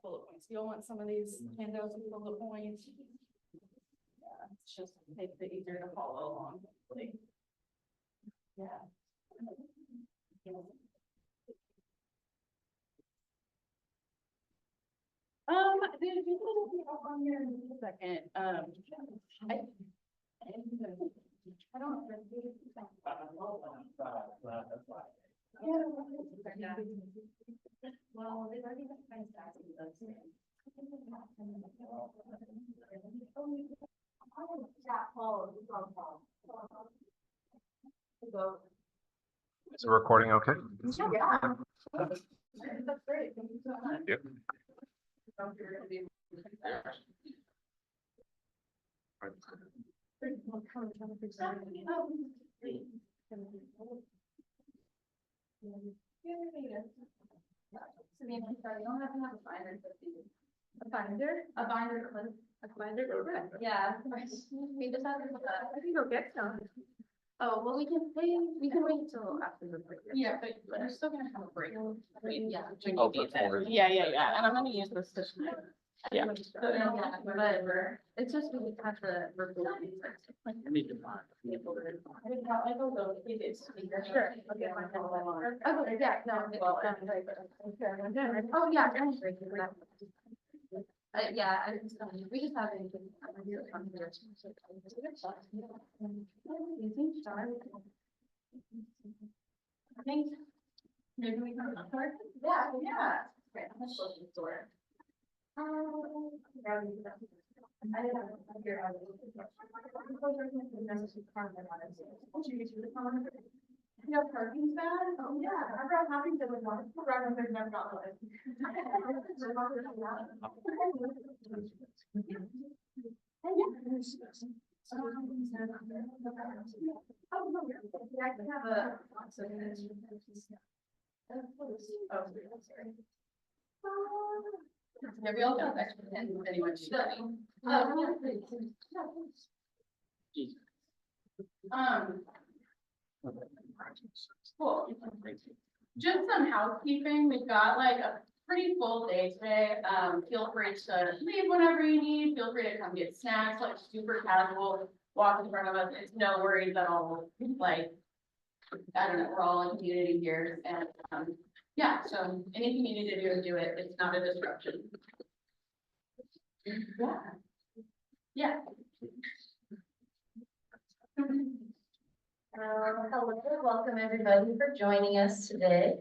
bullet points. You'll want some of these handouts with bullet points. Yeah, it's just makes it easier to follow along. Hopefully. Yeah. Dude, you can be up on here in a second. I don't. Well, they've already got kind of stacks of those. Is the recording okay? Yeah. That's great. Thank you so much. Yep. You don't have to have a binder. A binder? A binder. A binder. Yeah. We just have to. I think we'll get some. Oh, well, we can wait until after the break. Yeah, but we're still gonna have a break. I mean, yeah. Yeah, and I'm gonna use this. Yeah. But it's just we have to. I need to find. Sure. Okay, yeah, no. Oh, yeah. Yeah, we just have anything. I think maybe we can record. Yeah. Great, I'm gonna close the door. I didn't have to figure out. You know, parking's bad? Oh, yeah, I brought having to live on. I've never got one. I can have a. Yeah, we all got extra pen anyway. Cool. Just some housekeeping. We've got like a pretty full day today. Feel free to leave whenever you need. Feel free to come get snacks, like super casual. Walk in front of us. It's no worries at all. Like, I don't know, we're all in community here. And yeah, so anything you need to do it. It's not a disruption. Yeah. Hello, welcome everybody for joining us today.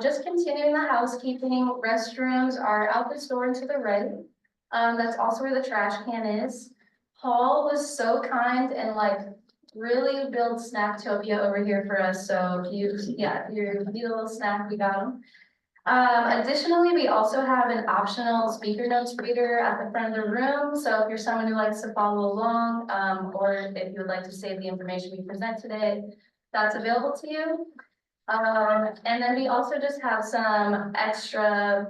Just continuing the housekeeping, restrooms are out this door and to the right. That's also where the trash can is. Paul was so kind and like really built Snacktopia over here for us. So if you need a little snack, we got them. Additionally, we also have an optional speaker notes reader at the front of the room. So if you're someone who likes to follow along, or if you would like to save the information we present today, that's available to you. And then we also just have some extra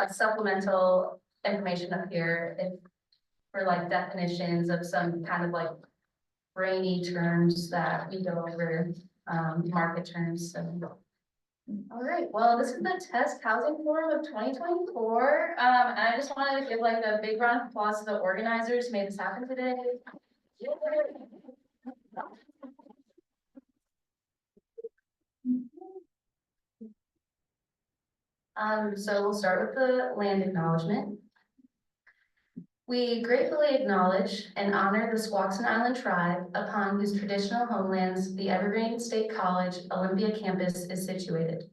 supplemental information up here for like definitions of some kind of like brainy terms that we go over, market terms. So. All right, well, this is the Test Housing Forum of 2024. And I just wanted to give like a big round of applause to the organizers who made this happen today. So we'll start with the land acknowledgement. We gratefully acknowledge and honor the Squaxin Island tribe upon whose traditional homelands the Evergreen State College Olympia campus is situated.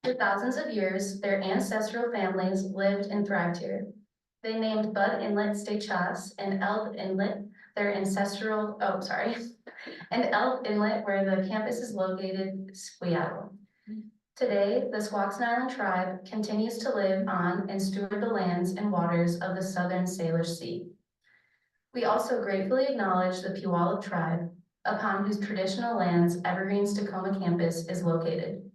For thousands of years, their ancestral families lived and thrived here. They named Bud Inlet State Chas and Elk Inlet their ancestral, and Elk Inlet where the campus is located, Squeatle. Today, the Squaxin Island tribe continues to live on and steward the lands and waters of the Southern Salish Sea. We also gratefully acknowledge the Puyallup tribe, upon whose traditional lands Evergreen's Tacoma campus is located.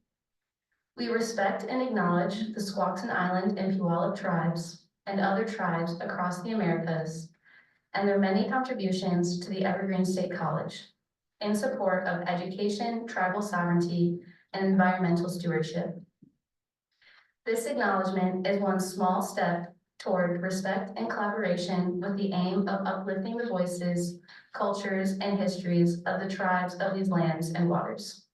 We respect and acknowledge the Squaxin Island and Puyallup tribes and other tribes across the Americas and their many contributions to the Evergreen State College in support of education, tribal sovereignty, and environmental stewardship. This acknowledgement is one small step toward respect and collaboration with the aim of uplifting the voices, cultures, and histories of the tribes of these lands and waters.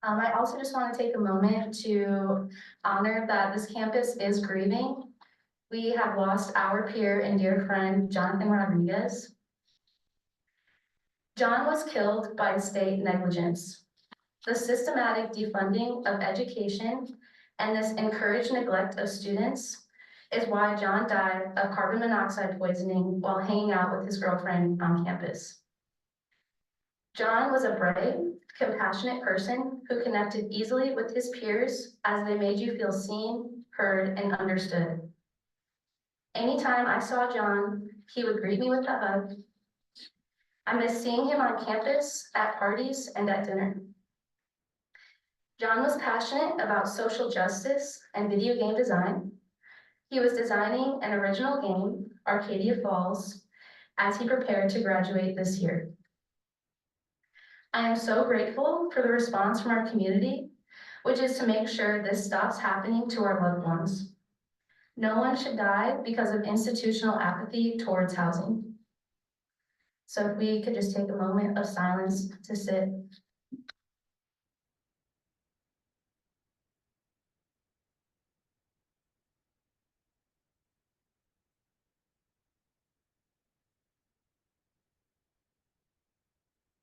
I also just want to take a moment to honor that this campus is grieving. We have lost our peer and dear friend, Jonathan Rodriguez. John was killed by state negligence. The systematic defunding of education and this encouraged neglect of students is why John died of carbon monoxide poisoning while hanging out with his girlfriend on campus. John was a brave, compassionate person who connected easily with his peers as they made you feel seen, heard, and understood. Anytime I saw John, he would greet me with a hug. I miss seeing him on campus, at parties, and at dinner. John was passionate about social justice and video game design. He was designing an original game, Arcadia Falls, as he prepared to graduate this year. I am so grateful for the response from our community, which is to make sure this stops happening to our loved ones. No one should die because of institutional apathy towards housing. So if we could just take a moment of silence to sit.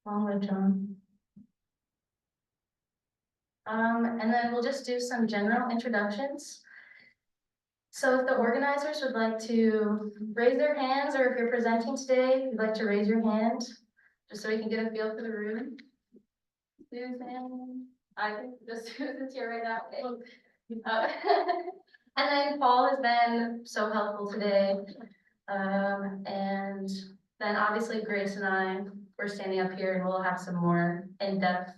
Long live John. And then we'll just do some general introductions. So if the organizers would like to raise their hands, or if you're presenting today, you'd like to raise your hand, just so we can get a feel for the room. Susan, I think just Susan's here right now. And then Paul has been so helpful today. And then obviously Grace and I, we're standing up here and we'll have some more in-depth.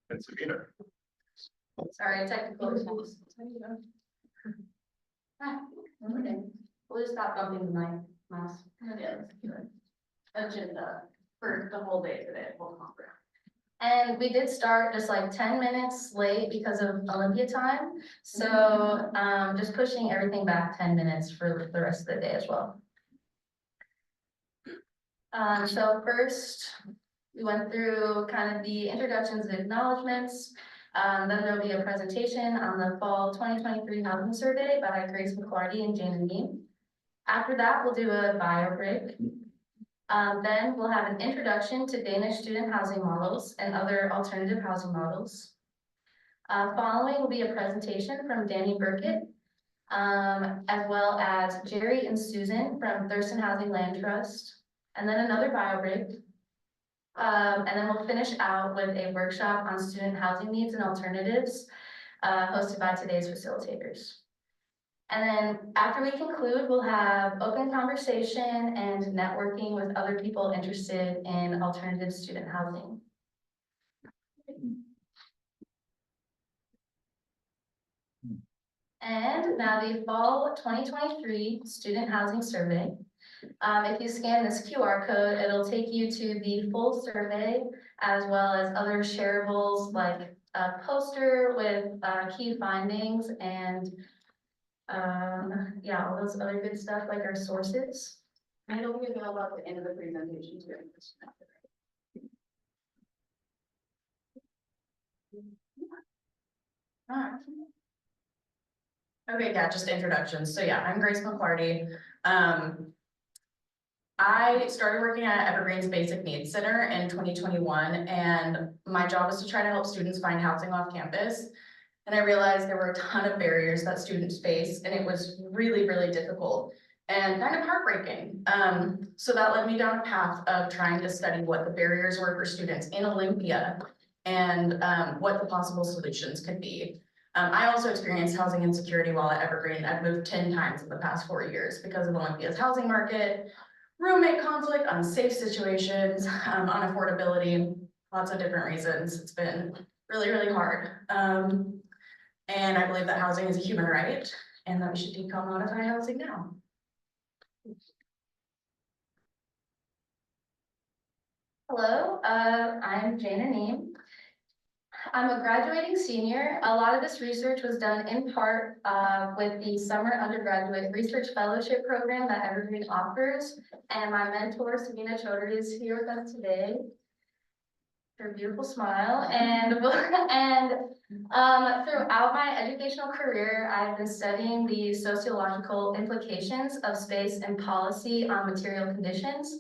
It's a meter. Sorry, technical issues. Okay, we'll just stop bumping the mic, mouse. Agenda for the whole day today, whole conference. And we did start just like 10 minutes late because of Olympia time. So just pushing everything back 10 minutes for the rest of the day as well. So first, we went through kind of the introductions and acknowledgements. Then there'll be a presentation on the fall 2023 housing survey by Grace McClarty and Jane Mead. After that, we'll do a bio break. Then we'll have an introduction to Danish student housing models and other alternative housing models. Following will be a presentation from Danny Burkett, as well as Jerry and Susan from Thurston Housing Land Trust, and then another bio break. And then we'll finish out with a workshop on student housing needs and alternatives, hosted by today's facilitators. And then after we conclude, we'll have open conversation and networking with other people interested in alternative student housing. And now the fall 2023 student housing survey. If you scan this QR code, it'll take you to the full survey, as well as other shareables like a poster with key findings and yeah, all those other good stuff like our sources. And it'll be available at the end of the presentation too. Alright. Okay, yeah, just introductions. So yeah, I'm Grace McClarty. I started working at Evergreen's Basic Needs Center in 2021, and my job was to try to help students find housing off campus. And I realized there were a ton of barriers that students face, and it was really, really difficult and kind of heartbreaking. So that led me down a path of trying to study what the barriers were for students in Olympia and what the possible solutions could be. I also experienced housing insecurity while at Evergreen. I've moved 10 times in the past 4 years because of Olympia's housing market, roommate conflict, unsafe situations, unaffordability, lots of different reasons. It's been really, really hard. And I believe that housing is a human right and that we should decommodify housing now. Hello, I'm Jana Neem. I'm a graduating senior. A lot of this research was done in part with the Summer Undergraduate Research Fellowship Program that Evergreen offers. And my mentor, Sabina Chaudhary, is here with us today. Her beautiful smile. And throughout my educational career, I've been studying the sociological implications of space and policy on material conditions.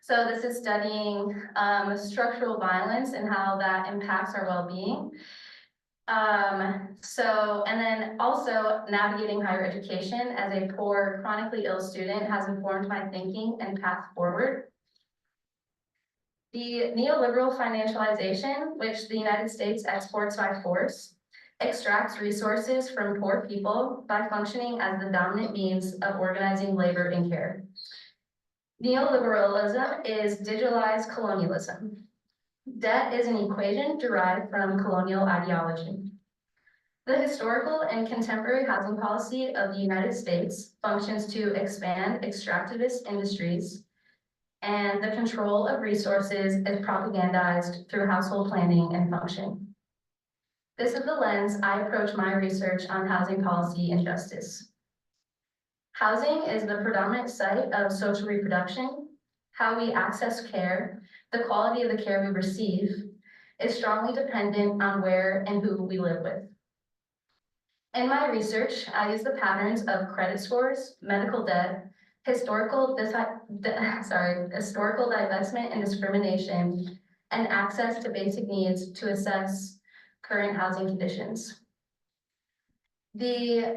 So this is studying structural violence and how that impacts our well-being. And then also navigating higher education as a poor, chronically ill student has informed my thinking and path forward. The neoliberal financialization, which the United States exports by force, extracts resources from poor people by functioning as the dominant means of organizing labor and care. Neoliberalism is digitalized colonialism. Debt is an equation derived from colonial ideology. The historical and contemporary housing policy of the United States functions to expand extractivist industries, and the control of resources is propagandized through household planning and function. This is the lens I approach my research on housing policy and justice. Housing is the predominant site of social reproduction. How we access care, the quality of the care we receive, is strongly dependent on where and who we live with. In my research, I use the patterns of credit scores, medical debt, historical divestment and discrimination, and access to basic needs to assess current housing conditions. The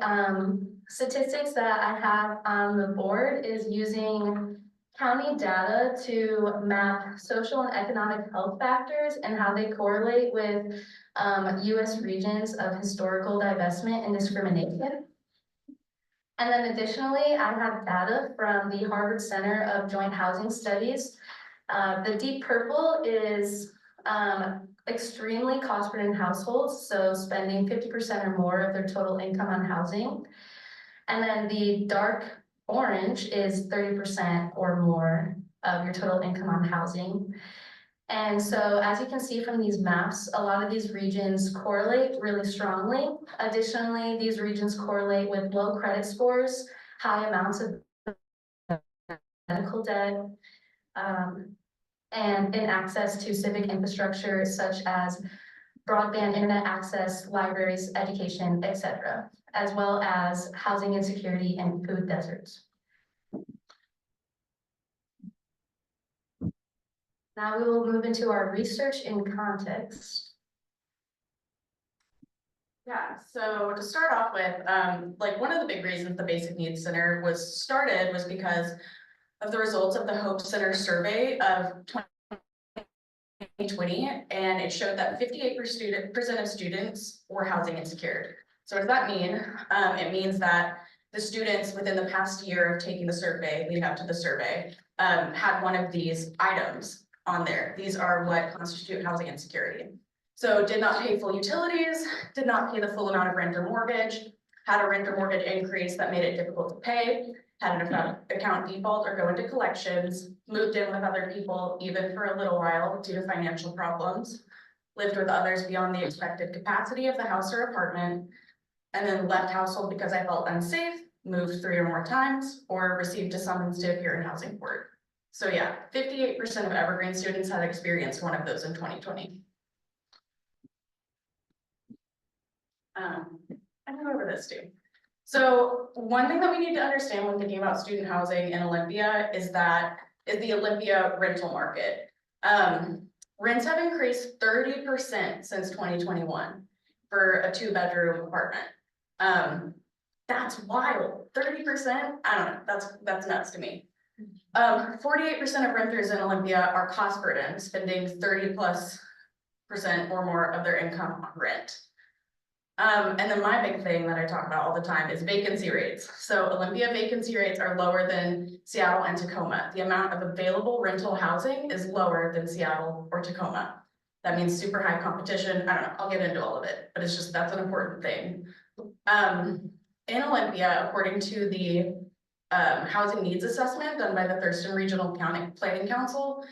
statistics that I have on the board is using county data to map social and economic health factors and how they correlate with US regions of historical divestment and discrimination. And then additionally, I have data from the Harvard Center of Joint Housing Studies. The deep purple is extremely cost-burdened households, so spending 50% or more of their total income on housing. And then the dark orange is 30% or more of your total income on housing. And so as you can see from these maps, a lot of these regions correlate really strongly. Additionally, these regions correlate with low credit scores, high amounts of medical debt, and inaccess to civic infrastructure such as broadband internet access, libraries, education, etc., as well as housing insecurity and food deserts. Now we will move into our research in context. Yeah, so to start off with, like one of the big reasons the Basic Needs Center was started was because of the results of the Hope Center survey of 2020, and it showed that 58% of students were housing insecure. So what does that mean? It means that the students within the past year of taking the survey, leading up to the survey, had one of these items on there. These are what constitute housing insecurity. So did not pay full utilities, did not pay the full amount of rent or mortgage, had a rent or mortgage increase that made it difficult to pay, had an account default or go into collections, moved in with other people even for a little while due to financial problems, lived with others beyond the expected capacity of the house or apartment, and then left household because I felt unsafe, moved 3 or more times, or received a summons to appear in housing court. So yeah, 58% of Evergreen students had experienced one of those in 2020. I went over this too. So one thing that we need to understand when thinking about student housing in Olympia is the Olympia rental market. Rents have increased 30% since 2021 for a 2-bedroom apartment. That's wild, 30%, I don't know, that's nuts to me. 48% of renters in Olympia are cost burdened, spending 30+% or more of their income on rent. And then my big thing that I talk about all the time is vacancy rates. So Olympia vacancy rates are lower than Seattle and Tacoma. The amount of available rental housing is lower than Seattle or Tacoma. That means super high competition. I don't know, I'll get into all of it, but it's just, that's an important thing. In Olympia, according to the housing needs assessment done by the Thurston Regional Planning Council,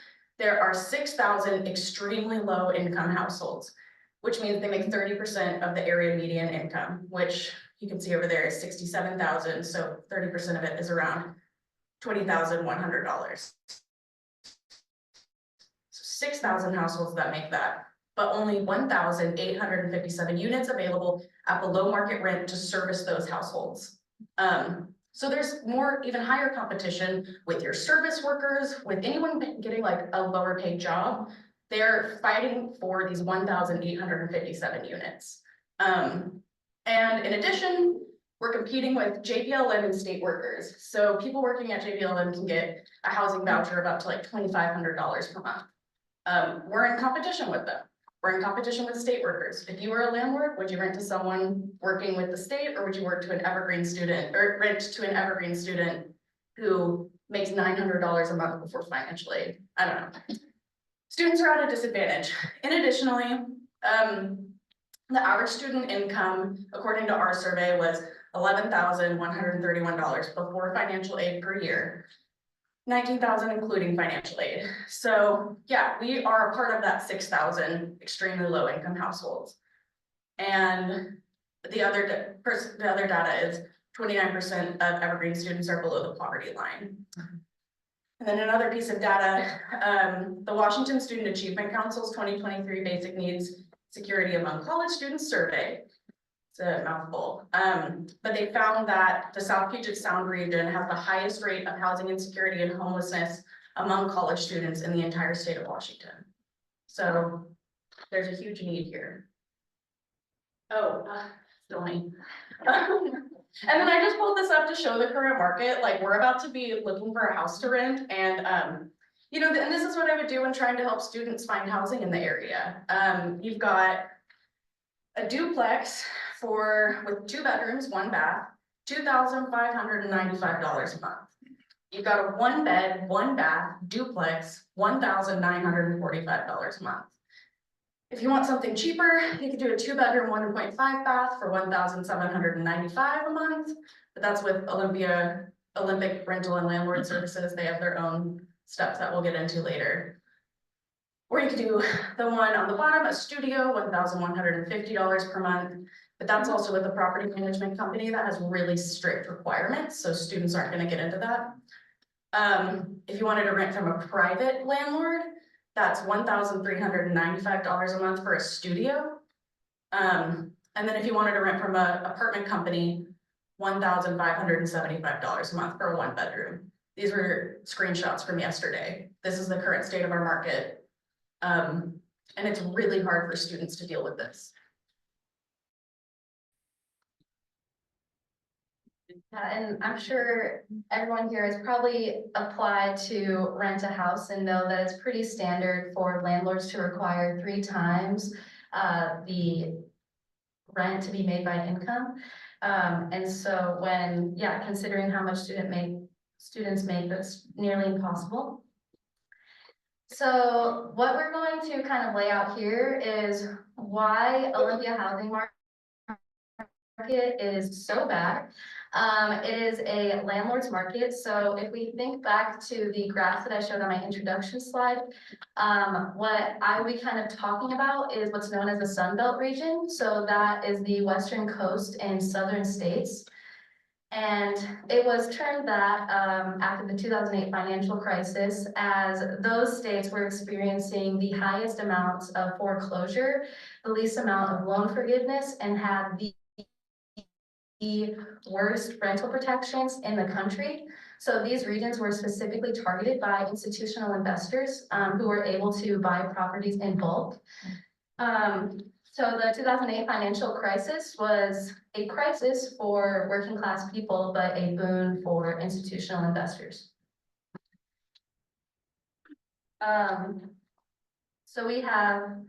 there are 6,000 extremely low income households, which means they make 30% of the area median income, which you can see over there is 67,000. So 30% of it is around $20,100. So 6,000 households that make that, but only 1,857 units available at below market rent to service those households. So there's more, even higher competition with your service workers, with anyone getting like a lower paid job. They're fighting for these 1,857 units. And in addition, we're competing with JPLM and state workers. So people working at JPLM can get a housing voucher of up to like $2,500 per month. We're in competition with them. We're in competition with state workers. If you were a landlord, would you rent to someone working with the state, or would you work to an Evergreen student, or rent to an Evergreen student who makes $900 a month before financial aid? I don't know. Students are at a disadvantage. And additionally, the average student income, according to our survey, was $11,131 before financial aid per year. 19,000 including financial aid. So yeah, we are a part of that 6,000 extremely low income households. And the other data is 29% of Evergreen students are below the poverty line. And then another piece of data, the Washington Student Achievement Council's 2023 Basic Needs Security Among College Students survey. It's a mouthful, but they found that the South Puget Sound region has the highest rate of housing insecurity and homelessness among college students in the entire state of Washington. So there's a huge need here. Oh, still me. And then I just pulled this up to show the current market. Like, we're about to be looking for a house to rent, and you know, and this is what I would do when trying to help students find housing in the area. You've got a duplex with 2 bedrooms, 1 bath, $2,595 a month. You've got a 1 bed, 1 bath duplex, $1,945 a month. If you want something cheaper, you could do a 2 bedroom, 1.5 bath for $1,795 a month, but that's with Olympic Rental and Landlord Services. They have their own stuff that we'll get into later. Or you could do the one on the bottom, a studio, $1,150 per month. But that's also with a property management company that has really strict requirements, so students aren't going to get into that. If you wanted to rent from a private landlord, that's $1,395 a month for a studio. And then if you wanted to rent from an apartment company, $1,575 a month for a 1 bedroom. These were screenshots from yesterday. This is the current state of our market. And it's really hard for students to deal with this. And I'm sure everyone here has probably applied to rent a house and know that it's pretty standard for landlords to require 3 times the rent to be made by income. And so when, considering how much students make, that's nearly impossible. So what we're going to kind of lay out here is why Olympia housing market is so bad. It is a landlord's market. So if we think back to the graph that I showed on my introduction slide, what I will be kind of talking about is what's known as the Sun Belt region. So that is the western coast and southern states. And it was termed that after the 2008 financial crisis, as those states were experiencing the highest amounts of foreclosure, the least amount of loan forgiveness, and had the worst rental protections in the country. So these regions were specifically targeted by institutional investors who were able to buy properties in bulk. So the 2008 financial crisis was a crisis for working class people, but a boon for institutional investors. So we have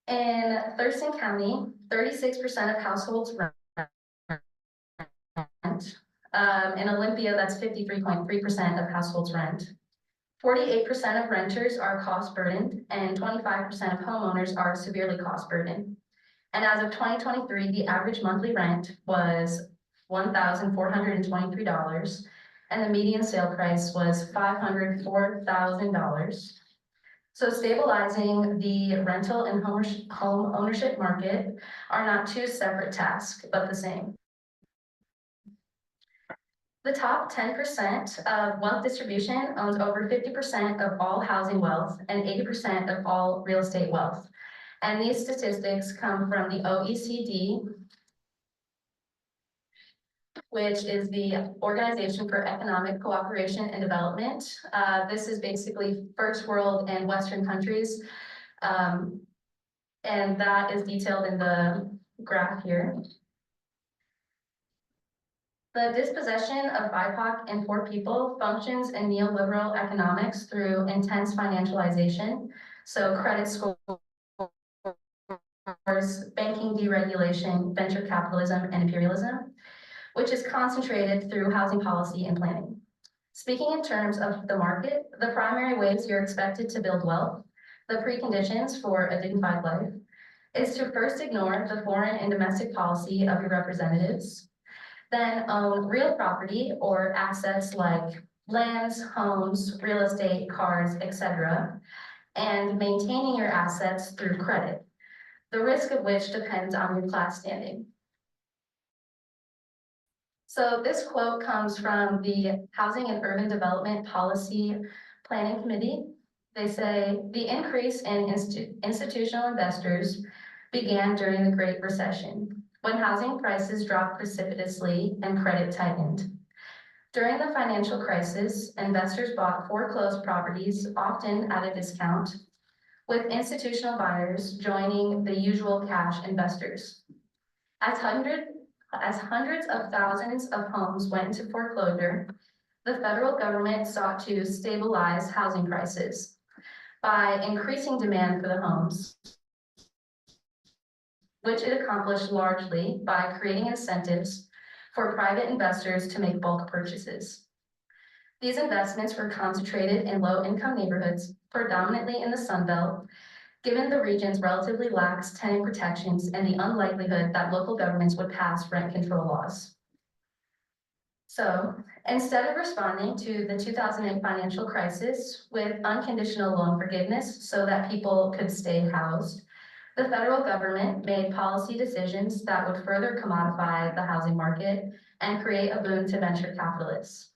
in Thurston County, 36% of households rent. In Olympia, that's 53.3% of households rent. 48% of renters are cost burdened and 25% of homeowners are severely cost burdened. And as of 2023, the average monthly rent was $1,423 and the median sale price was $504,000. So stabilizing the rental and home ownership market are not two separate tasks, but the same. The top 10% of wealth distribution owns over 50% of all housing wealth and 80% of all real estate wealth. And these statistics come from the OECD, which is the Organization for Economic Cooperation and Development. This is basically first world and Western countries. And that is detailed in the graph here. The dispossession of BIPOC and poor people functions in neoliberal economics through intense financialization. So credit scores, banking deregulation, venture capitalism, and imperialism, which is concentrated through housing policy and planning. Speaking in terms of the market, the primary ways you're expected to build wealth, the preconditions for a dignified life, is to first ignore the foreign and domestic policy of your representatives, then own real property or assets like lands, homes, real estate, cars, etc., and maintaining your assets through credit, the risk of which depends on your class standing. So this quote comes from the Housing and Urban Development Policy Planning Committee. They say, the increase in institutional investors began during the Great Recession, when housing prices dropped precipitously and credit tightened. During the financial crisis, investors bought foreclosed properties, often at a discount, with institutional buyers joining the usual cash investors. As hundreds of thousands of homes went into foreclosure, the federal government sought to stabilize housing prices by increasing demand for the homes, which it accomplished largely by creating incentives for private investors to make bulk purchases. These investments were concentrated in low-income neighborhoods, predominantly in the Sun Belt, given the region's relatively lax tenant protections and the unlikelihood that local governments would pass rent control laws. So instead of responding to the 2008 financial crisis with unconditional loan forgiveness so that people could stay housed, the federal government made policy decisions that would further commodify the housing market and create a boon to venture capitalists.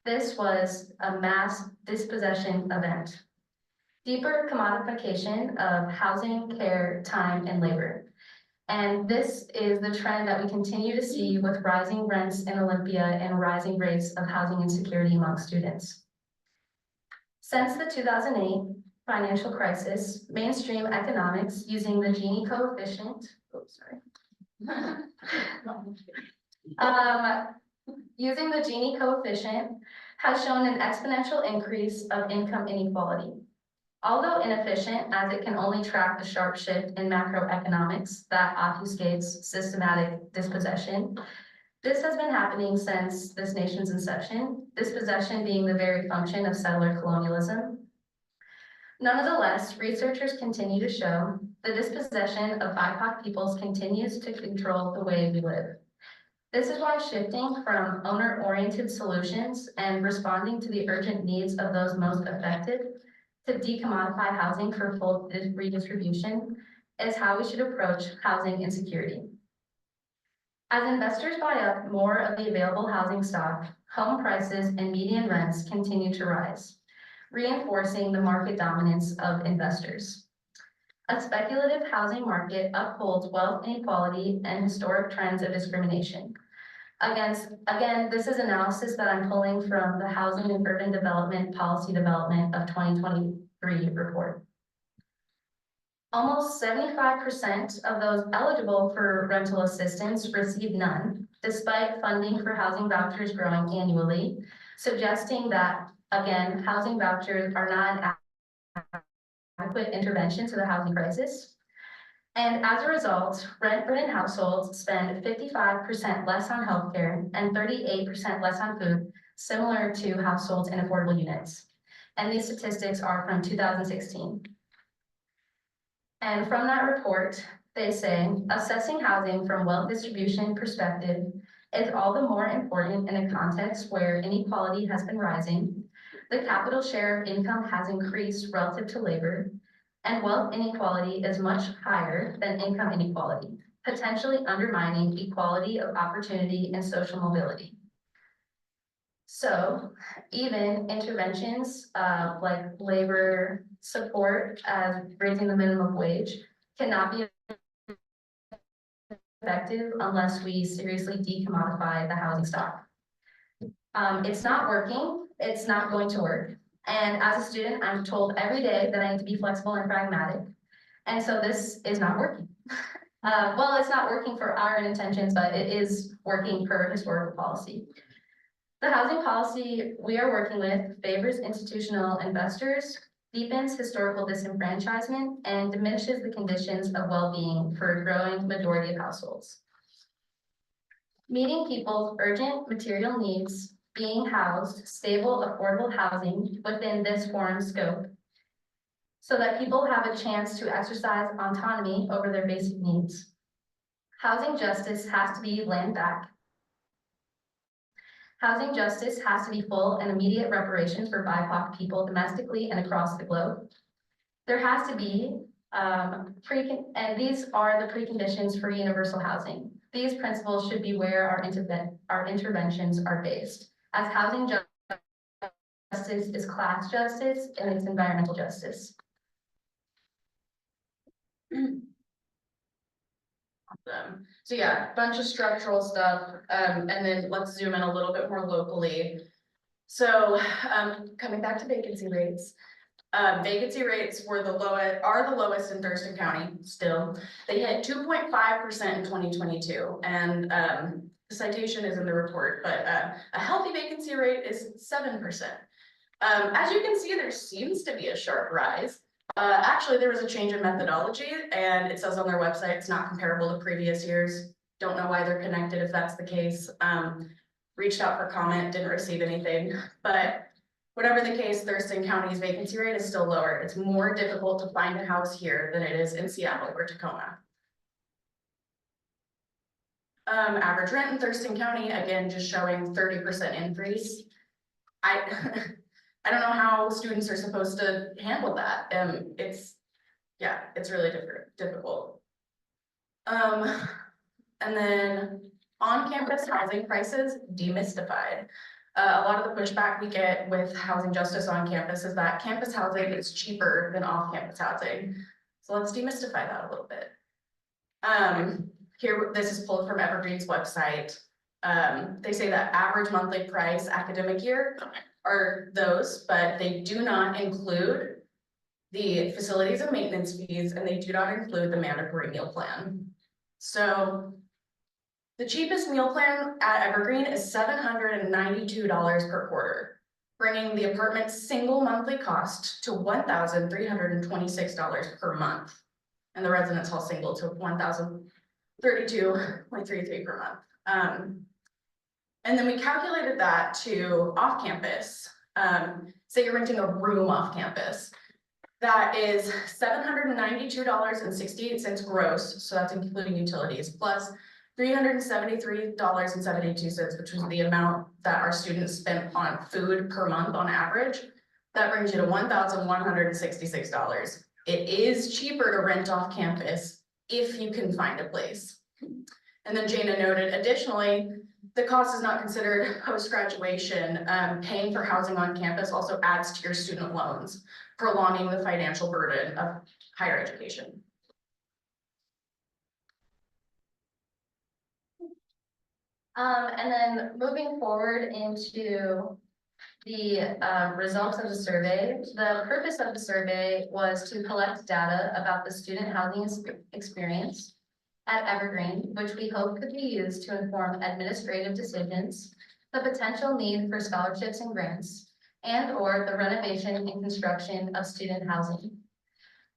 This was a mass dispossession event. Deeper commodification of housing, care, time, and labor. And this is the trend that we continue to see with rising rents in Olympia and rising rates of housing insecurity among students. Since the 2008 financial crisis, mainstream economics using the Gini coefficient, using the Gini coefficient has shown an exponential increase of income inequality. Although inefficient, as it can only track the sharp shift in macroeconomics that obfuscates systematic dispossession, this has been happening since this nation's inception, dispossession being the very function of settler colonialism. Nonetheless, researchers continue to show the dispossession of BIPOC peoples continues to control the way we live. This is why shifting from owner-oriented solutions and responding to the urgent needs of those most affected to decommodify housing for full redistribution is how we should approach housing insecurity. As investors buy up more of the available housing stock, home prices and median rents continue to rise, reinforcing the market dominance of investors. A speculative housing market upholds wealth inequality and historic trends of discrimination. Again, this is analysis that I'm pulling from the Housing and Urban Development Policy Development of 2023 report. Almost 75% of those eligible for rental assistance received none, despite funding for housing vouchers growing annually, suggesting that, again, housing vouchers are not an adequate intervention to the housing crisis. And as a result, rent-burdened households spend 55% less on healthcare and 38% less on food, similar to households in affordable units. And these statistics are from 2016. And from that report, they say, assessing housing from wealth distribution perspective is all the more important in a context where inequality has been rising, the capital share of income has increased relative to labor, and wealth inequality is much higher than income inequality, potentially undermining equality of opportunity and social mobility. So even interventions like labor support, raising the minimum wage, cannot be effective unless we seriously decommodify the housing stock. It's not working, it's not going to work. And as a student, I'm told every day that I need to be flexible and pragmatic. And so this is not working. Well, it's not working for our intentions, but it is working per historical policy. The housing policy we are working with favors institutional investors, deepens historical disenfranchisement, and diminishes the conditions of well-being for a growing majority of households. Meeting people's urgent material needs, being housed, stable, affordable housing within this forum scope, so that people have a chance to exercise autonomy over their basic needs. Housing justice has to be land back. Housing justice has to be full and immediate reparations for BIPOC people domestically and across the globe. There has to be, and these are the preconditions for universal housing. These principles should be where our interventions are based, as housing justice is class justice and it's environmental justice. Awesome. So yeah, bunch of structural stuff, and then let's zoom in a little bit more locally. So coming back to vacancy rates. Vacancy rates are the lowest in Thurston County still. They hit 2.5% in 2022, and the citation is in the report, but a healthy vacancy rate is 7%. As you can see, there seems to be a sharp rise. Actually, there was a change in methodology, and it says on their website it's not comparable to previous years. Don't know why they're connected if that's the case. Reached out for comment, didn't receive anything, but whatever the case, Thurston County's vacancy rate is still lower. It's more difficult to find a house here than it is in Seattle or Tacoma. Average rent in Thurston County, again, just showing 30% increase. I don't know how students are supposed to handle that. It's really difficult. And then on-campus housing prices demystified. A lot of the pushback we get with housing justice on campus is that campus housing is cheaper than off-campus housing. So let's demystify that a little bit. Here, this is pulled from Evergreen's website. They say that average monthly price academic year are those, but they do not include the facilities and maintenance fees, and they do not include the mandatory meal plan. So the cheapest meal plan at Evergreen is $792 per quarter, bringing the apartment's single monthly cost to $1,326 per month, and the residence hall single to $1,032.33 per month. And then we calculated that to off-campus. Say you're renting a room off-campus. That is $792.68 gross, so that's including utilities, plus $373.72, which was the amount that our students spent on food per month on average. That brings you to $1,166. It is cheaper to rent off campus if you can find a place. And then Jana noted, additionally, the cost is not considered post-graduation. Paying for housing on campus also adds to your student loans, prolonging the financial burden of higher education. And then moving forward into the results of the survey, the purpose of the survey was to collect data about the student housing experience at Evergreen, which we hope could be used to inform administrative decisions, the potential need for scholarships and grants, and/or the renovation and construction of student housing.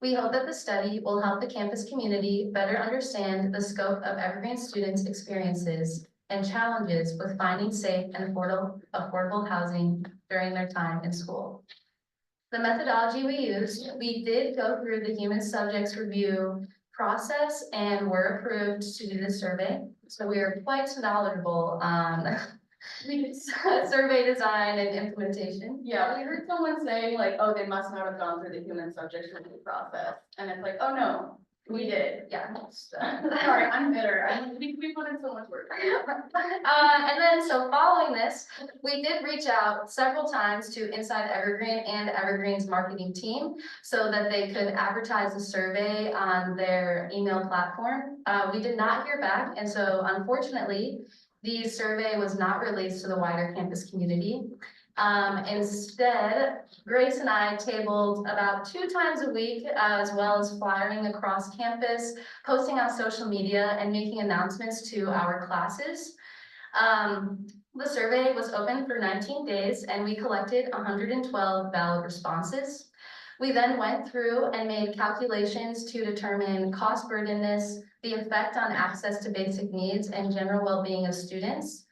We hope that the study will help the campus community better understand the scope of Evergreen students' experiences and challenges with finding safe and affordable housing during their time in school. The methodology we used, we did go through the human subjects review process and were approved to do the survey. So we are quite knowledgeable on survey design and implementation. Yeah, we heard someone saying like, oh, they must not have gone through the human subject review process, and it's like, oh, no, we did. Yeah. Sorry, I'm bitter, we put in so much work. And then, so following this, we did reach out several times to Inside Evergreen and Evergreen's marketing team so that they could advertise the survey on their email platform. We did not hear back, and so unfortunately, the survey was not released to the wider campus community. Instead, Grace and I tabled about 2 times a week, as well as flyering across campus, posting on social media, and making announcements to our classes. The survey was open for 19 days, and we collected 112 valid responses. We then went through and made calculations to determine cost burdenness, the effect on access to basic needs, and general well-being of students.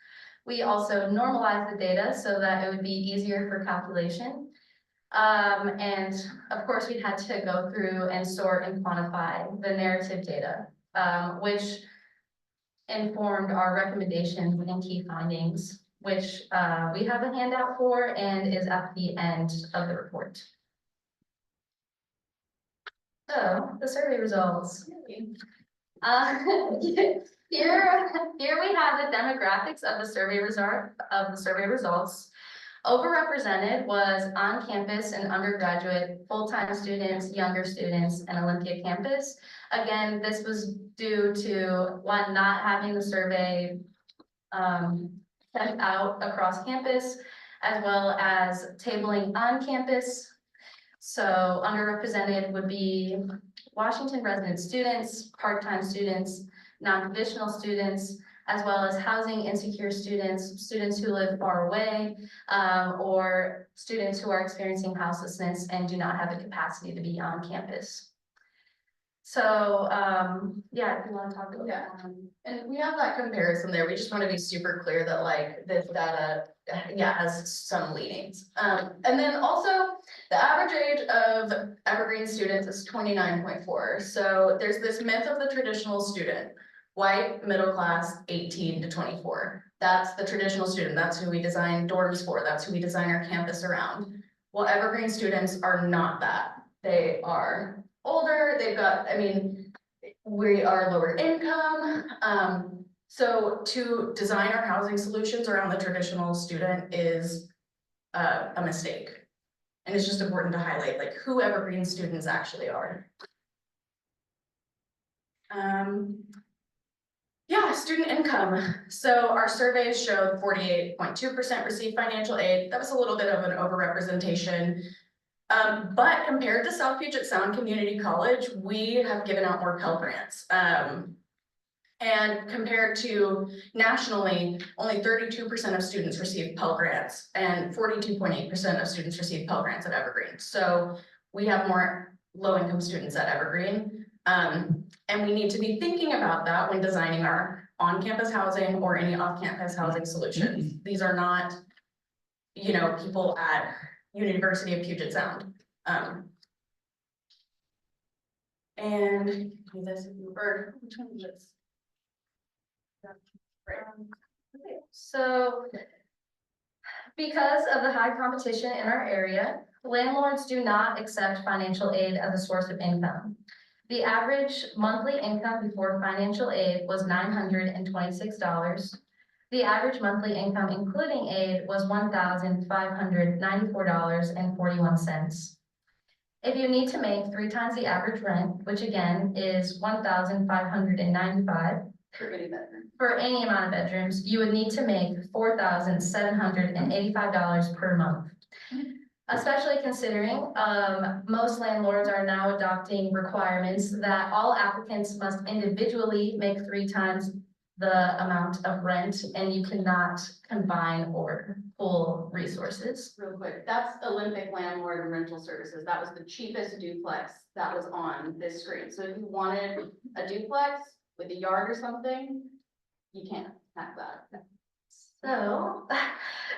We also normalized the data so that it would be easier for calculation. And of course, we had to go through and sort and quantify the narrative data, which informed our recommendations and key findings, which we have a handout for and is at the end of the report. So the survey results. Here we have the demographics of the survey results. Overrepresented was on campus and undergraduate, full-time students, younger students, and Olympia campus. Again, this was due to one, not having the survey sent out across campus, as well as tabling on campus. So underrepresented would be Washington resident students, part-time students, non-traditional students, as well as housing insecure students, students who live far away, or students who are experiencing houselessness and do not have the capacity to be on campus. So, yeah, if you want to talk about that. And we have that comparison there. We just want to be super clear that like this data, yeah, has some leanings. And then also the average age of Evergreen students is 29.4. So there's this myth of the traditional student, white, middle class, 18 to 24. That's the traditional student. That's who we design dorms for. That's who we design our campus around. Well, Evergreen students are not that. They are older, they've got, I mean, we are lower income. So to design our housing solutions around the traditional student is a mistake. And it's just important to highlight like who Evergreen students actually are. Yeah, student income. So our surveys showed 48.2% received financial aid. That was a little bit of an overrepresentation. But compared to South Puget Sound Community College, we have given out more Pell Grants. And compared to nationally, only 32% of students receive Pell Grants and 42.8% of students receive Pell Grants at Evergreen. So we have more low-income students at Evergreen. And we need to be thinking about that when designing our on-campus housing or any off-campus housing solutions. These are not, you know, people at University of Puget Sound. And this, or which one is this? Okay, so because of the high competition in our area, landlords do not accept financial aid as a source of income. The average monthly income before financial aid was $926. The average monthly income including aid was $1,594.41. If you need to make 3 times the average rent, which again is $1,595 for any amount of bedrooms, you would need to make $4,785 per month. Especially considering most landlords are now adopting requirements that all applicants must individually make 3 times the amount of rent, and you cannot combine or pool resources. Real quick, that's Olympic Landlord and Rental Services. That was the cheapest duplex that was on this screen. So if you wanted a duplex with a yard or something, you can't have that. So,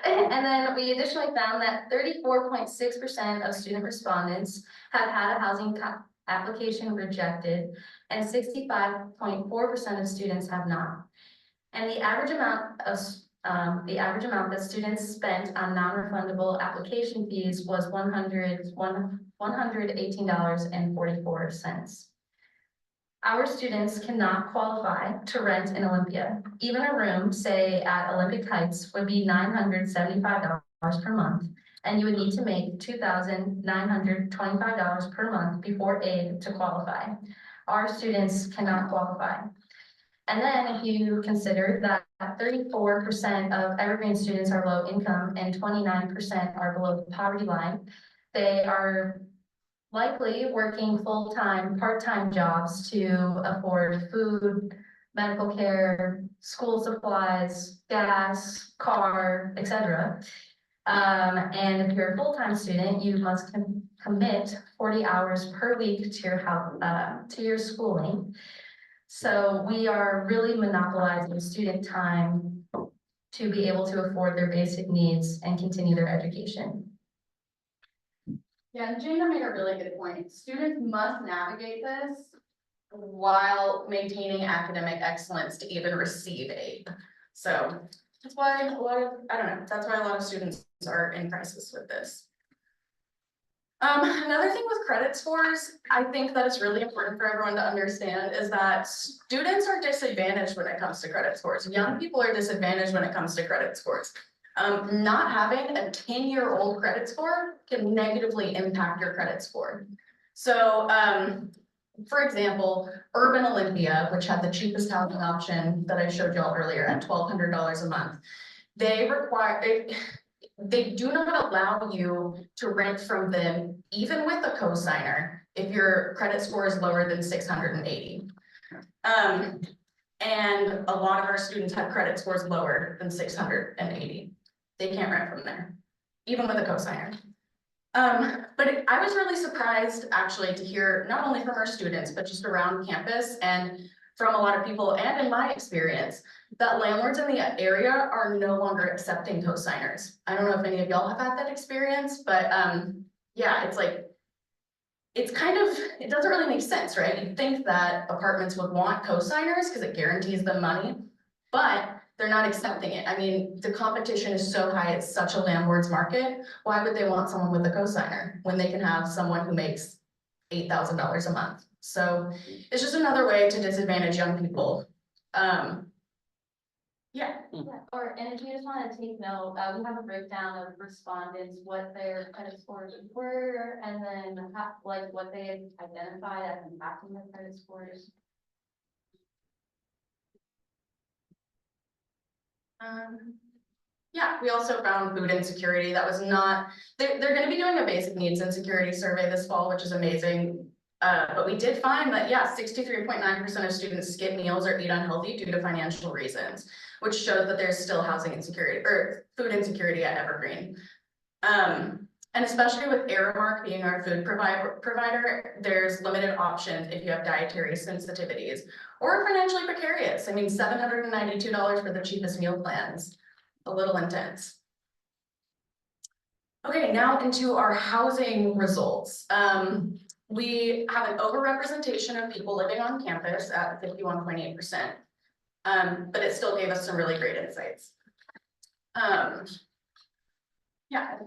and then we additionally found that 34.6% of student respondents have had a housing application rejected, and 65.4% of students have not. And the average amount of The average amount that students spent on non-refundable application fees was $118.44. Our students cannot qualify to rent in Olympia. Even a room, say at Olympic Heights, would be $975 per month, and you would need to make $2,925 per month before aid to qualify. Our students cannot qualify. And then if you consider that 34% of Evergreen students are low income and 29% are below the poverty line, they are likely working full-time, part-time jobs to afford food, medical care, school supplies, gas, car, etc. And if you're a full-time student, you must commit 40 hours per week to your schooling. So we are really monopolizing student time to be able to afford their basic needs and continue their education. Yeah, and Jana made a really good point. Students must navigate this while maintaining academic excellence to even receive aid. So that's why a lot of, I don't know, that's why a lot of students are in crisis with this. Another thing with credit scores, I think that it's really important for everyone to understand is that students are disadvantaged when it comes to credit scores. Young people are disadvantaged when it comes to credit scores. Not having a 10-year-old credit score can negatively impact your credit score. So, for example, Urban Olympia, which had the cheapest housing option that I showed y'all earlier at $1,200 a month, they do not allow you to rent from them, even with a cosigner, if your credit score is lower than 680. And a lot of our students have credit scores lower than 680. They can't rent from there, even with a cosigner. But I was really surprised actually to hear not only from our students, but just around campus and from a lot of people and in my experience, that landlords in the area are no longer accepting cosigners. I don't know if any of y'all have had that experience, but yeah, it's like, it's kind of, it doesn't really make sense, right? You'd think that apartments would want cosigners because it guarantees them money, but they're not accepting it. I mean, the competition is so high, it's such a landlord's market. Why would they want someone with a cosigner when they can have someone who makes $8,000 a month? So it's just another way to disadvantage young people. Yeah. And if you just want to take note, we have a breakdown of respondents, what their credit scores were, and then what they identified as impacting their credit scores. Yeah, we also found food insecurity. That was not, they're going to be doing a basic needs insecurity survey this fall, which is amazing. But we did find that, yeah, 63.9% of students skip meals or eat unhealthy due to financial reasons, which shows that there's still housing insecurity or food insecurity at Evergreen. And especially with Aramark being our food provider, there's limited options if you have dietary sensitivities or financially precarious. I mean, $792 for the cheapest meal plans, a little intense. Okay, now into our housing results. We have an overrepresentation of people living on campus at 51.8%, but it still gave us some really great insights. Yeah.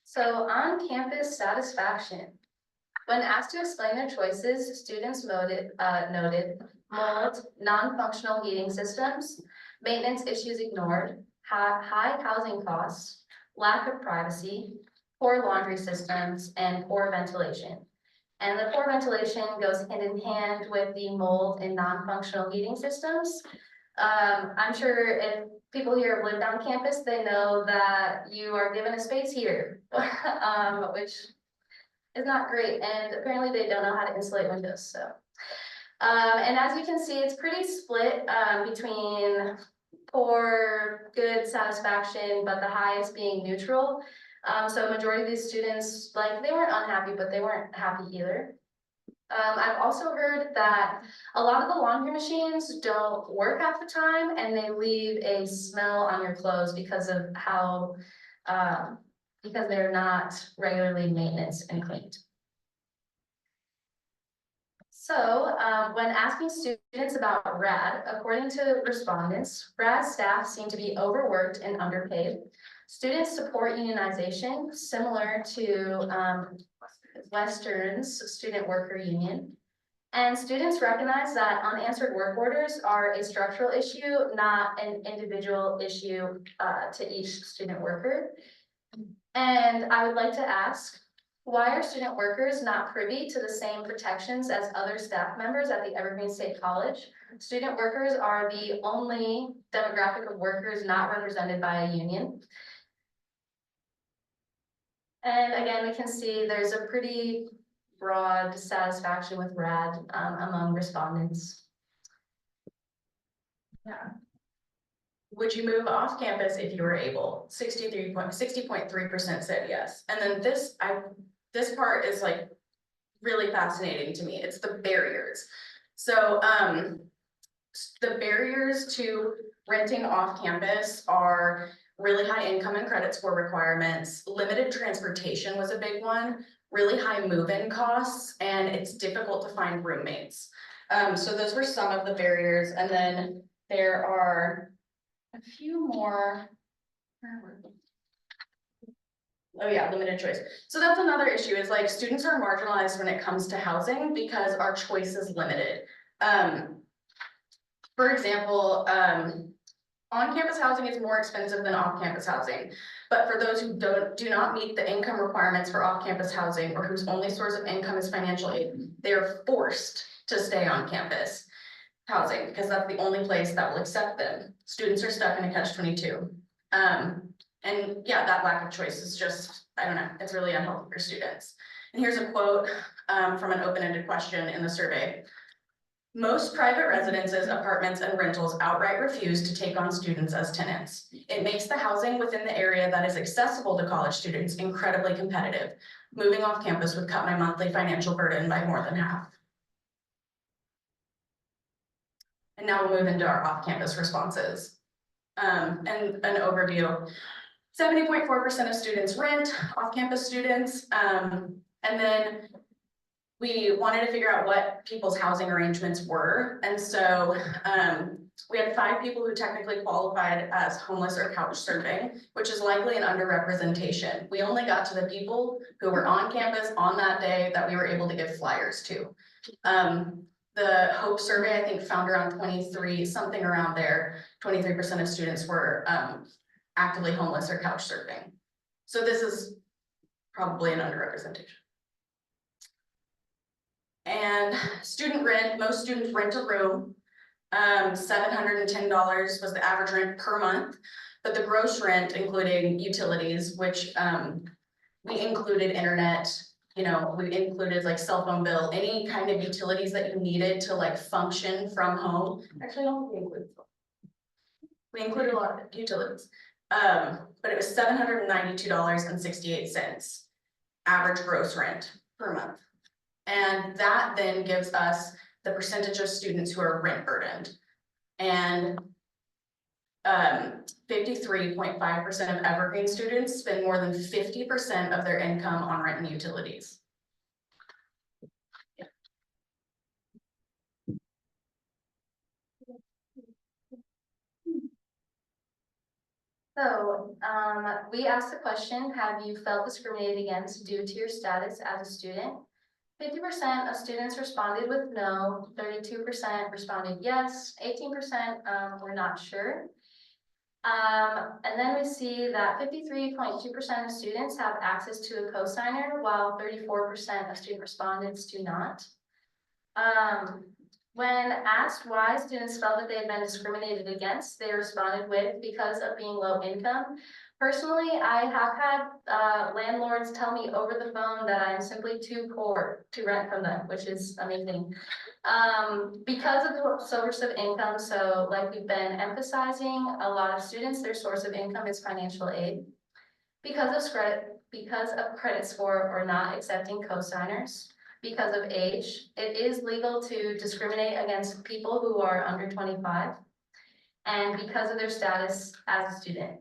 So on-campus satisfaction. When asked to explain their choices, students noted mold, non-functional heating systems, maintenance issues ignored, high housing costs, lack of privacy, poor laundry systems, and poor ventilation. And the poor ventilation goes hand in hand with the mold and non-functional heating systems. I'm sure if people here have lived on campus, they know that you are given a space heater, which is not great. And apparently they don't know how to insulate windows. So, and as you can see, it's pretty split between poor, good satisfaction, but the highest being neutral. So a majority of these students, like, they weren't unhappy, but they weren't happy either. I've also heard that a lot of the laundry machines don't work half the time and they leave a smell on your clothes because of how, because they're not regularly maintenance and cleaned. So, when asking students about RAD, according to respondents, RAD staff seem to be overworked and underpaid. Students support unionization, similar to Western's Student Worker Union. And students recognize that unanswered work orders are a structural issue, not an individual issue to each student worker. And I would like to ask, why are student workers not privy to the same protections as other staff members at the Evergreen State College? Student workers are the only demographic of workers not represented by a union. And again, we can see there's a pretty broad satisfaction with RAD among respondents. Would you move off campus if you were able? 60.3% said yes. And then this part is like really fascinating to me. It's the barriers. So the barriers to renting off campus are really high income and credit score requirements. Limited transportation was a big one, really high move-in costs, and it's difficult to find roommates. So those were some of the barriers. And then there are a few more. Oh yeah, limited choice. So that's another issue, is like students are marginalized when it comes to housing because our choice is limited. For example, on-campus housing is more expensive than off-campus housing. But for those who do not meet the income requirements for off-campus housing, or whose only source of income is financial aid, they are forced to stay on campus housing because that's the only place that will accept them. Students are stuck in a catch-22. And yeah, that lack of choice is just, I don't know, it's really unhealthy for students. And here's a quote from an open-ended question in the survey. Most private residences, apartments, and rentals outright refuse to take on students as tenants. It makes the housing within the area that is accessible to college students incredibly competitive. Moving off campus would cut my monthly financial burden by more than half. And now we'll move into our off-campus responses. And an overview. 70.4% of students rent, off-campus students. And then we wanted to figure out what people's housing arrangements were. And so we had 5 people who technically qualified as homeless or couch surfing, which is likely an underrepresentation. We only got to the people who were on campus on that day that we were able to give flyers to. The Hope survey, I think, found around 23, something around there, 23% of students were actively homeless or couch surfing. So this is probably an underrepresentation. And student rent, most students rent a room. $710 was the average rent per month, but the gross rent, including utilities, which we included internet, you know, we included like cell phone bill, any kind of utilities that you needed to like function from home. Actually, I don't think we included a lot of utilities. But it was $792.68 average gross rent per month. And that then gives us the percentage of students who are rent burdened. And 53.5% of Evergreen students spend more than 50% of their income on rent and utilities. So, we asked the question, have you felt discriminated against due to your status as a student? 50% of students responded with no, 32% responded yes, 18% were not sure. And then we see that 53.2% of students have access to a cosigner, while 34% of student respondents do not. When asked why students felt that they had been discriminated against, they responded with, because of being low income. Personally, I have had landlords tell me over the phone that I am simply too poor to rent from them, which is amazing. Because of the source of income, so like we've been emphasizing, a lot of students, their source of income is financial aid. Because of credit score or not accepting cosigners. Because of age, it is legal to discriminate against people who are under 25, and because of their status as a student.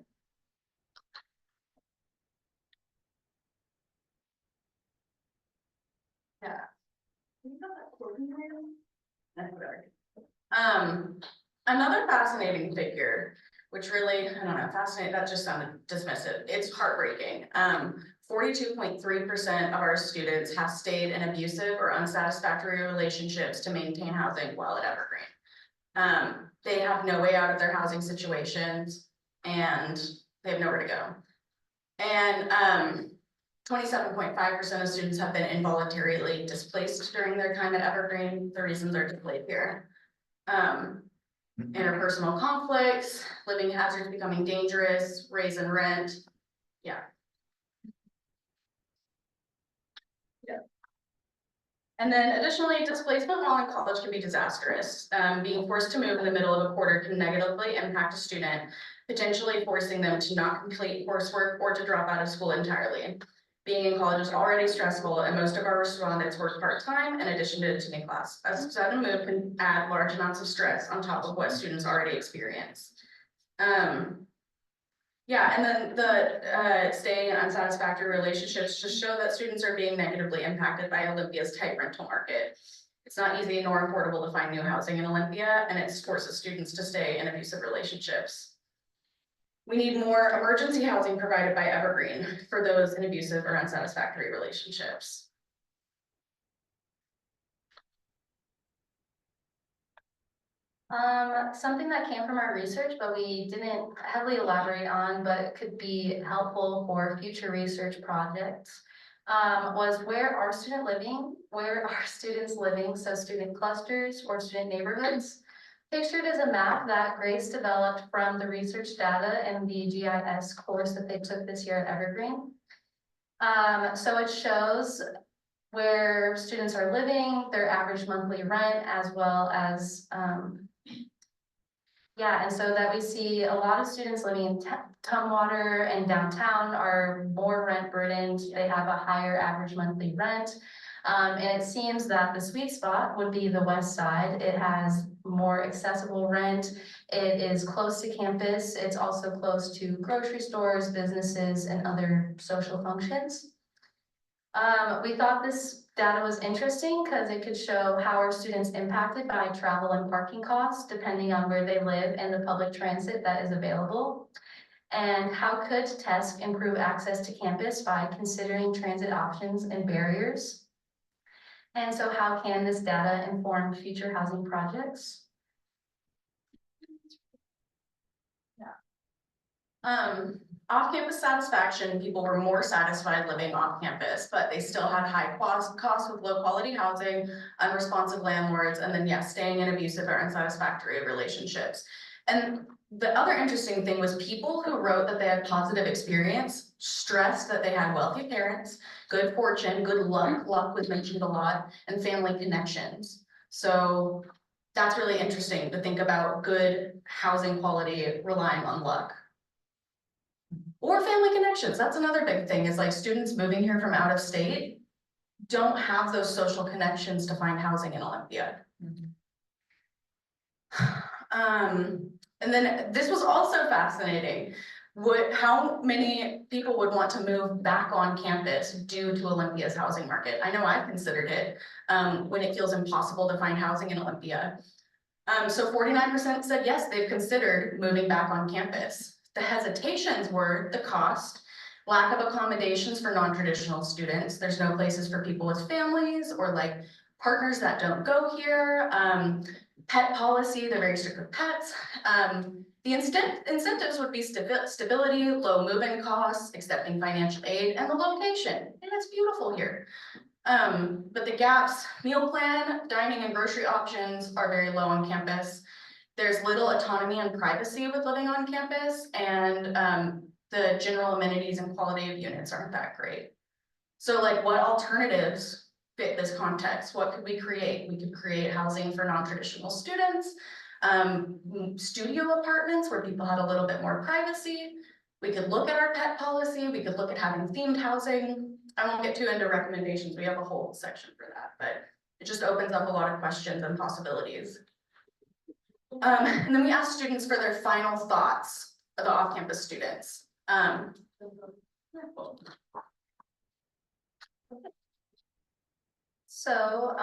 Yeah. Another fascinating figure, which really, I don't know, fascinating, that just sounded dismissive. It's heartbreaking. 42.3% of our students have stayed in abusive or unsatisfactory relationships to maintain housing while at Evergreen. They have no way out of their housing situations and they have nowhere to go. And 27.5% of students have been involuntarily displaced during their time at Evergreen. The reasons are displayed here. Interpersonal conflicts, living hazards becoming dangerous, raise in rent. Yeah. And then additionally, displacement while in college can be disastrous. Being forced to move in the middle of a quarter can negatively impact a student, potentially forcing them to not complete coursework or to drop out of school entirely. Being in college is already stressful, and most of our respondents work part-time in addition to attending class. A sudden move can add large amounts of stress on top of what students already experience. Yeah, and then the staying in unsatisfactory relationships just show that students are being negatively impacted by Olympia's tight rental market. It's not easy nor affordable to find new housing in Olympia, and it forces students to stay in abusive relationships. We need more emergency housing provided by Evergreen for those in abusive or unsatisfactory relationships. Something that came from our research, but we didn't heavily elaborate on, but could be helpful for future research projects, was where are students living, so student clusters or student neighborhoods. Pictured is a map that Grace developed from the research data in the GIS course that they took this year at Evergreen. So it shows where students are living, their average monthly rent, as well as yeah, and so that we see a lot of students living in Tumwater and downtown are more rent burdened. They have a higher average monthly rent. And it seems that the sweet spot would be the west side. It has more accessible rent. It is close to campus. It's also close to grocery stores, businesses, and other social functions. We thought this data was interesting because it could show how are students impacted by travel and parking costs depending on where they live and the public transit that is available. And how could TESC improve access to campus by considering transit options and barriers? And so how can this data inform future housing projects? Off-campus satisfaction, people were more satisfied living off campus, but they still had high costs with low quality housing, unresponsive landlords, and then yes, staying in abusive or unsatisfactory relationships. And the other interesting thing was people who wrote that they had positive experience stressed that they had wealthy parents, good fortune, good luck was mentioned a lot, and family connections. So that's really interesting to think about good housing quality relying on luck. Or family connections, that's another big thing, is like students moving here from out of state don't have those social connections to find housing in Olympia. And then this was also fascinating. How many people would want to move back on campus due to Olympia's housing market? I know I've considered it when it feels impossible to find housing in Olympia. So 49% said yes, they've considered moving back on campus. The hesitations were the cost, lack of accommodations for non-traditional students. There's no places for people with families or like partners that don't go here. Pet policy, they're very strict with pets. The incentives would be stability, low move-in costs, accepting financial aid, and the location. And it's beautiful here. But the gaps, meal plan, dining and grocery options are very low on campus. There's little autonomy and privacy with living on campus, and the general amenities and quality of units aren't that great. So like, what alternatives fit this context? What could we create? We could create housing for non-traditional students, studio apartments where people had a little bit more privacy. We could look at our pet policy. We could look at having themed housing. I won't get too into recommendations. We have a whole section for that, but it just opens up a lot of questions and possibilities. And then we asked students for their final thoughts of the off-campus students. So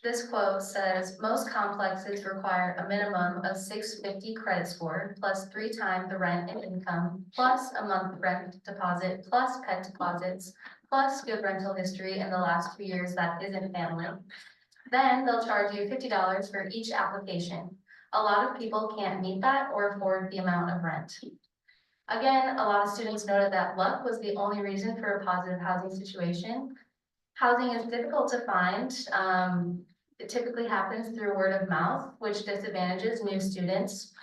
This quote says, most complexes require a minimum of 650 credit score, plus 3 times the rent and income, plus a month rent deposit, plus pet deposits, plus good rental history in the last 2 years that isn't family. Then they'll charge you $50 for each application. A lot of people can't meet that or afford the amount of rent. Again, a lot of students noted that luck was the only reason for a positive housing situation. Housing is difficult to find. It typically happens through word of mouth, which disadvantages new students.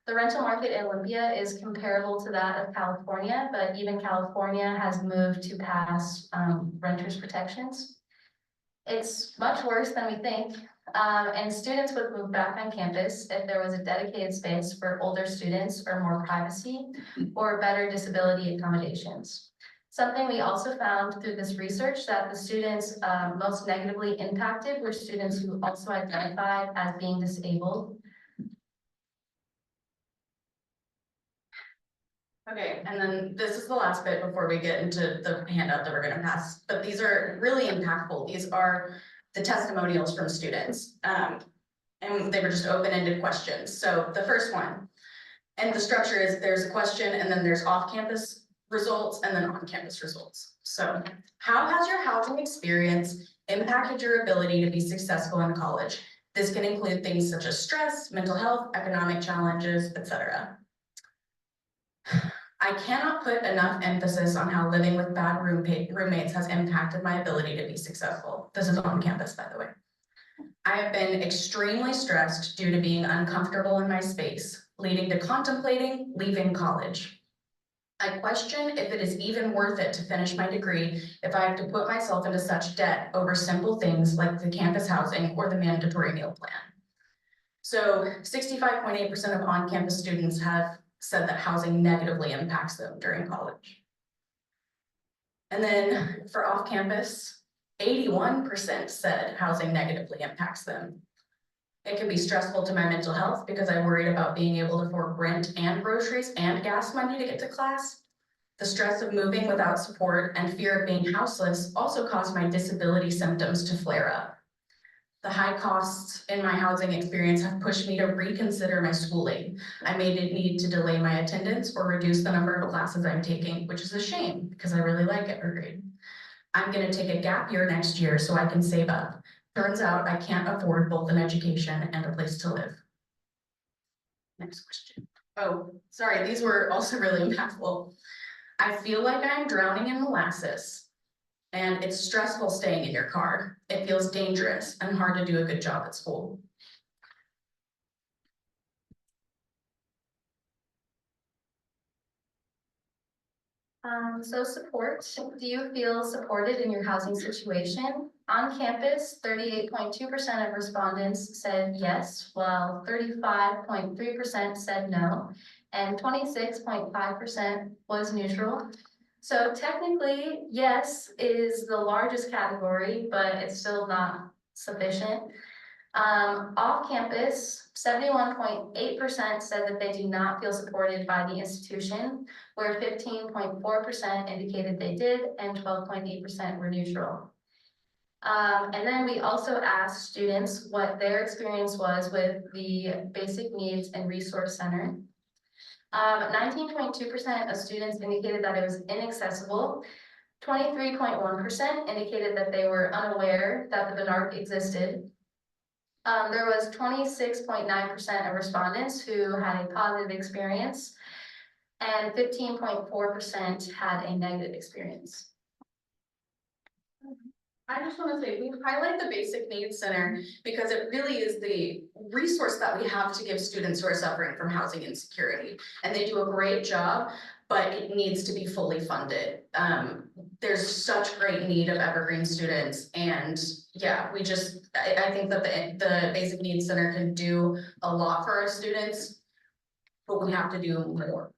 The rental market in Olympia is comparable to that of California, but even California has moved to pass renters protections. It's much worse than we think, and students would move back on campus if there was a dedicated space for older students or more privacy or better disability accommodations. Something we also found through this research that the students most negatively impacted were students who also identified as being disabled. Okay, and then this is the last bit before we get into the handout that we're gonna pass, but these are really impactful. These are the testimonials from students. And they were just open-ended questions. So the first one, and the structure is there's a question and then there's off-campus results and then on-campus results. So how has your housing experience impacted your ability to be successful in college? This can include things such as stress, mental health, economic challenges, etc. I cannot put enough emphasis on how living with bad roommates has impacted my ability to be successful. This is on campus, by the way. I have been extremely stressed due to being uncomfortable in my space, leading to contemplating leaving college. I question if it is even worth it to finish my degree if I have to put myself into such debt over simple things like the campus housing or the mandatory meal plan. So 65.8% of on-campus students have said that housing negatively impacts them during college. And then for off-campus, 81% said housing negatively impacts them. It can be stressful to my mental health because I worried about being able to afford rent and groceries and gas money to get to class. The stress of moving without support and fear of being houseless also caused my disability symptoms to flare up. The high costs in my housing experience have pushed me to reconsider my schooling. I may need to delay my attendance or reduce the number of classes I'm taking, which is a shame because I really like Evergreen. I'm going to take a gap year next year so I can save up. Turns out I can't afford both an education and a place to live. Next question. Oh, sorry, these were also really impactful. I feel like I'm drowning in molasses. And it's stressful staying in your car. It feels dangerous and hard to do a good job at school. So support, do you feel supported in your housing situation? On campus, 38.2% of respondents said yes, while 35.3% said no, and 26.5% was neutral. So technically, yes is the largest category, but it's still not sufficient. Off campus, 71.8% said that they do not feel supported by the institution, where 15.4% indicated they did and 12.8% were neutral. And then we also asked students what their experience was with the Basic Needs and Resource Center. 19.2% of students indicated that it was inaccessible. 23.1% indicated that they were unaware that the BNARC existed. There was 26.9% of respondents who had a positive experience, and 15.4% had a negative experience. I just want to say, we highlight the Basic Needs Center because it really is the resource that we have to give students who are suffering from housing insecurity. And they do a great job, but it needs to be fully funded. There's such great need of Evergreen students. And yeah, I think that the Basic Needs Center can do a lot for our students, but we have to do more.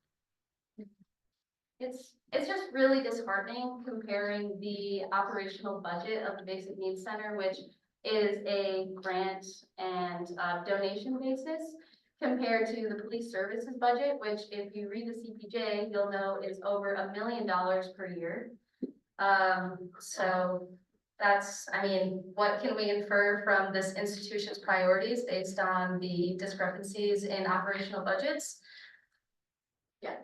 It's just really disheartening comparing the operational budget of the Basic Needs Center, which is a grant and donation basis, compared to the police services budget, which if you read the CPJ, you'll know is over $1 million per year. So That's, I mean, what can we infer from this institution's priorities based on the discrepancies in operational budgets? Yeah.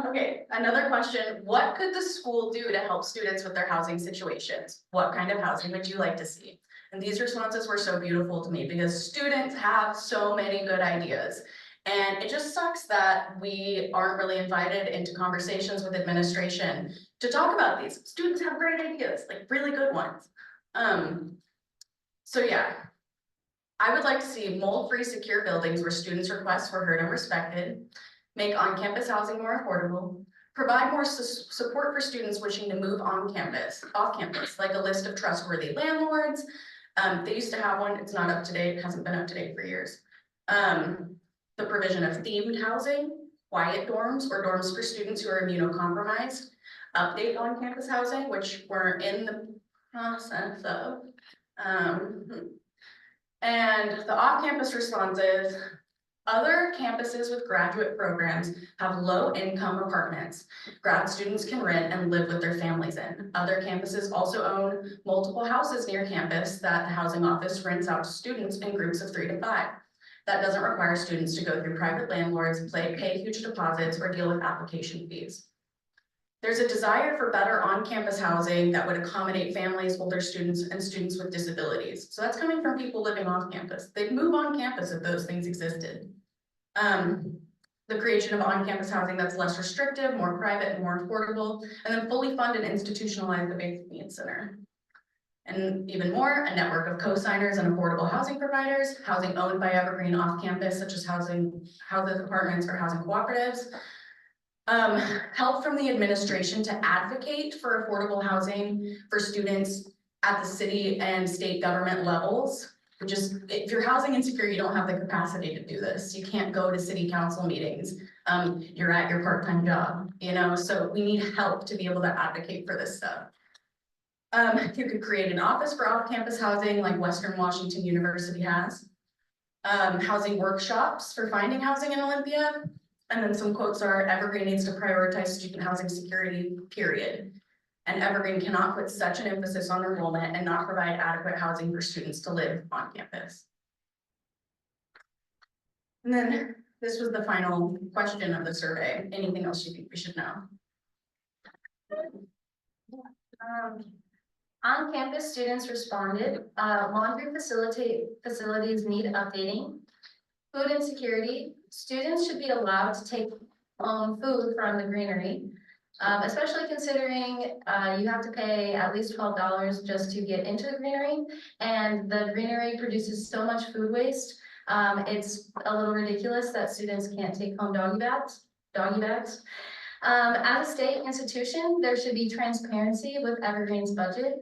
Okay, another question. What could the school do to help students with their housing situations? What kind of housing would you like to see? And these responses were so beautiful to me because students have so many good ideas. And it just sucks that we aren't really invited into conversations with administration to talk about these. Students have great ideas, like really good ones. So yeah, I would like to see mold-free secure buildings where students' requests were heard and respected, make on-campus housing more affordable, provide more support for students wishing to move on campus, off campus, like a list of trustworthy landlords. They used to have one, it's not up to date, hasn't been up to date for years. The provision of themed housing, quiet dorms or dorms for students who are immunocompromised, update on-campus housing, which we're in the process of. And the off-campus responses, other campuses with graduate programs have low-income apartments grad students can rent and live with their families in. Other campuses also own multiple houses near campus that the housing office rents out to students in groups of 3 to 5. That doesn't require students to go through private landlords, pay huge deposits, or deal with application fees. There's a desire for better on-campus housing that would accommodate families, older students, and students with disabilities. So that's coming from people living off campus. They'd move on campus if those things existed. The creation of on-campus housing that's less restrictive, more private, and more affordable, and then fully fund and institutionalize the Basic Needs Center. And even more, a network of co-signers and affordable housing providers, housing owned by Evergreen off campus, such as houses, apartments, or housing cooperatives. Help from the administration to advocate for affordable housing for students at the city and state government levels. Which is, if you're housing insecure, you don't have the capacity to do this. You can't go to city council meetings. You're at your part-time job, you know, so we need help to be able to advocate for this stuff. You could create an office for off-campus housing like Western Washington University has. Housing workshops for finding housing in Olympia. And then some quotes are, Evergreen needs to prioritize student housing security, period. And Evergreen cannot put such an emphasis on enrollment and not provide adequate housing for students to live on campus. And then this was the final question of the survey. Anything else you think we should know? On-campus students responded, laundry facilities need updating. Food insecurity, students should be allowed to take home food from the greenery. Especially considering you have to pay at least $12 just to get into the greenery, and the greenery produces so much food waste. It's a little ridiculous that students can't take home doggy bags. As a state institution, there should be transparency with Evergreen's budget.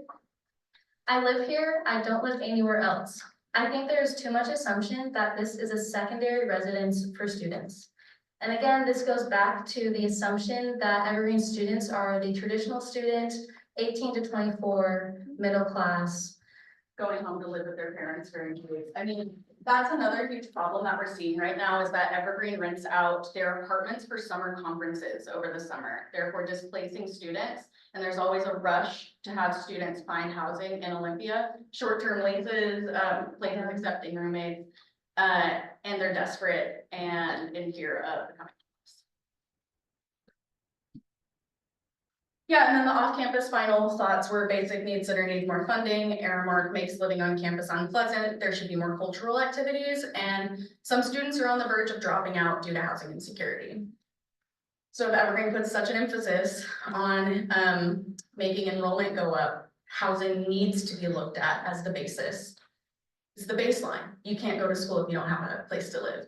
I live here, I don't live anywhere else. I think there is too much assumption that this is a secondary residence for students. And again, this goes back to the assumption that Evergreen students are the traditional student, 18 to 24, middle class. Going home to live with their parents during 2 weeks. I mean, that's another huge problem that we're seeing right now is that Evergreen rents out their apartments for summer conferences over the summer, therefore displacing students. And there's always a rush to have students find housing in Olympia, short-term leases, places accepting roommates. And they're desperate and in fear of becoming homeless. Yeah, and then the off-campus final thoughts were Basic Needs Center needs more funding, Aramark makes living on campus unpleasant, there should be more cultural activities, and some students are on the verge of dropping out due to housing insecurity. So if Evergreen puts such an emphasis on making enrollment go up, housing needs to be looked at as the basis. It's the baseline. You can't go to school if you don't have a place to live.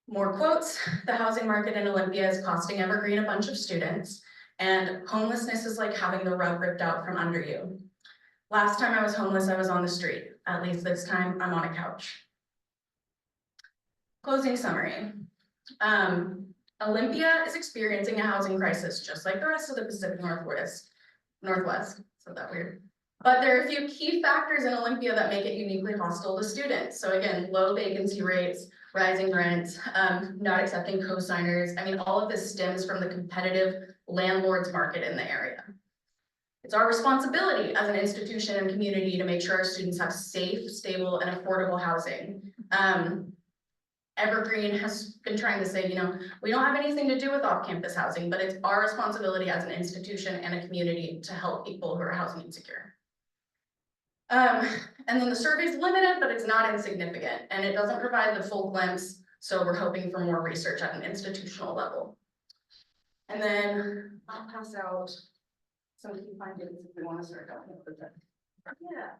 More quotes. The housing market in Olympia is costing Evergreen a bunch of students, and homelessness is like having the rug ripped out from under you. Last time I was homeless, I was on the street. At least this time, I'm on a couch. Closing summary. Olympia is experiencing a housing crisis, just like the rest of the Pacific Northwest. So that weird. But there are a few key factors in Olympia that make it uniquely hostile to students. So again, low vacancy rates, rising rents, not accepting co-signers. I mean, all of this stems from the competitive landlords market in the area. It's our responsibility as an institution and community to make sure our students have safe, stable, and affordable housing. Evergreen has been trying to say, we don't have anything to do with off-campus housing, but it's our responsibility as an institution and a community to help people who are housing insecure. And then the survey's limited, but it's not insignificant, and it doesn't provide the full glimpse, so we're hoping for more research at an institutional level. And then I'll pass out some key findings if we want to start going with them. Yeah,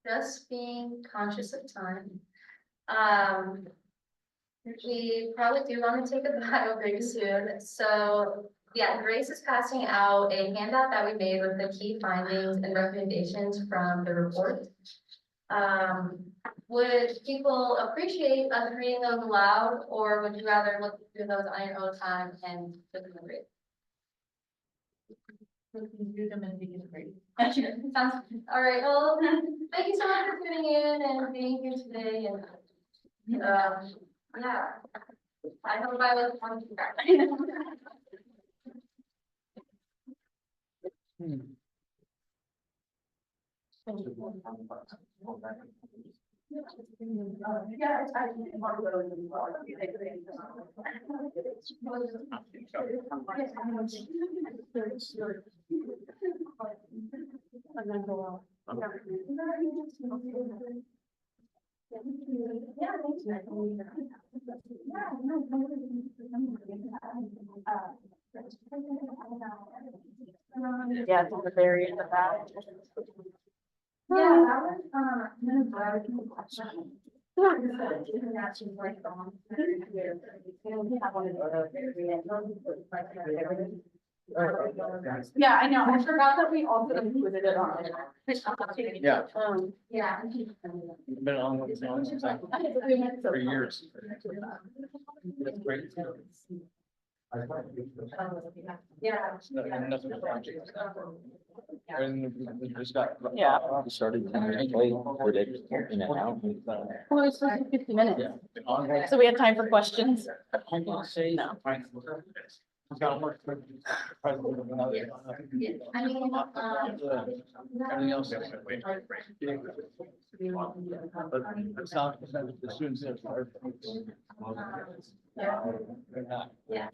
just being conscious of time. We probably do want to take a bio break soon, so yeah, Grace is passing out a handout that we made with the key findings and recommendations from the report. Would people appreciate us reading those aloud, or would you rather look through those on your own time and look at them read? We can do them and we can read. Sounds, all right, well, thank you so much for tuning in and being here today, and yeah, I hope I was on track. Yeah, it's on the very end of that. Yeah, that was, Yeah, I know, I forgot that we also included it on. Yeah. yeah. Been on with it for years. That's great. Yeah. And nothing project. And we just got. Yeah. Started. Well, it's supposed to be 50 minutes, so we had time for questions. No. He's got to work for president of another. I mean, Everything else. But it's not, the students there. They're not. yeah.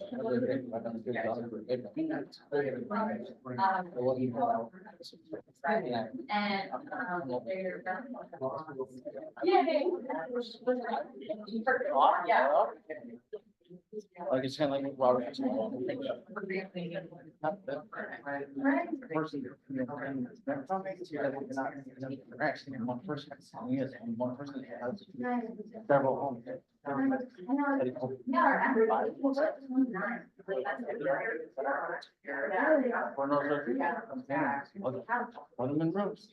And, they're. Yeah. Like it's kind of like Robert. Person, actually, one person, yes, one person has several homes. Yeah, everybody. For no certain. Put them in rooms.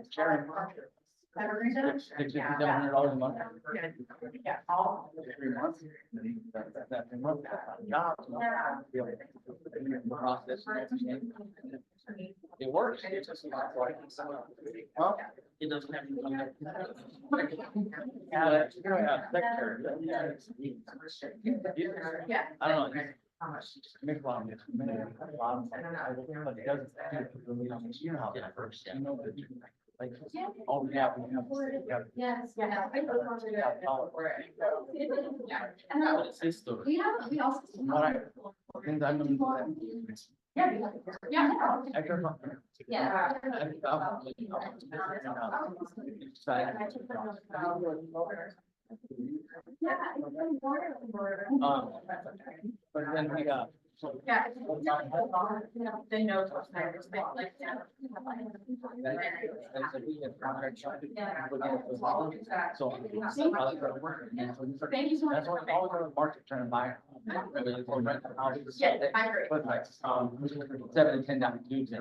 Sharing. $6,700 a month. 3 months. That's a month. Job. Process. It works. Well, it doesn't have to come there. Yeah, Yeah. I don't know. Make a lot of it. But it doesn't. You know how that works. You know that. Like, all we have. Yes, yeah. It's the. We also. What I, things I'm gonna do. Yeah. I don't know. Yeah. But then we got. Yeah. They know. So. Thank you so much. That's why all the market trying to buy. Yeah, I agree. But like, 7 to 10 down dudes. Say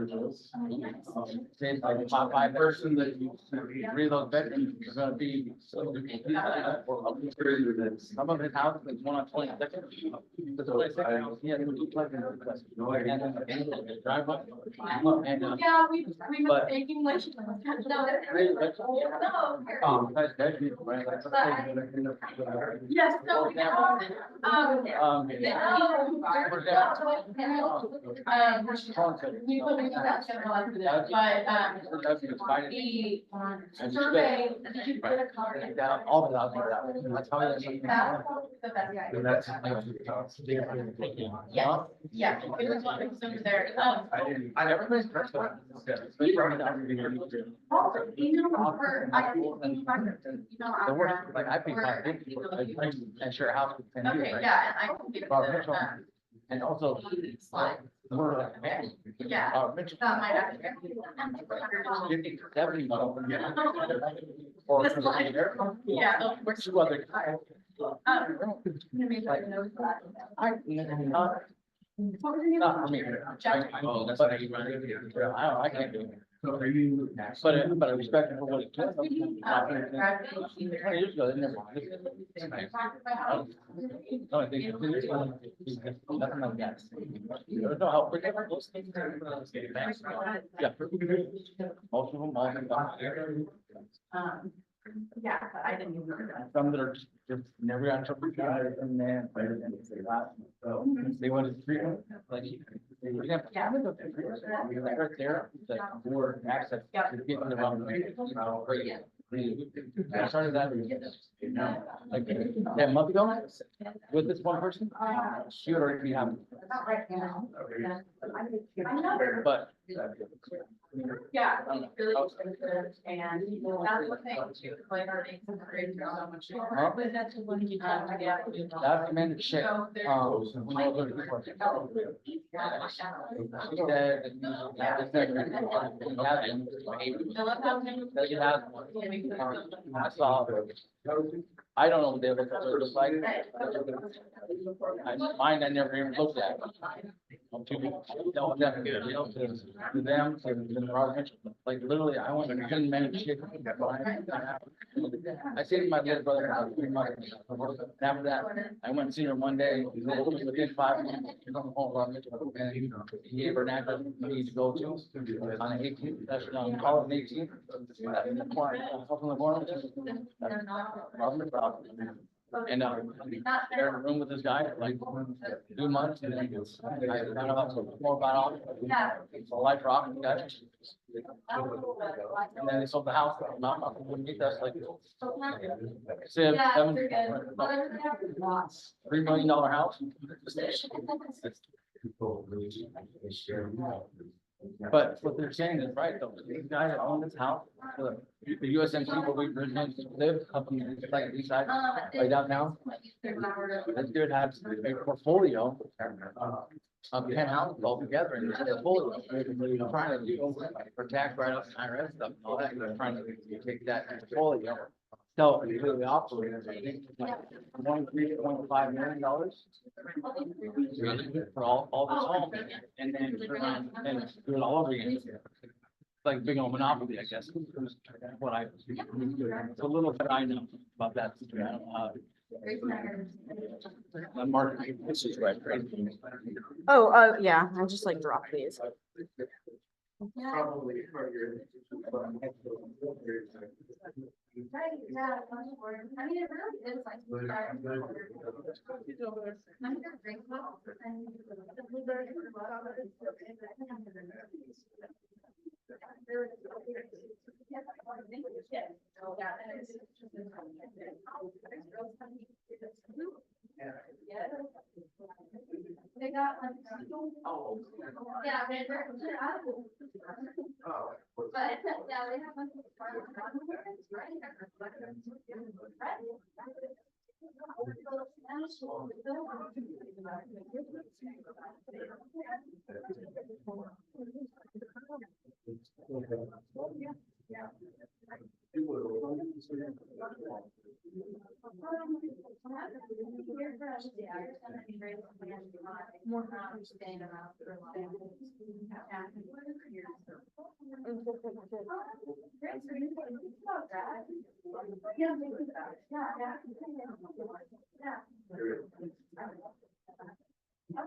it's like a top 5 person that you, 3 of those bedrooms are gonna be. Some of his houses is 1 on 22nd. The 22nd house, he has to be plug in the request. And then drive up. And, Yeah, we But- were making like. No. really, that's- No. that'd be, right, like, Yes, no, we have, we put in that schedule for that, but, That's exciting. the And survey, did you put a color? Down, all of that, that's how that's. That's the best. And that's. Yeah. Yeah, it was one of those there. I never. The worst, like, I think, and sure, how. Okay, yeah, and I can give you the, And also. slide. We're like, man. Yeah, Mitchell. that might actually. 50, 70. Yeah. Or. This slide. Yeah. Which is what they're. I, not for me. Oh, that's how you run it. I can't do it. But I respect it for what it took. 20 years ago, they never. No, I think nothing like that. There's no help. Yeah. Most of them, all of them. Yeah, but I didn't even know that. Some that are just never got in trouble. And then they went to treatment, like. Yeah. Right there, the board access to get in the wrong way. I started that, like, a month ago with this one person. She would already be having. But. Yeah, it's really expensive and that's the thing too, like our income rates are so much Huh? more. Yeah. Documented shit. So there's. When you go to the court. She said that it's never- I saw. I don't know what they look like. Mine, I never even looked at. I'm too, no, that good, you know, to them, to Robert Mitchell, like literally, I went and couldn't manage shit. I saved my little brother for 3 months. After that, I went and seen her one day, within 5 minutes, she come home, Robert Mitchell, and he gave her an address we need to go to on the 18th, that's on call it 18th. In the corner, up in the corner. Robert Mitchell. And, they're in a room with this guy, for like 2 months, and then I found out more about it. It's a life rock, and guys. And then they sold the house, not, wouldn't get that, like. Say, $3 million house. But what they're saying is right, though, these guys that own this house, the USMC, where we originally live, up in like east side, right downtown. This dude has a portfolio of 10 houses all together, and it's a portfolio, trying to do for tax write-offs and IRS stuff, and all that, they're trying to take that portfolio. So, the operators, I think, like $1.5 million. For all this home, and then turn around and do it all over again. It's like big old monopoly, I guess. What it's a little bit I know about that. Market, this is right, right? Oh, yeah, I just like drop these. Right, yeah, I mean, it really is like. I mean, they're great models, and the blueberry. They got like. Yeah, they're. But, yeah, they have. More understanding about their life. Great, so you can think about that. Yeah, think about it. Yeah. Okay.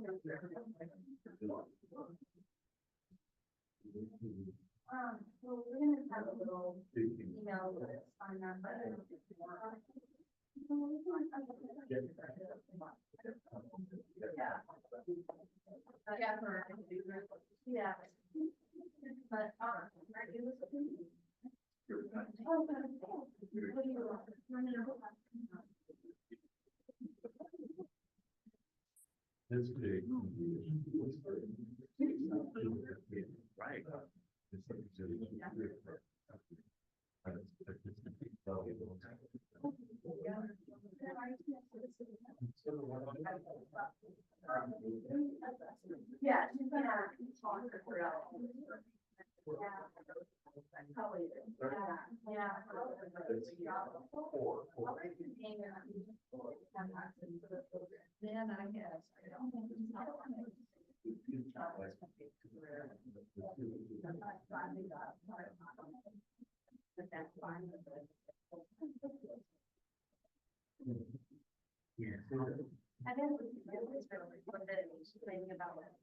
Well, we're gonna have a little email list on that, but. Yeah. Yeah. But, are you listening? That's big. Right. Yeah. Yeah. Then I guess. But that's fine. I didn't. Thinking about it.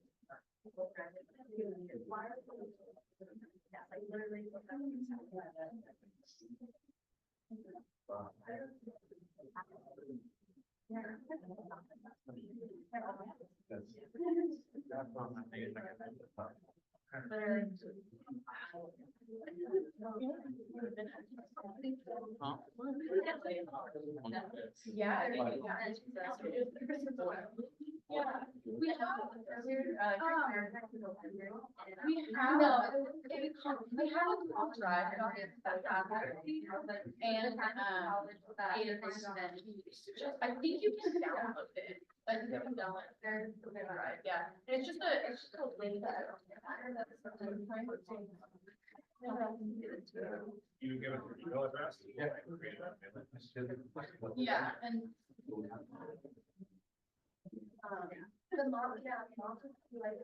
Yeah, like literally. Yeah. Yeah. We have earlier, we have, we have a Google Drive and, I think you can download it. Like, you can download it, there's a Google Drive, yeah, and it's just a link that. You give it your email address? Yeah, and The mom, yeah, mom, like,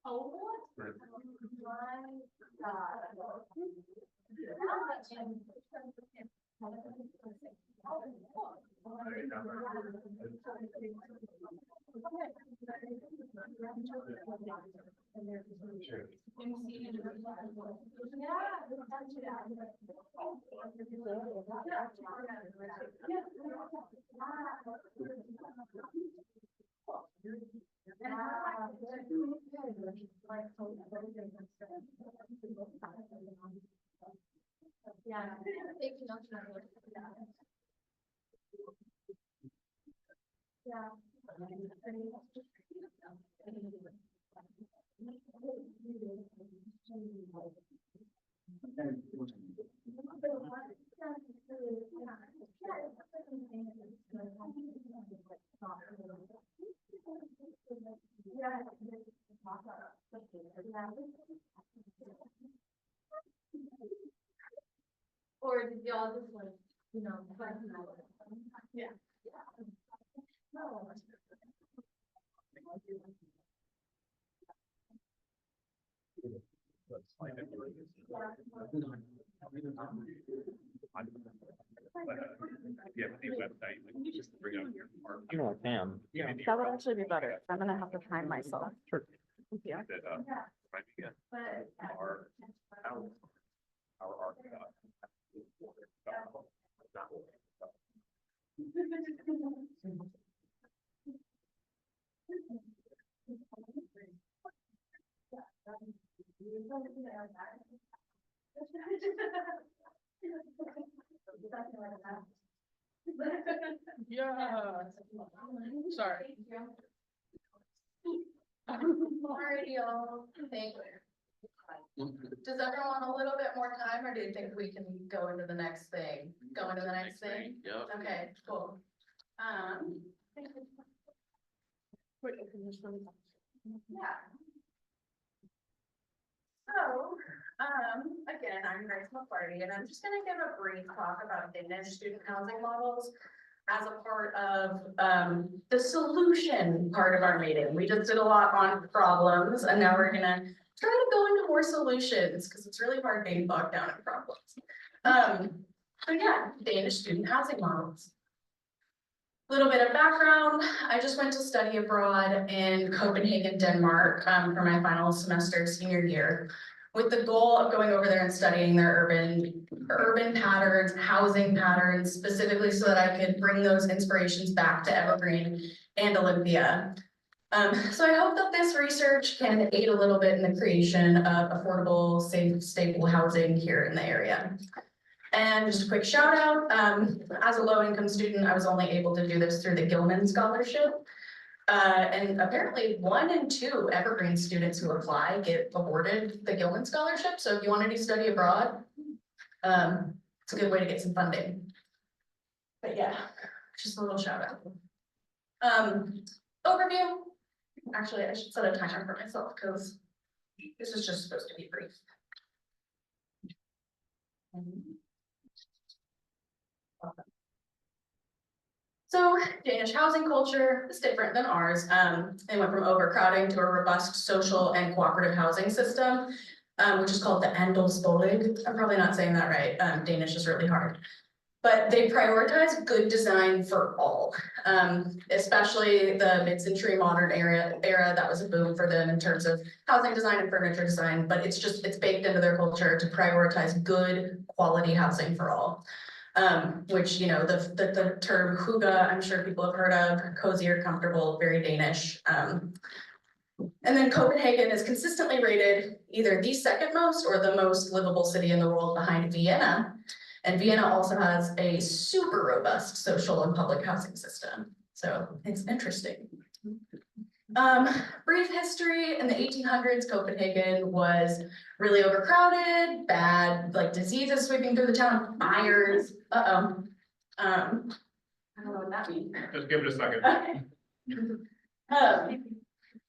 Oh, what? My God. Yeah. Yeah. Or did y'all just like, you know, yeah. No. If you have any website, like, you just bring up your. You know, I can. Yeah, that would actually be better. I'm gonna have to time myself. Sure. Yeah. That, might be good. But. Our art, Yeah. Sorry. Alrighty, y'all. Thank you. Does everyone want a little bit more time, or do you think we can go into the next thing? Go into the next thing? Yep. Okay, cool. Wait, open this one. Yeah. So, again, I'm Grace McCarty, and I'm just gonna give a brief talk about Danish student housing models as a part of, the solution part of our meeting. We just did a lot on problems, and now we're gonna try to go into more solutions, because it's really hard being bogged down in problems. So yeah, Danish student housing models. Little bit of background, I just went to study abroad in Copenhagen, Denmark, for my final semester senior year, with the goal of going over there and studying their urban patterns, housing patterns, specifically so that I could bring those inspirations back to Evergreen and Olympia. So I hope that this research can aid a little bit in the creation of affordable, safe, stable housing here in the area. And just a quick shout out, as a low income student, I was only able to do this through the Gilman Scholarship. And apparently 1 in 2 Evergreen students who apply get awarded the Gilman Scholarship. So if you want to do study abroad, it's a good way to get some funding. But yeah, just a little shout out. Overview. Actually, I should set a timer for myself because this is just supposed to be brief. So Danish housing culture is different than ours. They went from overcrowding to a robust social and cooperative housing system, which is called the Andelsbolig. I'm probably not saying that right. Danish is really hard. But they prioritize good design for all, especially the mid-century modern era. That was a boom for them in terms of housing design and furniture design, but it's baked into their culture to prioritize good quality housing for all. Which, you know, the term hygge, I'm sure people have heard of, cozy or comfortable, very Danish. And then Copenhagen is consistently rated either the second most or the most livable city in the world behind Vienna. And Vienna also has a super robust social and public housing system. So it's interesting. Brief history, in the 1800s, Copenhagen was really overcrowded, bad, like diseases sweeping through the town, fires, I don't know what that means. Just give it a second. Okay.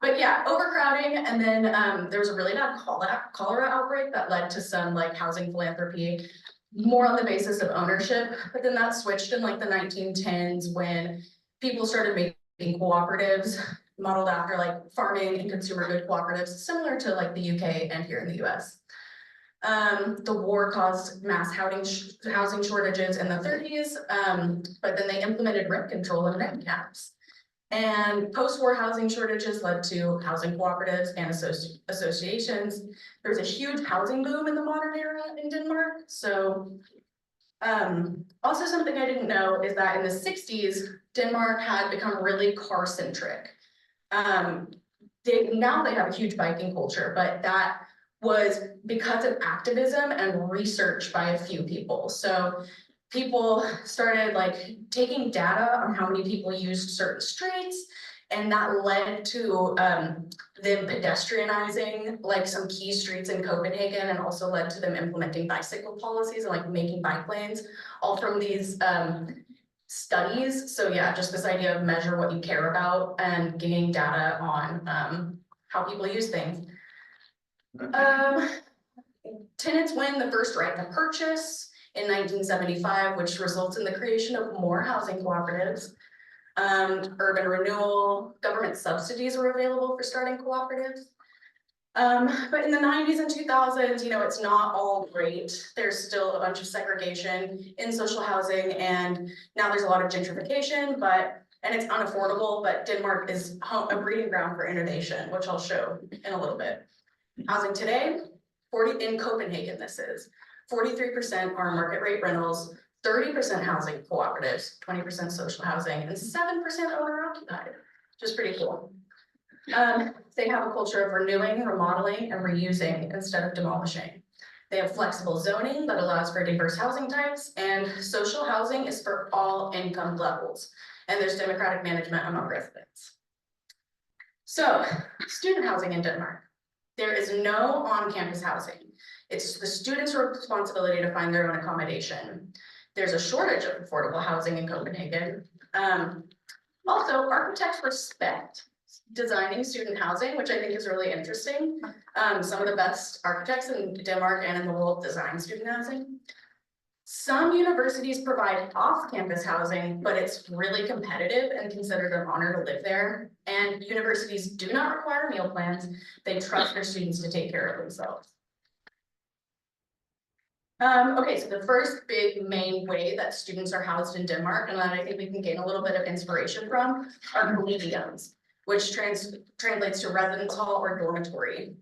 But yeah, overcrowding, and then there was a really bad cholera outbreak that led to some like housing philanthropy, more on the basis of ownership, but then that switched in like the 1910s when people started making cooperatives modeled after like farming and consumer good cooperatives, similar to like the UK and here in the US. The war caused mass housing shortages in the 30s, but then they implemented rent control and rent caps. And post-war housing shortages led to housing cooperatives and associations. There was a huge housing boom in the modern era in Denmark. So also something I didn't know is that in the 60s, Denmark had become really car-centric. Now they have a huge biking culture, but that was because of activism and research by a few people. So people started like taking data on how many people used certain streets, and that led to them pedestrianizing like some key streets in Copenhagen, and also led to them implementing bicycle policies and like making bike lanes, all from these studies. So yeah, just this idea of measure what you care about and gaining data on how people use things. Tenants win the first right to purchase in 1975, which results in the creation of more housing cooperatives. Urban renewal, government subsidies were available for starting cooperatives. But in the 90s and 2000s, you know, it's not all great. There's still a bunch of segregation in social housing, and now there's a lot of gentrification, and it's unaffordable, but Denmark is a breeding ground for innovation, which I'll show in a little bit. Housing today, in Copenhagen this is, 43% are market rate rentals, 30% housing cooperatives, 20% social housing, and 7% owner occupied, which is pretty cool. They have a culture of renewing, remodeling, and reusing instead of demolishing. They have flexible zoning that allows for diverse housing types, and social housing is for all income levels. And there's democratic management among residents. So, student housing in Denmark. There is no on-campus housing. It's the students' responsibility to find their own accommodation. There's a shortage of affordable housing in Copenhagen. Also, architects respect designing student housing, which I think is really interesting. Some of the best architects in Denmark and in the world design student housing. Some universities provide off-campus housing, but it's really competitive and considered an honor to live there. And universities do not require meal plans. They trust their students to take care of themselves. Okay, so the first big main way that students are housed in Denmark, and that I think we can gain a little bit of inspiration from, are collegiums, which translates to residence hall or dormitory.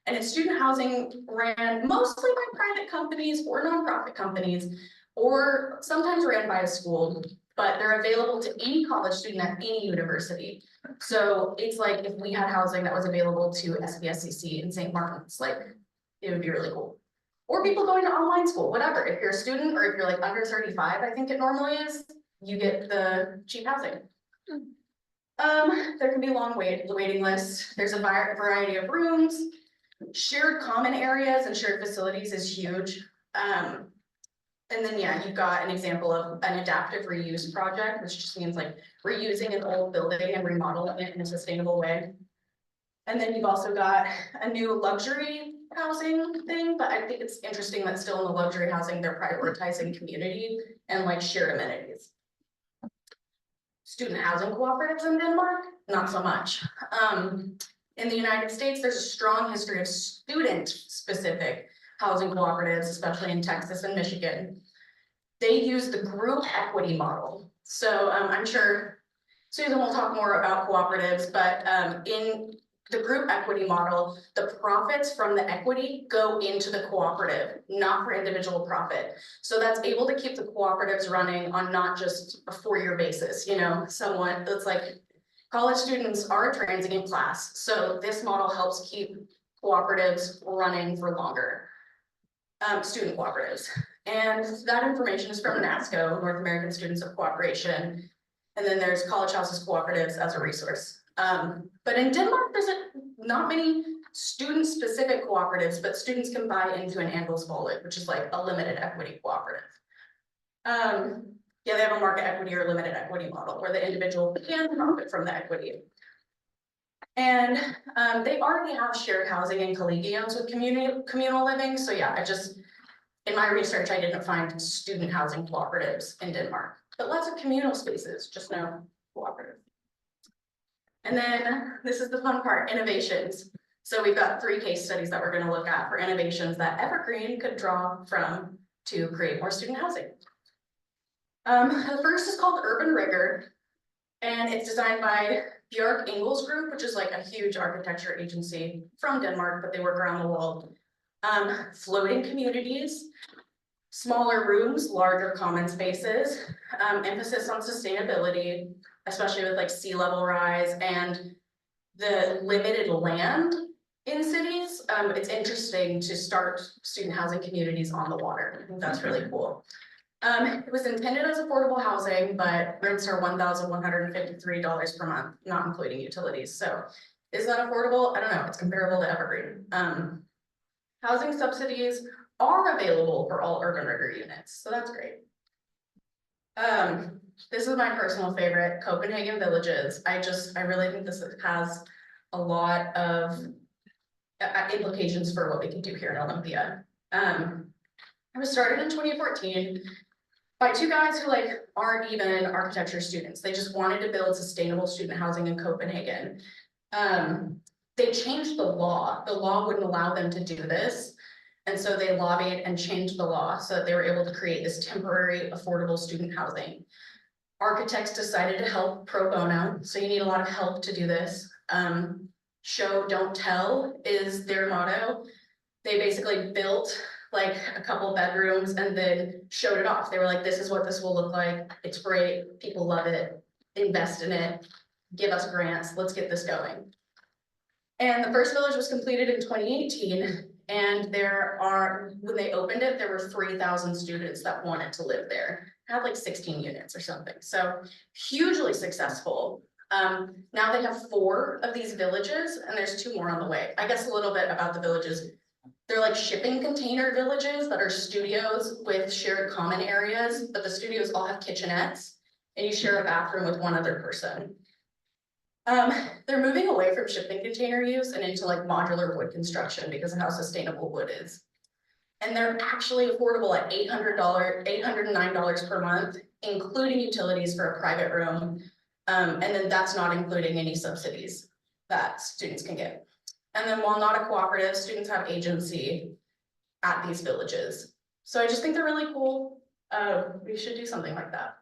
And it's student housing ran mostly by private companies or nonprofit companies, or sometimes ran by a school, but they're available to any college student at any university. So it's like if we had housing that was available to SPSCC in St. Martin's, like it would be really cool. Or people going to online school, whatever. If you're a student or if you're like under 35, I think it normally is, you get the cheap housing. There can be long waiting lists. There's a variety of rooms. Shared common areas and shared facilities is huge. And then, yeah, you've got an example of an adaptive reuse project, which just means like reusing an old building and remodeling it in a sustainable way. And then you've also got a new luxury housing thing, but I think it's interesting that still in the luxury housing, they're prioritizing community and like shared amenities. Student housing cooperatives in Denmark, not so much. In the United States, there's a strong history of student-specific housing cooperatives, especially in Texas and Michigan. They use the group equity model. So I'm sure Susan will talk more about cooperatives, but in the group equity model, the profits from the equity go into the cooperative, not for individual profit. So that's able to keep the cooperatives running on not just a 4-year basis, you know, someone that's like, college students are a transient class. So this model helps keep cooperatives running for longer, student cooperatives. And that information is from NASCO, North American Students of Cooperation. And then there's College Houses Cooperatives as a resource. But in Denmark, there's not many student-specific cooperatives, but students can buy into an andelsbolig, which is like a limited equity cooperative. Yeah, they have a market equity or limited equity model where the individual can profit from the equity. And they already have shared housing and collegiums with communal living. So yeah, in my research, I didn't find student housing cooperatives in Denmark, but lots of communal spaces, just no cooperative. And then this is the fun part, innovations. So we've got 3 case studies that we're going to look at for innovations that Evergreen could draw from to create more student housing. The first is called Urban Rigor, and it's designed by Bjarke Ingels Group, which is like a huge architecture agency from Denmark, but they work around the world. Floating communities, smaller rooms, larger common spaces, emphasis on sustainability, especially with like sea level rise and the limited land in cities. It's interesting to start student housing communities on the water. I think that's really cool. It was intended as affordable housing, but rents are $1,153 per month, not including utilities. So is that affordable? I don't know. It's comparable to Evergreen. Housing subsidies are available for all urban rigor units, so that's great. This is my personal favorite, Copenhagen Villages. I really think this has a lot of implications for what we can do here in Olympia. It was started in 2014 by 2 guys who like aren't even architecture students. They just wanted to build sustainable student housing in Copenhagen. They changed the law. The law wouldn't allow them to do this. And so they lobbied and changed the law so that they were able to create this temporary affordable student housing. Architects decided to help pro bono. So you need a lot of help to do this. Show, don't tell is their motto. They basically built like a couple bedrooms and then showed it off. They were like, this is what this will look like. It's great. People love it. Invest in it. Give us grants. Let's get this going. And the first village was completed in 2018. And when they opened it, there were 3,000 students that wanted to live there. It had like 16 units or something. So hugely successful. Now they have 4 of these villages and there's 2 more on the way. I guess a little bit about the villages. They're like shipping container villages that are studios with shared common areas, but the studios all have kitchenettes and you share a bathroom with one other person. They're moving away from shipping container use and into like modular wood construction because of how sustainable wood is. And they're actually affordable at $809 per month, including utilities for a private room. And then that's not including any subsidies that students can get. And then while not a cooperative, students have agency at these villages. So I just think they're really cool. We should do something like that.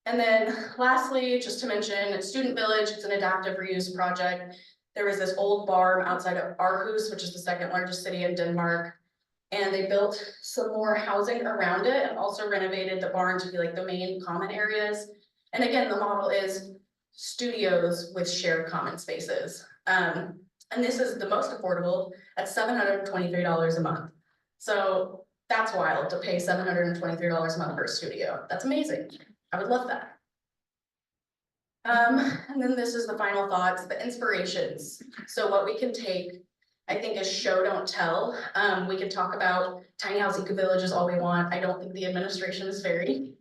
And then lastly, just to mention, Student Village, it's an adaptive reuse project. There was this old barn outside of Aarhus, which is the 2nd largest city in Denmark. And they built some more housing around it and also renovated the barn to be like the main common areas. And again, the model is studios with shared common spaces. And this is the most affordable at $723 a month. So that's wild to pay $723 a month for a studio. That's amazing. I would love that. And then this is the final thoughts, the inspirations. So what we can take, I think, is show, don't tell. We can talk about tiny house eco-villages all we want. I don't think the administration is very,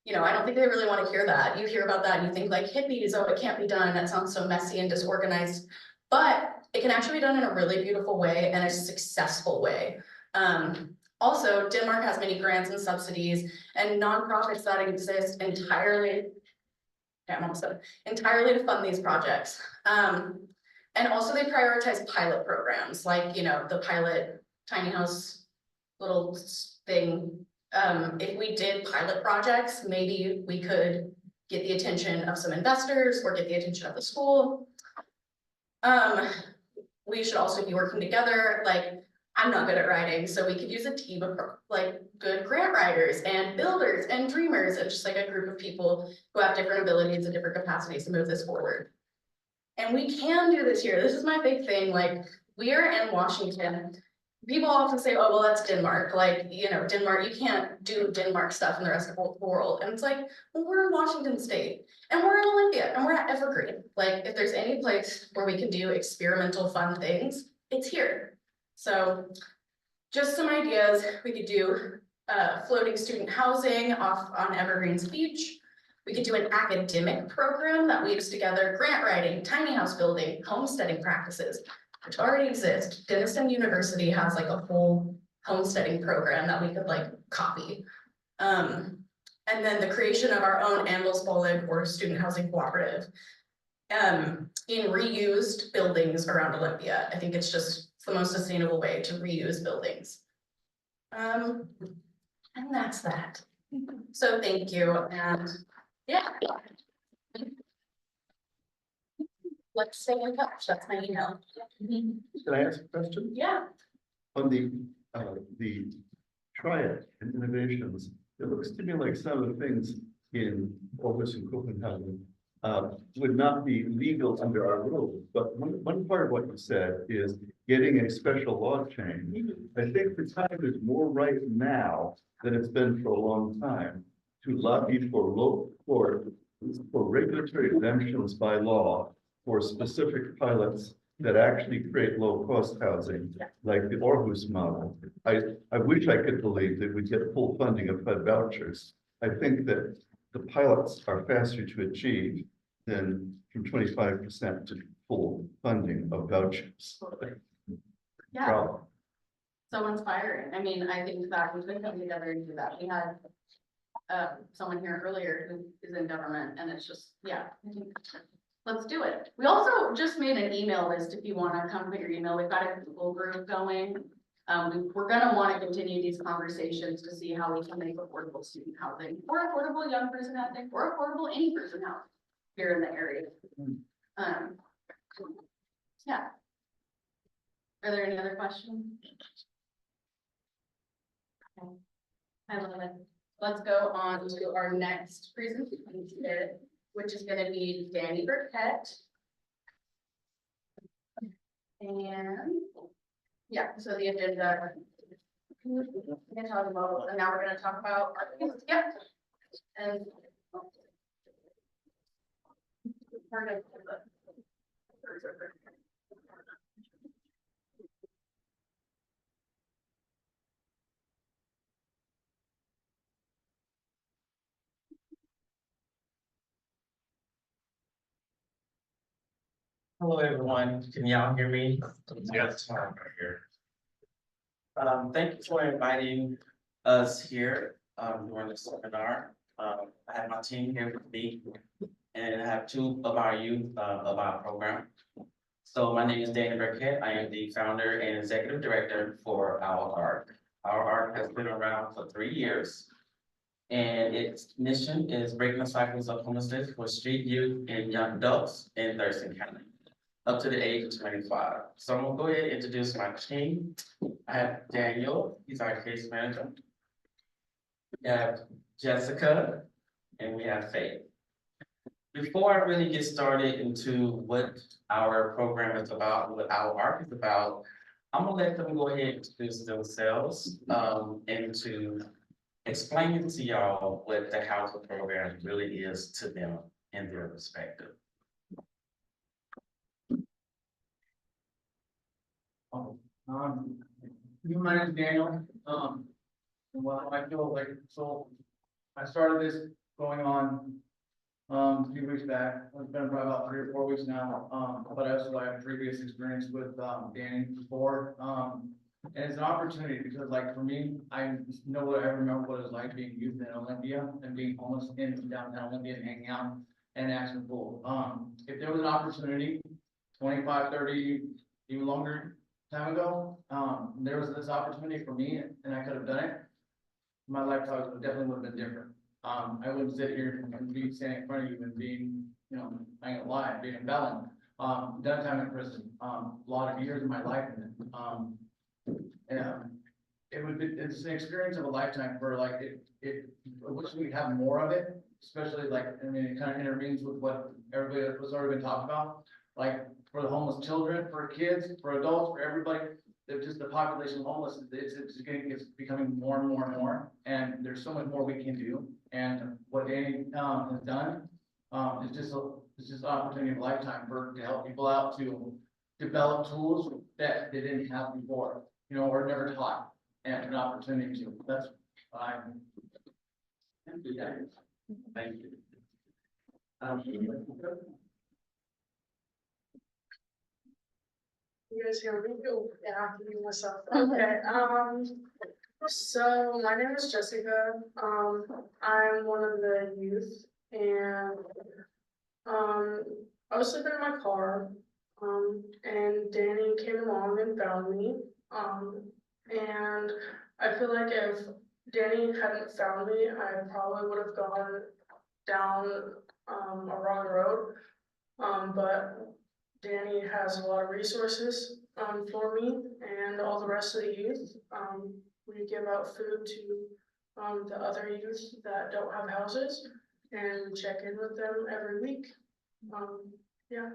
I don't think they really want to hear that. You hear about that and you think like hippies, oh, it can't be done. That sounds so messy and disorganized. But it can actually be done in a really beautiful way and a successful way. Also, Denmark has many grants and subsidies and nonprofits that exist entirely to fund these projects. And also they prioritize pilot programs like, the pilot tiny house little thing. If we did pilot projects, maybe we could get the attention of some investors or get the attention of the school. We should also be working together. Like, I'm not good at writing, so we could use a team of like good grant writers and builders and dreamers and just like a group of people who have different abilities and different capacities to move this forward. And we can do this here. This is my big thing. Like, we are in Washington. People often say, oh, well, that's Denmark. Like, Denmark, you can't do Denmark stuff in the rest of the world. And it's like, well, we're in Washington State and we're in Olympia and we're at Evergreen. Like, if there's any place where we can do experimental fun things, it's here. So just some ideas. We could do floating student housing off on Evergreen's beach. We could do an academic program that weaves together grant writing, tiny house building, homesteading practices, which already exist. Denison University has like a whole homesteading program that we could like copy. And then the creation of our own Andelsbolig or student housing cooperative in reused buildings around Olympia. I think it's the most sustainable way to reuse buildings. And that's that. So thank you, and yeah. Let's stay in touch. That's my email. Can I ask a question? Yeah. On the triad and innovations, it looks to me like some of the things in Aarhus and Copenhagen would not be legal under our rules. But one part of what you said is getting a special law change. I think the time is more right now than it's been for a long time to lobby for regulatory exemptions by law for specific pilots that actually create low-cost housing, like the Aarhus model. I wish I could believe that we get full funding of HUD vouchers. I think that the pilots are faster to achieve than from 25% to full funding of vouchers. Yeah. Problem. So inspiring. I mean, I think that we've been coming together to do that. We had someone here earlier who is in government, and it's just, yeah, I think let's do it. We also just made an email list if you want to come put your email. We've got a Google group going. We're going to want to continue these conversations to see how we can make affordable student housing or affordable young person housing or affordable any person housing here in the area. Yeah. Are there any other questions? I love it. Let's go on to our next presentation, which is gonna be Danny Burkett. And, yeah, so the agenda. We can talk about, and now we're gonna talk about, yep. And. Part of the- Hello, everyone. Can y'all hear me? Yes. Right here. Thank you for inviting us here, during the seminar. I have my team here with me and I have two of our youth, of our program. So my name is Danny Burkett. I am the founder and executive director for Our Arc. Our Arc has been around for 3 years. And its mission is breaking the cycles of homelessness for street youth and young adults in Thurston County, up to the age of 25. So I'm gonna go ahead and introduce my team. I have Daniel, he's our case manager. We have Jessica, and we have Faith. Before I really get started into what our program is about, what our ARC is about, I'm gonna let them go ahead and introduce themselves, and to explain to y'all what the housing program really is to them in their perspective. My name is Daniel, well, I feel like, so, I started this going on, a few weeks back, it's been probably about 3 or 4 weeks now, but I also have previous experience with, Danny before, and it's an opportunity, because like, for me, I remember what it's like being youth in Olympia, and being homeless in downtown Olympia, and hanging out, and acting cool, if there was an opportunity, 25, 30, even longer time ago, there was this opportunity for me and I could have done it. My life probably definitely would have been different. I wouldn't sit here and be standing in front of you and being, I ain't gonna lie, being a felon. Done time in prison, a lot of years of my life in it. It's an experience of a lifetime for like, I wish we have more of it, especially like, it kind of intervenes with what everybody was already been talking about. Like, for the homeless children, for kids, for adults, for everybody, there's just the population of homeless, it's becoming more and more and more, and there's so much more we can do. And what Danny, has done, it's just an opportunity of a lifetime to help people out to develop tools that they didn't have before, or never taught, and an opportunity to, that's what I'm. Thank you. You guys hear me? Oh, yeah, I can hear myself. Okay, so my name is Jessica. I'm one of the youth and, I was sleeping in my car, and Danny came along and found me. And I feel like if Danny hadn't found me, I probably would have gone down, a wrong road. But Danny has a lot of resources, for me and all the rest of the youth. We give out food to, the other youth that don't have houses, and check in with them every week. Yeah.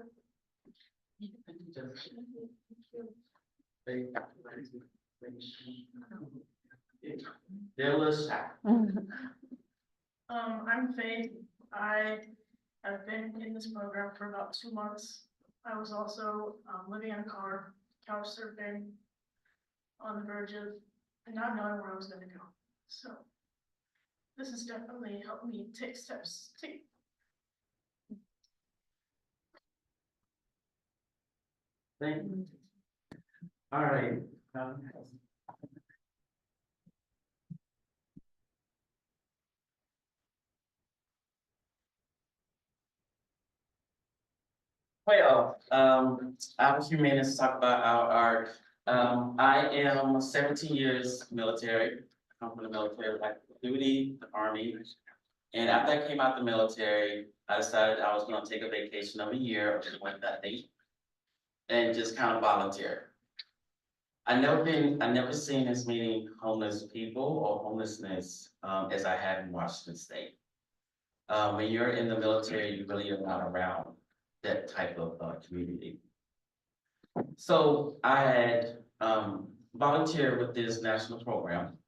I'm Faith. I have been in this program for about 2 months. I was also, living in a car, couch surfing, on the verge of not knowing where I was gonna go. So this has definitely helped me take steps. Thank you. All right. Well, I have a few minutes to talk about our art. I am 17 years military. I come from the military, like duty, the army. And after I came out the military, I decided I was gonna take a vacation of a year, or just went that day, and just kind of volunteer. I never seen as many homeless people or homelessness, as I have in Washington State. When you're in the military, you really are not around that type of, community. So I had, volunteered with this national program.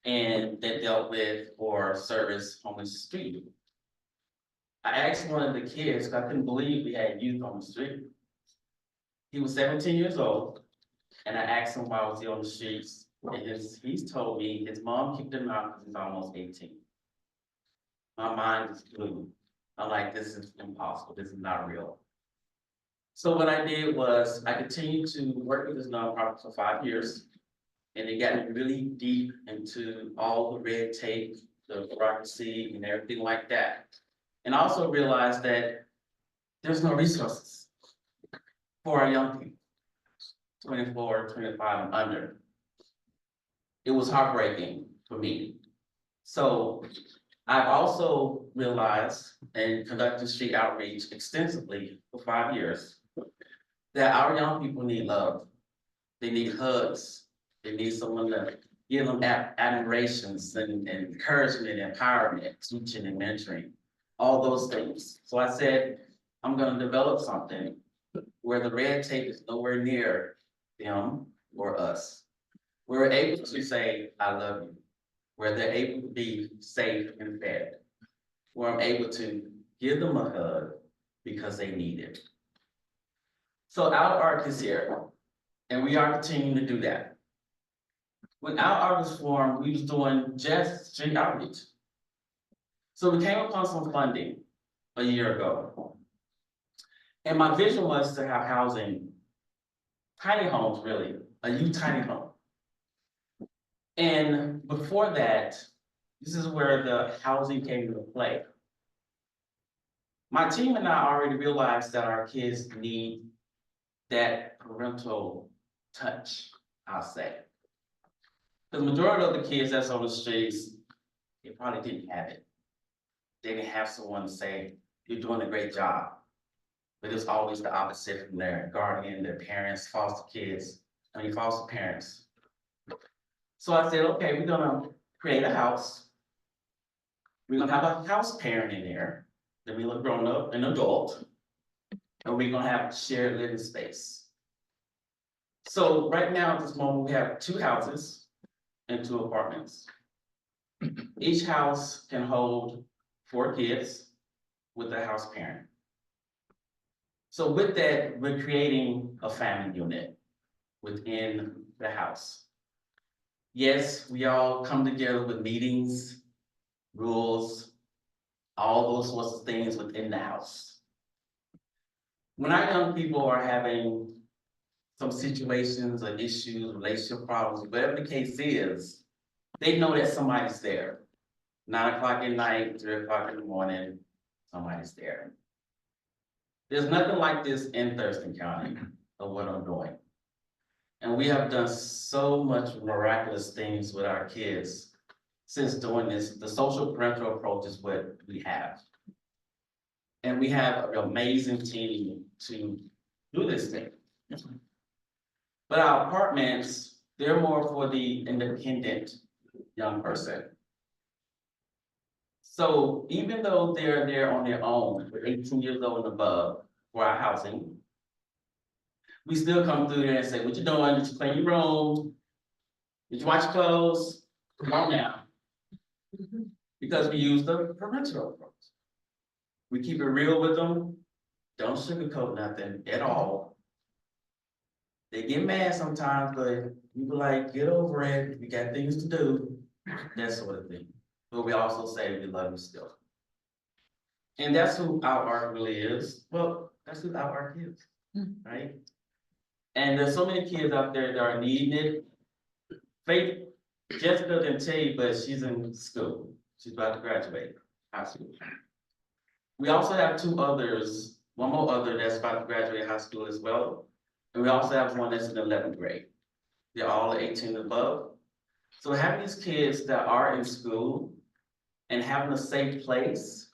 And that dealt with or service homeless street. I asked one of the kids, 'cause I couldn't believe we had youth on the street. He was 17 years old, and I asked him why was he on the streets, and he's told me his mom kicked him out because he's almost 18. My mind is blew. I'm like, this is impossible, this is not real. So what I did was, I continued to work with this nonprofit for 5 years. And it got me really deep into all the red tape, the bureaucracy and everything like that. And I also realized that there's no resources for our young people, 24, 25 and under. It was heartbreaking for me. So I've also realized and conducted street outreach extensively for 5 years that our young people need love. They need hugs. They need someone to give them admirations and encouragement, empowerment, teaching and mentoring, all those things. So I said, I'm gonna develop something where the red tape is nowhere near them or us. We're able to say, I love you, where they're able to be safe and fed, where I'm able to give them a hug because they need it. So our arc is here, and we are continuing to do that. When our art was formed, we was doing just street outreach. So we came upon some funding a year ago. And my vision was to have housing, tiny homes really, a youth tiny home. And before that, this is where the housing came into play. My team and I already realized that our kids need that parental touch, I'll say. The majority of the kids that's on the streets, they probably didn't have it. They didn't have someone to say, you're doing a great job. But it's always the opposite from their guardian, their parents, foster parents. So I said, okay, we're gonna create a house. We're gonna have a house parent in there, then we're a grown up, an adult, and we're gonna have shared living space. So right now at this moment, we have 2 houses and 2 apartments. Each house can hold 4 kids with a house parent. So with that, we're creating a family unit within the house. Yes, we all come together with meetings, rules, all those sorts of things within the house. When our young people are having some situations or issues, relationship problems, whatever the case is, they know that somebody's there. 9 o'clock at night, 3 o'clock in the morning, somebody's there. There's nothing like this in Thurston County of what I'm doing. And we have done so much miraculous things with our kids since doing this. The social parental approach is what we have. And we have an amazing team to do this thing. But our apartments, they're more for the independent young person. So even though they're there on their own, for 18 years old and above, for our housing, we still come through there and say, what you doing? Did you clean your room? Did you wash your clothes? Come on now. Because we use the parental approach. We keep it real with them. Don't sugarcoat nothing at all. They get mad sometimes, but we be like, get over it. We got things to do. That sort of thing. But we also say we love you still. And that's who our art really is. Well, that's who our art is, right? And there's so many kids out there that are needing it. Faith, Jessica didn't tell you, but she's in school. She's about to graduate high school. We also have 2 others, one more other that's about to graduate high school as well. And we also have one that's in 11th grade. They're all 18 and above. So having these kids that are in school and having a safe place.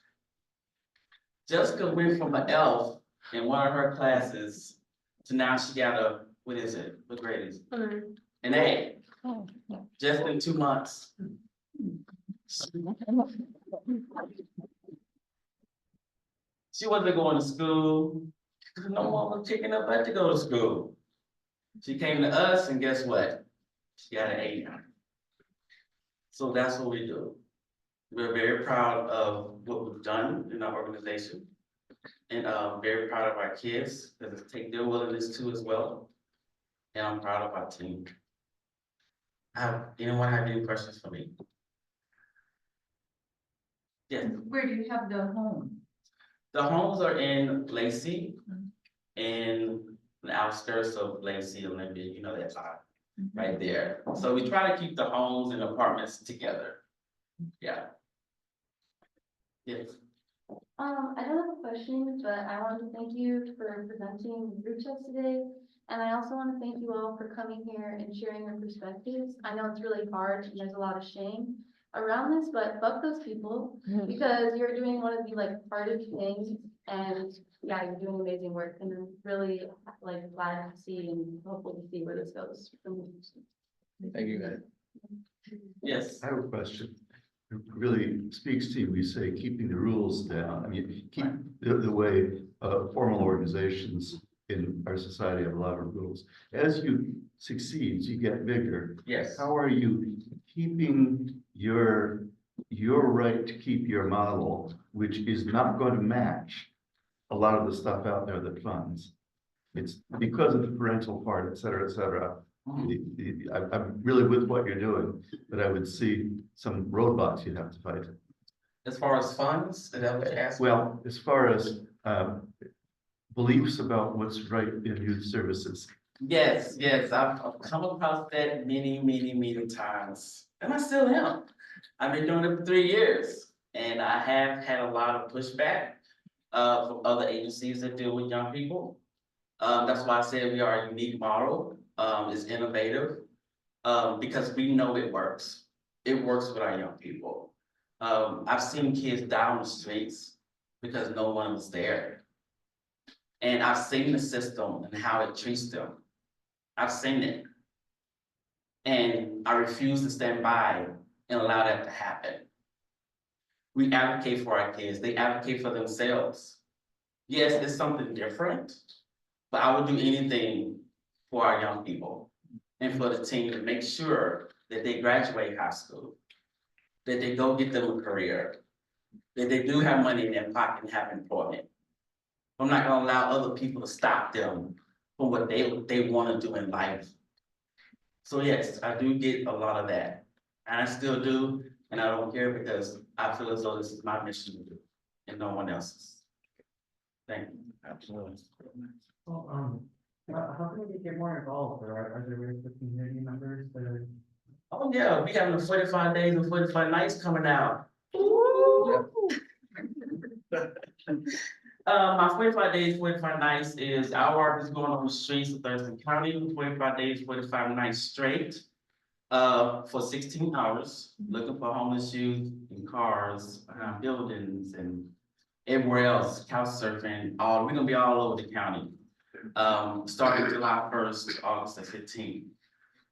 Jessica went from an elf in one of her classes to now she got a What is it? What grade is it? Alright. An A. Just in 2 months. She wasn't going to school, because no one was picking up her to go to school. She came to us and guess what? She got an A. So that's what we do. We're very proud of what we've done in our organization. And very proud of our kids, that they take their willingness to as well. And I'm proud of our team. Anyone have any questions for me? Yes. Where do you have the home? The homes are in Lacey, in the outskirts of Lacey, Olympia, you know that side, right there. So we try to keep the homes and apartments together. Yeah. Yes. I don't have a question, but I want to thank you for presenting the group chat today. And I also want to thank you all for coming here and sharing your perspectives. I know it's really hard and there's a lot of shame around this, but fuck those people because you're doing one of the like hardest things, and yeah, you're doing amazing work, and I'm really like glad to see and hopeful to see where this goes. Thank you, guys. Yes. I have a question. It really speaks to, we say, keeping the rules down. I mean, keep the way formal organizations in our society have a lot of rules. As you succeed, you get bigger. Yes. How are you keeping your right to keep your model, which is not going to match a lot of the stuff out there that funds? It's because of the parental part, et cetera, et cetera. I'm really with what you're doing, but I would see some roadblocks you'd have to fight. As far as funds, is that what you asked? Well, as far as beliefs about what's right in youth services. Yes, I've come across that many times, and I still am. I've been doing it for 3 years, and I have had a lot of pushback from other agencies that deal with young people. That's why I said we are a unique model. It's innovative, because we know it works. It works with our young people. I've seen kids die on the streets because no one was there. And I've seen the system and how it treats them. I've seen it. And I refuse to stand by and allow that to happen. We advocate for our kids, they advocate for themselves. Yes, it's something different, but I would do anything for our young people and for the team to make sure that they graduate high school, that they go get them a career, that they do have money in their pocket and have employment. I'm not gonna allow other people to stop them from what they wanna do in life. So yes, I do get a lot of that, and I still do, and I don't care because I feel as though this is my mission to do, and no one else's. Thank you. Absolutely. Well, how can we get more involved, or are there ways for community members to? Oh yeah, we having the 45 days and 45 nights coming out. My 45 days, 45 nights is our work is going on the streets of Thurston County, 45 days, 45 nights straight. For 16 hours, looking for homeless youth in cars, buildings, and everywhere else, couch surfing, we're gonna be all over the county. Starting July 1st to August the 15th.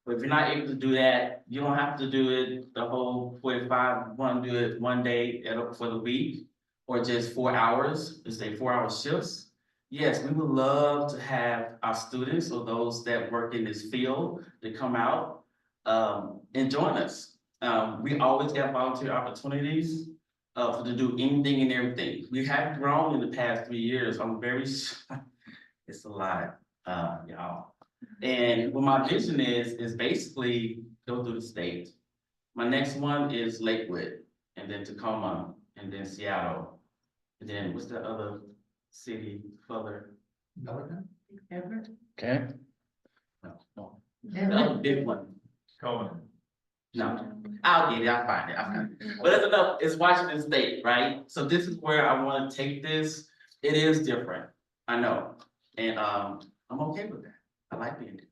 But if you're not able to do that, you don't have to do it the whole 45, want to do it one day for the week, or just 4 hours, let's say 4-hour shifts. Yes, we would love to have our students or those that work in this field to come out and join us. We always get volunteer opportunities to do anything and everything. We have grown in the past 3 years. I'm very it's a lot, y'all. And what my vision is basically go through the state. My next one is Lakewood, and then Tacoma, and then Seattle. And then what's the other city further? Everett? Okay. No. The other big one. Cohen. No, I'll get it, I'll find it. But that's enough, it's Washington State, right? So this is where I wanna take this. It is different, I know, and I'm okay with that. I like being there.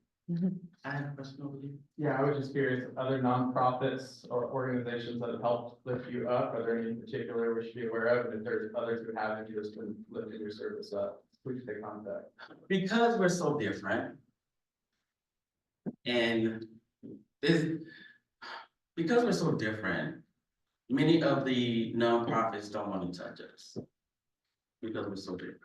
I have a question over here. Yeah, I was just curious, other nonprofits or organizations that have helped lift you up, are there any in particular we should be aware of? And if there's others who haven't, just been lifting your service up, who should they contact? Because we're so different, And this, because we're so different, many of the nonprofits don't want to touch us. Because we're so different.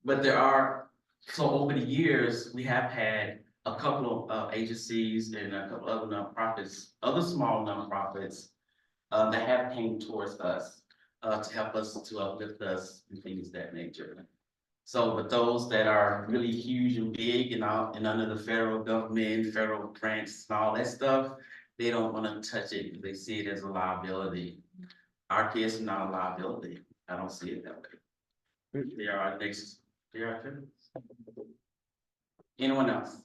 But there are, so over the years, we have had a couple of agencies and a couple other nonprofits, other small nonprofits, that have came towards us, to help us, to uplift us and things of that nature. So, but those that are really huge and big and out and under the federal government, federal grants and all that stuff, they don't want to touch it because they see it as a liability. Our kids are not a liability. I don't see it that way. They are our next, they are our children. Anyone else?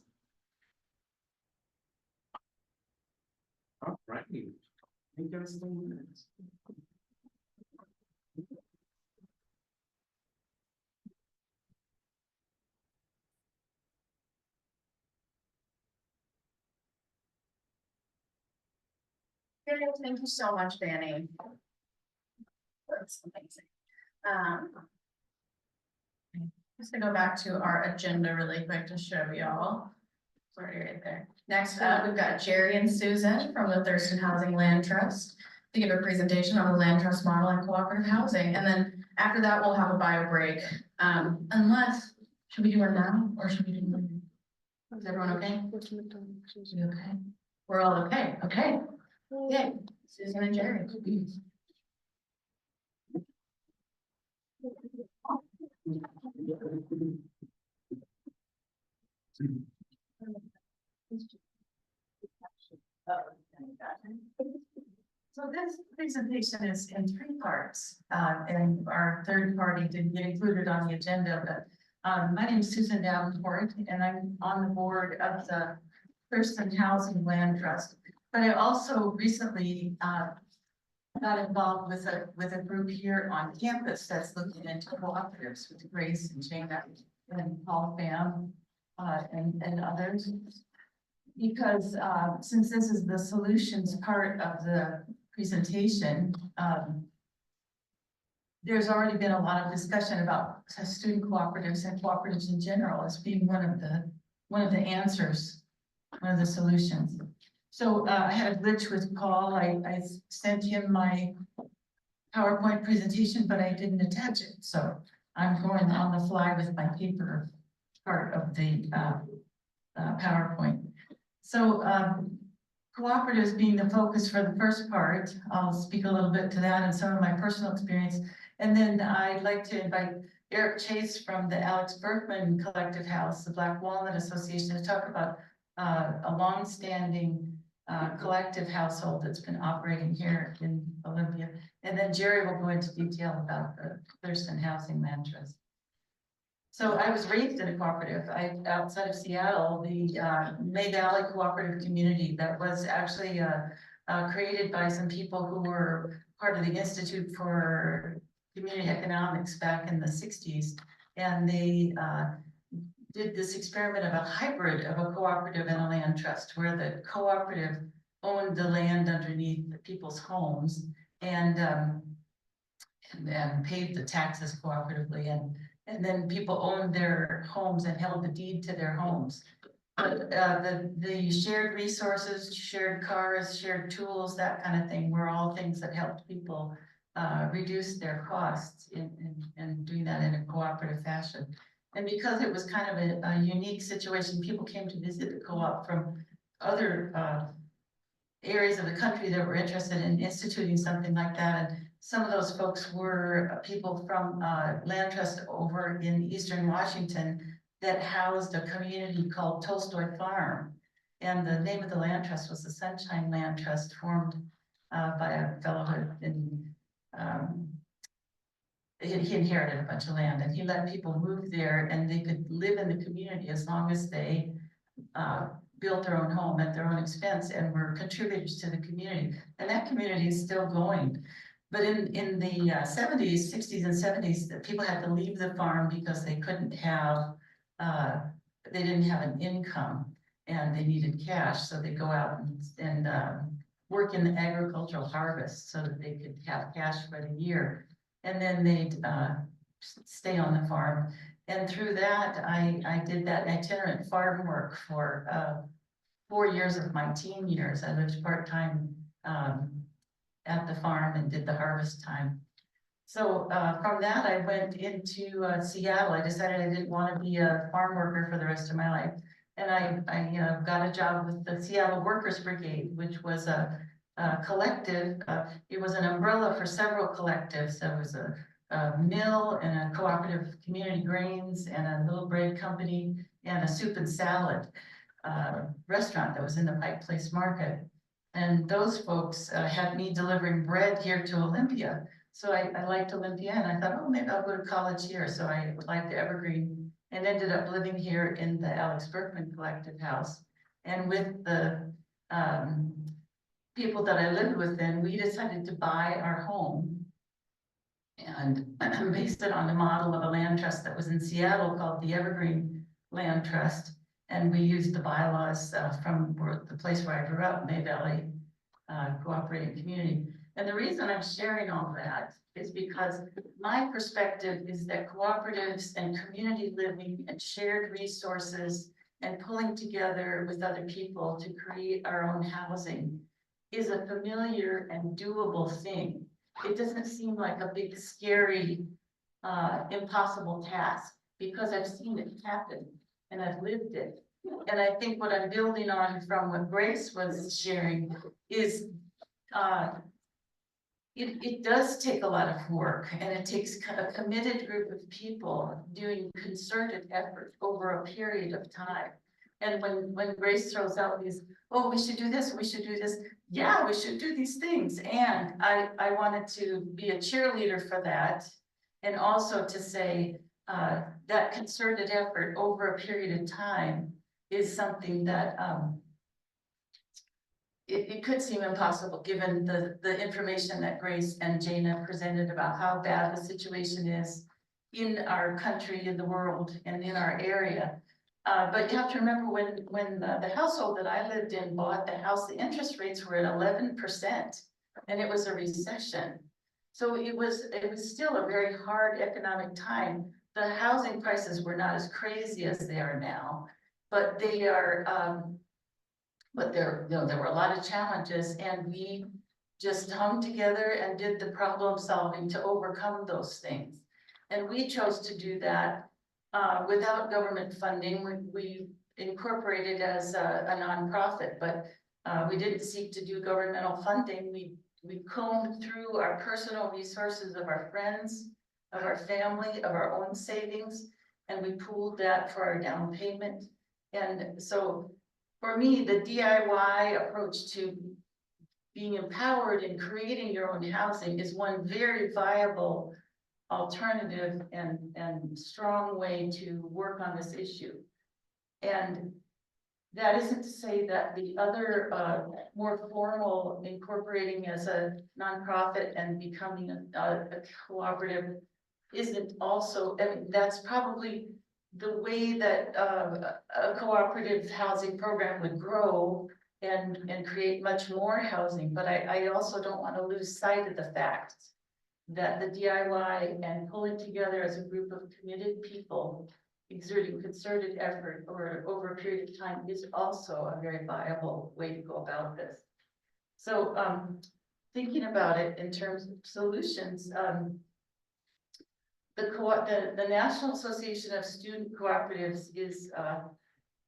All right. I think that's the minutes. Okay, thank you so much, Danny. That's amazing. Just to go back to our agenda really quick to show y'all. Sorry, right there. Next up, we've got Jerry and Susan from the Thurston Housing Land Trust to give a presentation on the land trust model and cooperative housing. And then after that, we'll have a bio break. Unless, should we do it now or should we do it later? Is everyone okay? We okay? We're all okay. Okay. Yay. Susan and Jerry. So this presentation is in three parts, and our third party didn't get included on the agenda, but my name is Susan Davenport, and I'm on the board of the Thurston Housing Land Trust. But I also recently got involved with a group here on campus that's looking into cooperatives with Grace and Jana and Paul Pham and others. Because since this is the solutions part of the presentation, there's already been a lot of discussion about student cooperatives and cooperatives in general as being one of the answers, one of the solutions. So I had a glitch with Paul. I sent him my PowerPoint presentation, but I didn't attach it. So I'm going on the fly with my paper part of the PowerPoint. So cooperatives being the focus for the first part, I'll speak a little bit to that and some of my personal experience. And then I'd like to invite Eric Chase from the Alex Berkman Collective House, the Black Walnut Association, to talk about a longstanding collective household that's been operating here in Olympia. And then Jerry will go into detail about the Thurston Housing Land Trust. So I was raised in a cooperative. Outside of Seattle, the May Valley Cooperative Community that was actually created by some people who were part of the Institute for Community Economics back in the 60s. And they did this experiment of a hybrid of a cooperative and a land trust, where the cooperative owned the land underneath the people's homes and paid the taxes cooperatively, and then people owned their homes and held the deed to their homes. But the shared resources, shared cars, shared tools, that kind of thing, were all things that helped people reduce their costs in doing that in a cooperative fashion. And because it was kind of a unique situation, people came to visit the co-op from other areas of the country that were interested in instituting something like that. And some of those folks were people from land trust over in Eastern Washington that housed a community called Tolstoy Farm. And the name of the land trust was the Sunshine Land Trust, formed by a fellow who had been, he inherited a bunch of land, and he let people move there and they could live in the community as long as they built their own home at their own expense and were contributors to the community. And that community is still going. But in the 70s, 60s and 70s, people had to leave the farm because they couldn't have, they didn't have an income and they needed cash. So they go out and work in the agricultural harvest so that they could have cash for the year. And then they'd stay on the farm. And through that, I did that itinerant farm work for 4 years of my teen years. I lived part-time at the farm and did the harvest time. So from that, I went into Seattle. I decided I didn't want to be a farm worker for the rest of my life. And I got a job with the Seattle Workers Brigade, which was a collective. It was an umbrella for several collectives. There was a mill and a cooperative community grains and a little bread company and a soup and salad restaurant that was in the Pike Place Market. And those folks had me delivering bread here to Olympia. So I liked Olympia and I thought, oh, maybe I'll go to college here. So I applied to Evergreen and ended up living here in the Alex Berkman Collective House. And with the people that I lived with then, we decided to buy our home and based it on the model of a land trust that was in Seattle called the Evergreen Land Trust. And we used the bylaws from the place where I grew up, May Valley Cooperating Community. And the reason I'm sharing all that is because my perspective is that cooperatives and community living and shared resources and pulling together with other people to create our own housing is a familiar and doable thing. It doesn't seem like a big, scary, impossible task because I've seen it happen and I've lived it. And I think what I'm building on from what Grace was sharing is it does take a lot of work and it takes a committed group of people doing concerted effort over a period of time. And when Grace throws out these, oh, we should do this, we should do this. Yeah, we should do these things. And I wanted to be a cheerleader for that. And also to say that concerted effort over a period of time is something that it could seem impossible given the information that Grace and Jana presented about how bad the situation is in our country, in the world, and in our area. But you have to remember when the household that I lived in bought the house, the interest rates were at 11%, and it was a recession. So it was still a very hard economic time. The housing prices were not as crazy as they are now, but they are. But there were a lot of challenges, and we just hung together and did the problem solving to overcome those things. And we chose to do that without government funding. We incorporated as a nonprofit, but we didn't seek to do governmental funding. We combed through our personal resources of our friends, of our family, of our own savings, and we pooled that for our down payment. And so for me, the DIY approach to being empowered and creating your own housing is one very viable alternative and strong way to work on this issue. And that isn't to say that the other more formal incorporating as a nonprofit and becoming a cooperative isn't also, I mean, that's probably the way that a cooperative housing program would grow and create much more housing. But I also don't want to lose sight of the fact that the DIY and pulling together as a group of committed people exerting concerted effort over a period of time is also a very viable way to go about this. So thinking about it in terms of solutions, the National Association of Student Cooperatives is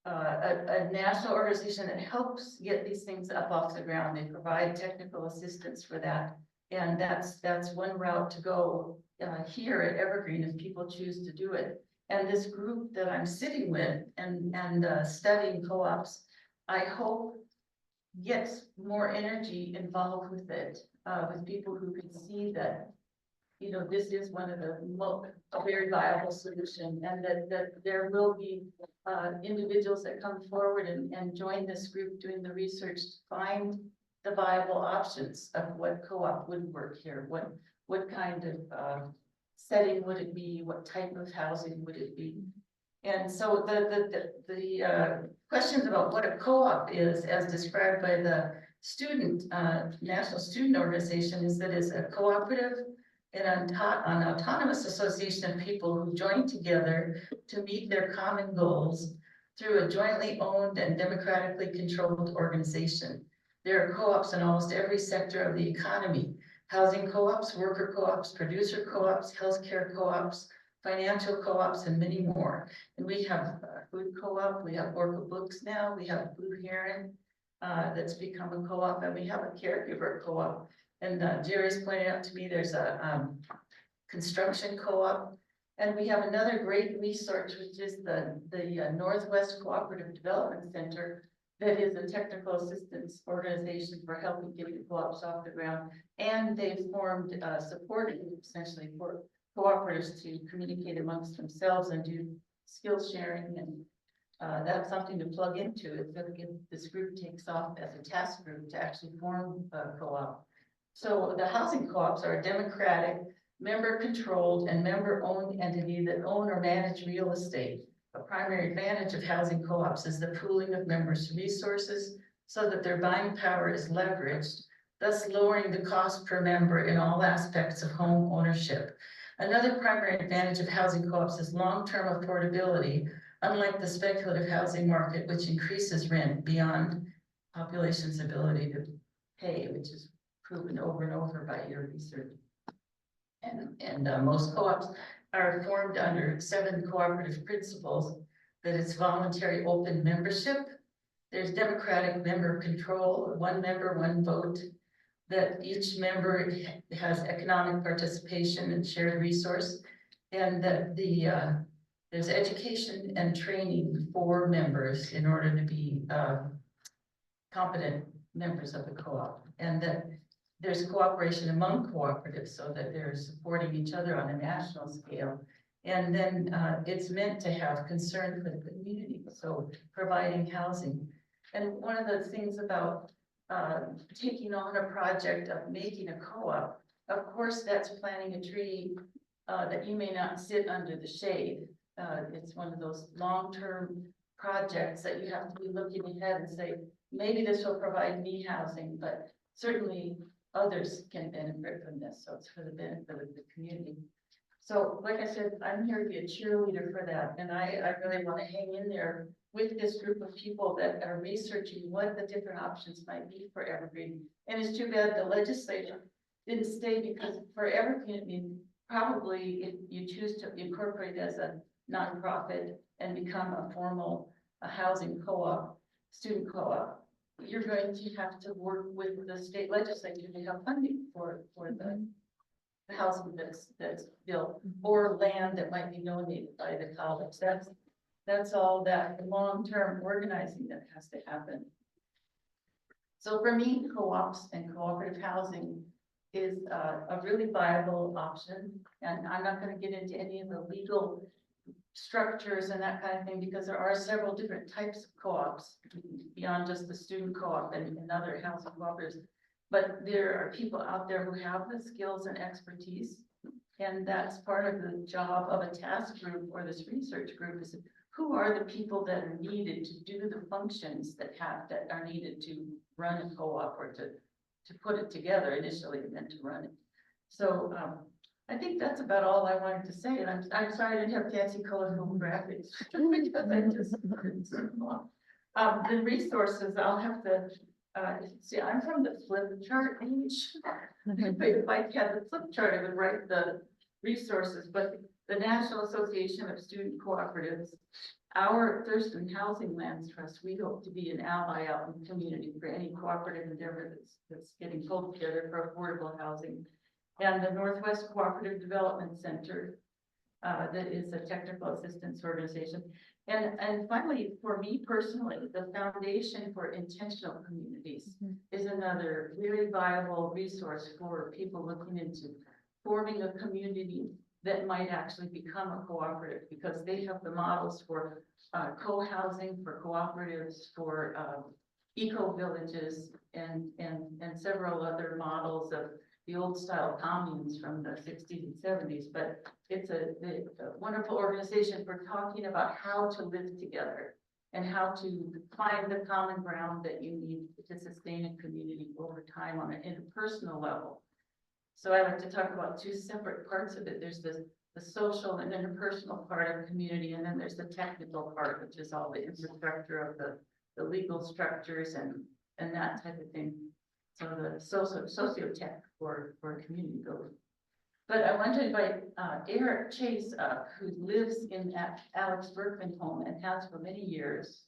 a national organization that helps get these things up off the ground. They provide technical assistance for that. And that's one route to go here at Evergreen if people choose to do it. And this group that I'm sitting with and studying co-ops, I hope gets more energy involved with it, with people who can see that, you know, this is one of a very viable solution, and that there will be individuals that come forward and join this group doing the research to find the viable options of what co-op would work here. What kind of setting would it be? What type of housing would it be? And so the questions about what a co-op is, as described by the National Student Organization, is that it's a cooperative an autonomous association of people who join together to meet their common goals through a jointly owned and democratically controlled organization. There are co-ops in almost every sector of the economy: housing co-ops, worker co-ops, producer co-ops, healthcare co-ops, financial co-ops, and many more. And we have a food co-op, we have Orca Books now, we have Blue Heron that's become a co-op, and we have a caregiver co-op. And Jerry's pointed out to me there's a construction co-op. And we have another great resource, which is the Northwest Cooperative Development Center, that is a technical assistance organization for helping get co-ops off the ground. And they've formed support groups essentially for cooperatives to communicate amongst themselves and do skill sharing. And that's something to plug into if this group takes off as a task group to actually form a co-op. So the housing co-ops are a democratic, member-controlled, and member-owned entity that own or manage real estate. A primary advantage of housing co-ops is the pooling of members' resources so that their buying power is leveraged, thus lowering the cost per member in all aspects of home ownership. Another primary advantage of housing co-ops is long-term affordability, unlike the speculative housing market, which increases rent beyond population's ability to pay, which is proven over and over by your research. And most co-ops are formed under 7 cooperative principles: that it's voluntary open membership, there's democratic member control, 1 member, 1 vote, that each member has economic participation and shared resource, and that there's education and training for members in order to be competent members of the co-op, and that there's cooperation among cooperatives so that they're supporting each other on a national scale. And then it's meant to have concern for the community, so providing housing. And one of the things about taking on a project of making a co-op, of course, that's planting a tree that you may not sit under the shade. It's one of those long-term projects that you have to be looking ahead and say, maybe this will provide me housing, but certainly others can benefit from this. So it's for the benefit of the community. So like I said, I'm here to be a cheerleader for that. And I really want to hang in there with this group of people that are researching what the different options might be for Evergreen. And it's too bad the legislature didn't stay, because for Evergreen, I mean, probably if you choose to incorporate as a nonprofit and become a formal housing co-op, student co-op, you're going to have to work with the state legislature to have funding for the housing that's built, or land that might be donated by the college. That's all that long-term organizing that has to happen. So for me, co-ops and cooperative housing is a really viable option. And I'm not going to get into any of the legal structures and that kind of thing, because there are several different types of co-ops beyond just the student co-op and other housing cooperatives. But there are people out there who have the skills and expertise, and that's part of the job of a task group or this research group, is who are the people that are needed to do the functions that are needed to run a co-op, or to put it together initially and then to run it. So I think that's about all I wanted to say, and I'm sorry I didn't have fancy colorful graphics because I just the resources I'll have to see. I'm from the flip chart age. If I had the flip chart, I would write the resources. But the National Association of Student Cooperatives, our Thurston Housing Lands Trust, we hope to be an ally out in the community for any cooperative endeavor that's getting pulled together for affordable housing. And the Northwest Cooperative Development Center, that is a technical assistance organization. And finally, for me personally, the Foundation for Intentional Communities is another very viable resource for people looking into forming a community that might actually become a cooperative, because they have the models for co-housing, for cooperatives, for eco-villages, and several other models of the old style communes from the 60s and 70s. But it's a wonderful organization for talking about how to live together and how to find the common ground that you need to sustain a community over time on an interpersonal level. So I like to talk about two separate parts of it. There's the social and interpersonal part of community, and then there's the technical part, which is all the infrastructure of the legal structures and that type of thing. So the socio-tech for community building. But I want to invite Eric Chase up, who lives in that Alex Berkman home and has for many years,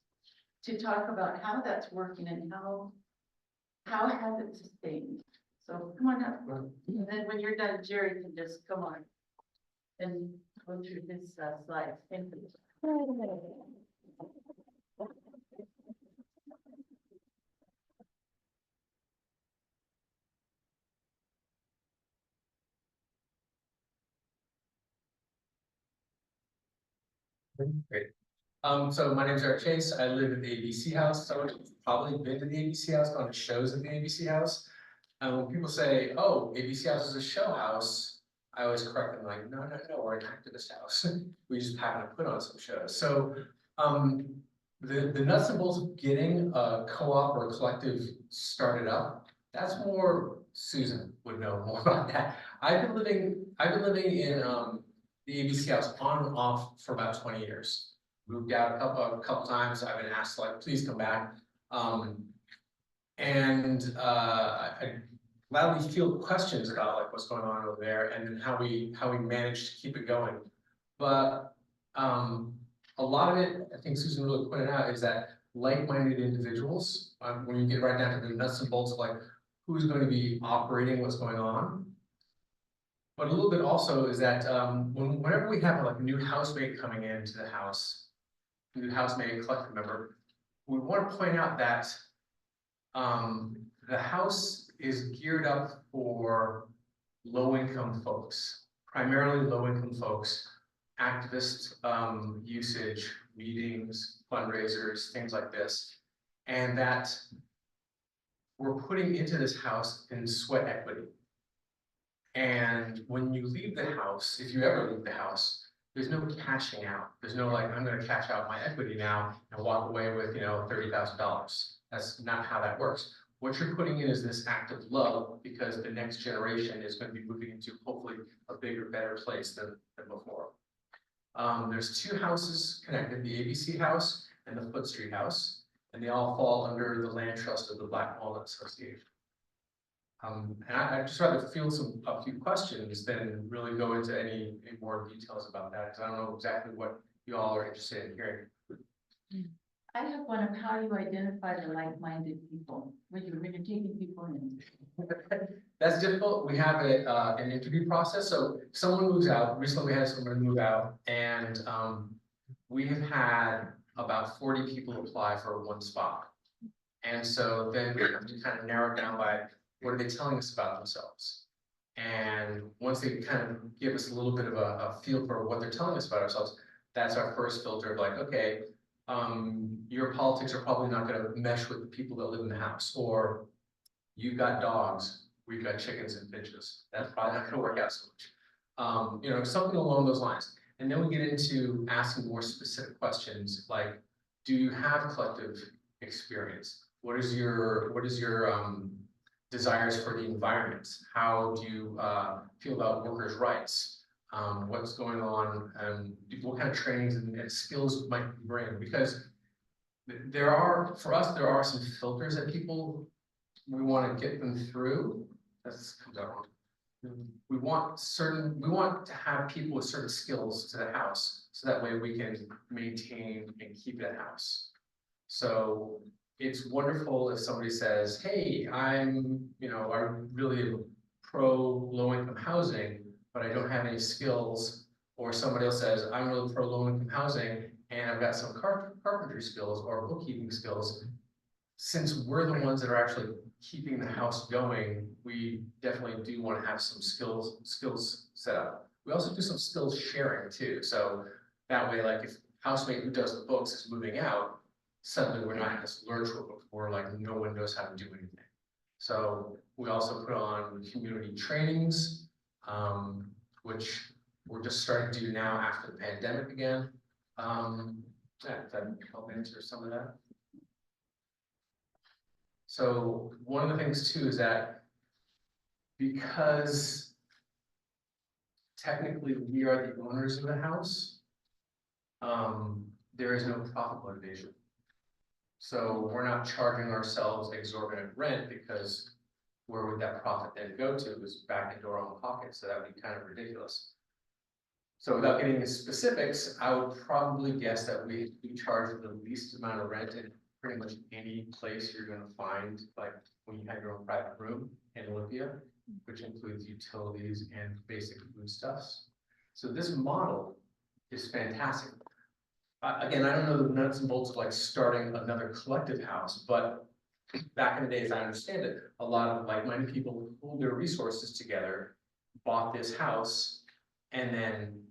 to talk about how that's working and how has it sustained. So come on up, and then when you're done, Jerry can just come on and go through his slides. Thank you. Great. So my name is Eric Chase. I live in the ABC House. Someone who's probably been to the ABC House, gone to shows at the ABC House. And when people say, "Oh, ABC House is a show house," I always correct them like, "No, we're an activist house. We just happen to put on some shows." So, the nuts and bolts of getting a co-op or a collective started up, that's more Susan would know more about that. I've been living in the ABC House on and off for about 20 years. Moved out a couple times. I've been asked like, please come back. I gladly field questions about like what's going on over there and how we manage to keep it going. But a lot of it, I think Susan really pointed out, is that like-minded individuals, when you get right down to the nuts and bolts of like who's going to be operating what's going on. But a little bit also is that whenever we have like a new housemate coming into the house, new housemate, collective member, we want to point out that the house is geared up for low-income folks, primarily low-income folks, activist usage, meetings, fundraisers, things like this, and that we're putting into this house in sweat equity. And when you leave the house, if you ever leave the house, there's no cashing out. There's no like, I'm going to cash out my equity now and walk away with, $30,000. That's not how that works. What you're putting in is this act of love because the next generation is going to be moving into hopefully a bigger, better place than before. There's two houses connected, the ABC house and the Foot Street house, and they all fall under the land trust of the Black Walnut Association. And I'd just rather field a few questions than really go into any more details about that, because I don't know exactly what you all are interested in hearing. I have one of how you identify the like-minded people when you're taking people in. That's difficult. We have an interview process. So if someone moves out, recently we had someone move out, and we have had about 40 people apply for one spot. And so then we have to kind of narrow it down by what are they telling us about themselves? And once they kind of give us a little bit of a feel for what they're telling us about ourselves, that's our first filter of like, okay, your politics are probably not going to mesh with the people that live in the house, or you've got dogs, we've got chickens and finches. That's probably not going to work out so much. Something along those lines. And then we get into asking more specific questions like, do you have collective experience? What is your desires for the environment? How do you feel about workers' rights? What's going on, and what kind of trainings and skills might you bring? Because for us, there are some filters that we want to get them through. That comes out wrong. We want to have people with certain skills to the house, so that way we can maintain and keep that house. So it's wonderful if somebody says, hey, I'm really pro low-income housing, but I don't have any skills. Or somebody else says, I'm really pro low-income housing and I've got some carpentry skills or bookkeeping skills. Since we're the ones that are actually keeping the house going, we definitely do want to have some skills set up. We also do some skills sharing too. So that way, like if housemate who does the books is moving out, suddenly we're not in this lurch where like no one knows how to do anything. So we also put on community trainings, which we're just starting to do now after the pandemic again. That help answer some of that. So one of the things too is that because technically we are the owners of the house, there is no profit motivation. So we're not charging ourselves exorbitant rent because where would that profit then go to is back into our own pocket, so that would be kind of ridiculous. So without getting into specifics, I would probably guess that we charge the least amount of rent in pretty much any place you're gonna find, like when you have your own private room in Olympia, which includes utilities and basic foodstuffs. So this model is fantastic. Again, I don't know the nuts and bolts of like starting another collective house, but back in the days, I understand it, a lot of like-minded people pulled their resources together, bought this house, and then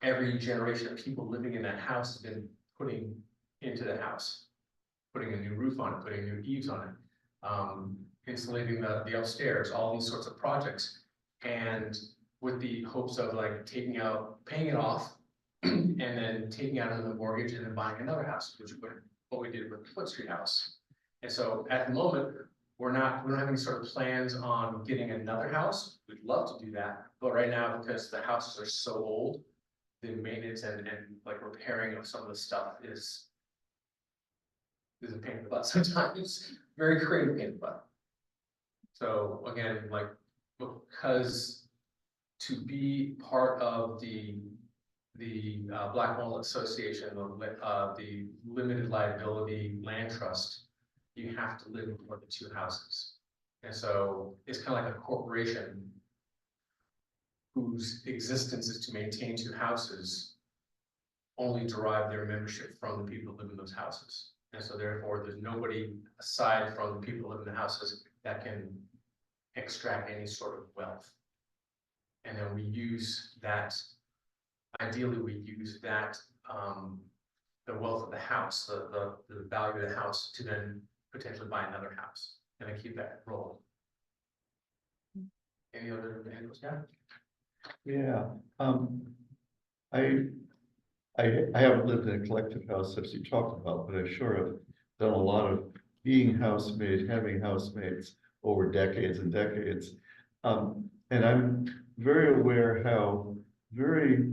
every generation of people living in that house has been putting into the house, putting a new roof on it, putting new eaves on it, insulating the upstairs, all these sorts of projects. And with the hopes of like paying it off, and then taking out another mortgage and then buying another house, which is what we did with the Foot Street house. And so at the moment, we don't have any sort of plans on getting another house. We'd love to do that, but right now, because the houses are so old, the maintenance and like repairing of some of the stuff is a pain in the butt sometimes, very creative pain in the butt. So again, like, because to be part of the Black Walnut Association, the limited liability land trust, you have to live in more than 2 houses. And so it's kind of like a corporation whose existence is to maintain 2 houses, only derive their membership from the people who live in those houses. And so therefore, there's nobody aside from the people who live in the houses that can extract any sort of wealth. And then we use that, ideally we use that, the wealth of the house, the value of the house to then potentially buy another house and then keep that rolling. Any other examples? Yeah, I haven't lived in a collective house as you talked about, but I sure have done a lot of being housemaid, having housemates over decades and decades. And I'm very aware how very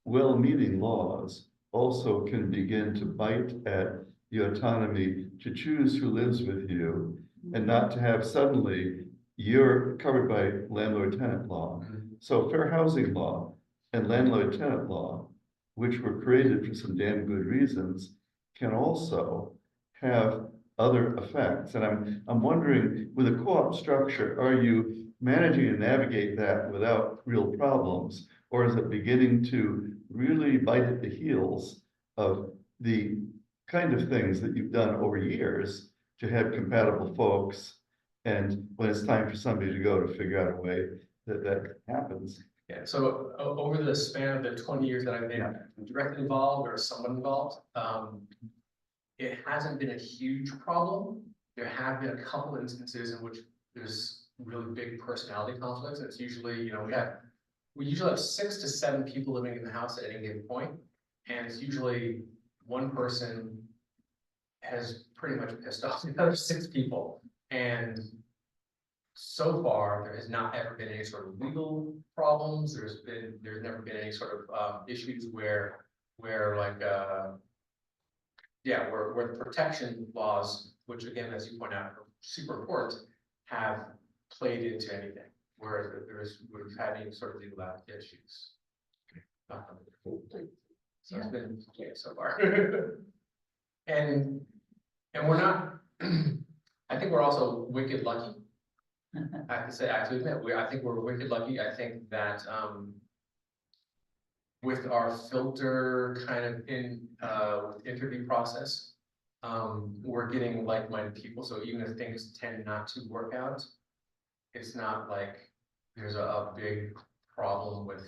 well-meaning laws also can begin to bite at the autonomy to choose who lives with you and not to have suddenly you're covered by landlord-tenant law. So fair housing law and landlord-tenant law, which were created for some damn good reasons, can also have other effects. And I'm wondering, with a co-op structure, are you managing to navigate that without real problems? Or is it beginning to really bite at the heels of the kind of things that you've done over years to have compatible folks? And when it's time for somebody to go, to figure out a way that happens. Yeah, so over the span of the 20 years that I've been directly involved or somewhat involved, it hasn't been a huge problem. There have been a couple instances in which there's really big personality conflicts. It's usually, you know, we usually have 6 to 7 people living in the house at any given point, and it's usually one person has pretty much pissed off the other 6 people. And so far, there has not ever been any sort of legal problems. There's never been any sort of issues where like where the protection laws, which again, as you point out, are super important, have played into anything. Whereas we've had any sort of legal issues. So it's been okay so far. and we're not. I think we're also wicked lucky. I have to admit, I think we're wicked lucky. I think that with our filter kind of with interview process, we're getting like-minded people. So even if things tend not to work out, it's not like there's a big problem with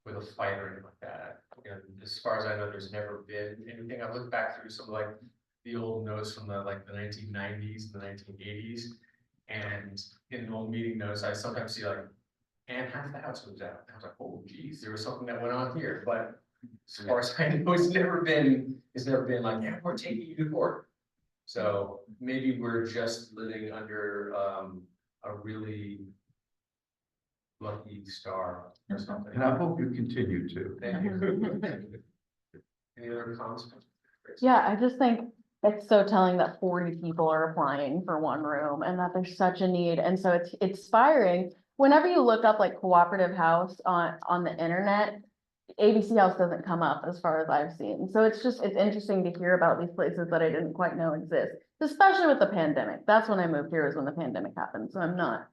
a fight or anything like that. You know, as far as I know, there's never been anything. I look back through some like the old notes from the 1990s and the 1980s. And in the old meeting notes, I sometimes see like, and half the house was out. I was like, oh geez, there was something that went on here. But as far as I know, it's never been like, yeah, we're taking you to court. So maybe we're just living under a really lucky star or something. And I hope you continue to. Thank you. Any other comments? Yeah, I just think it's so telling that 40 people are applying for one room and that there's such a need. And so it's inspiring. Whenever you look up like cooperative house on the internet, ABC House doesn't come up as far as I've seen. So it's interesting to hear about these places that I didn't quite know exist, especially with the pandemic. That's when I moved here, is when the pandemic happened. So I'm not.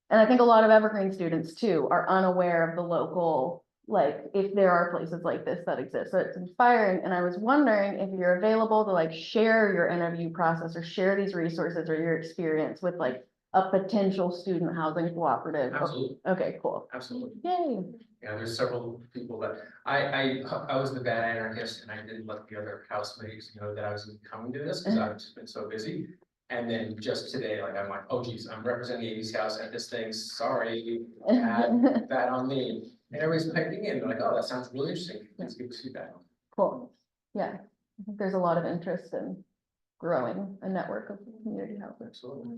And I think a lot of Evergreen students too are unaware of the local, like if there are places like this that exist. So it's inspiring. And I was wondering if you're available to like share your interview process or share these resources or your experience with like a potential student housing cooperative. Absolutely, Okay, cool. absolutely. Yay. Yeah, there's several people that, I was the bad anarchist and I didn't let the other housemates know that I was coming to this because I've just been so busy. And then just today, like, I'm like, oh geez, I'm representing ABC House at this thing, sorry, add that on me. And everybody's piping in, they're like, oh, that sounds really interesting, let's give feedback. Cool. Yeah, I think there's a lot of interest in growing a network of community housing. Absolutely.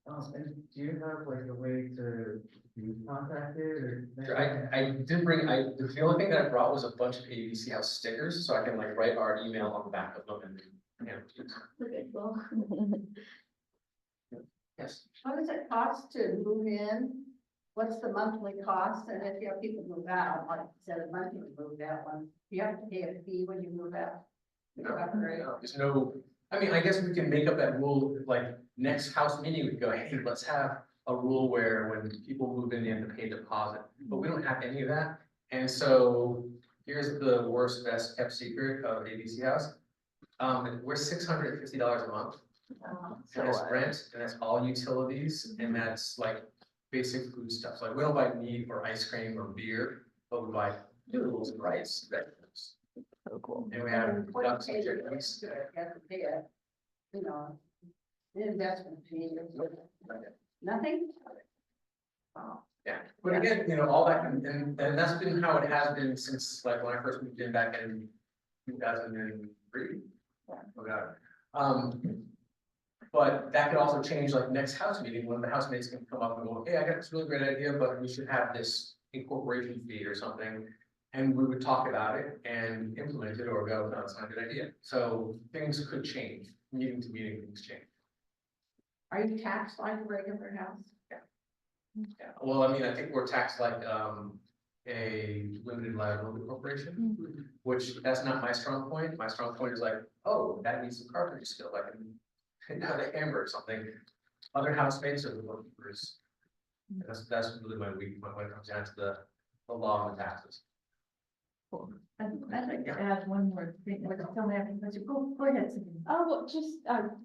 And do you have like a way to be contacted or? I did bring, the only thing that I brought was a bunch of ABC House stickers, so I can like write our email on the back of them and. Okay, cool. Yes. What does it cost to move in? What's the monthly cost? And if you have people move out, like instead of monthly move out one, you have to pay a fee when you move out. No, there's no, I mean, I guess we can make up that rule, like, next house meeting, we go, hey, let's have a rule where when people move in, they have to pay a deposit, but we don't have any of that. And so here's the worst, best kept secret of ABC House. We're $650 a month. And that's rent, and that's all utilities, and that's like basic food stuff. Like, we don't buy meat or ice cream or beer, but we buy noodles and rice, vegetables. So cool. And we have ducks and chickens. You have to pay a, you know, the investment fee. Nothing? Oh. Yeah, but again, you know, all that, and that's been how it has been since like when I first moved in back in 2003. Oh God. But that could also change like next house meeting, when the housemates can come up and go, hey, I got this really great idea, but we should have this incorporation fee or something. And we would talk about it and implement it or go, no, it's not a good idea. So things could change, meeting to meeting, things change. Are you taxed like a regular house? Yeah, well, I mean, I think we're taxed like, a limited liability corporation, which that's not my strong point. My strong point is like, oh, that needs some carpentry skill, I can have a hammer or something. Other housemates are the bookkeepers. That's really my weak point when it comes down to the law and the taxes. I'd like to add one more thing. Go ahead, Cindy. Oh, well,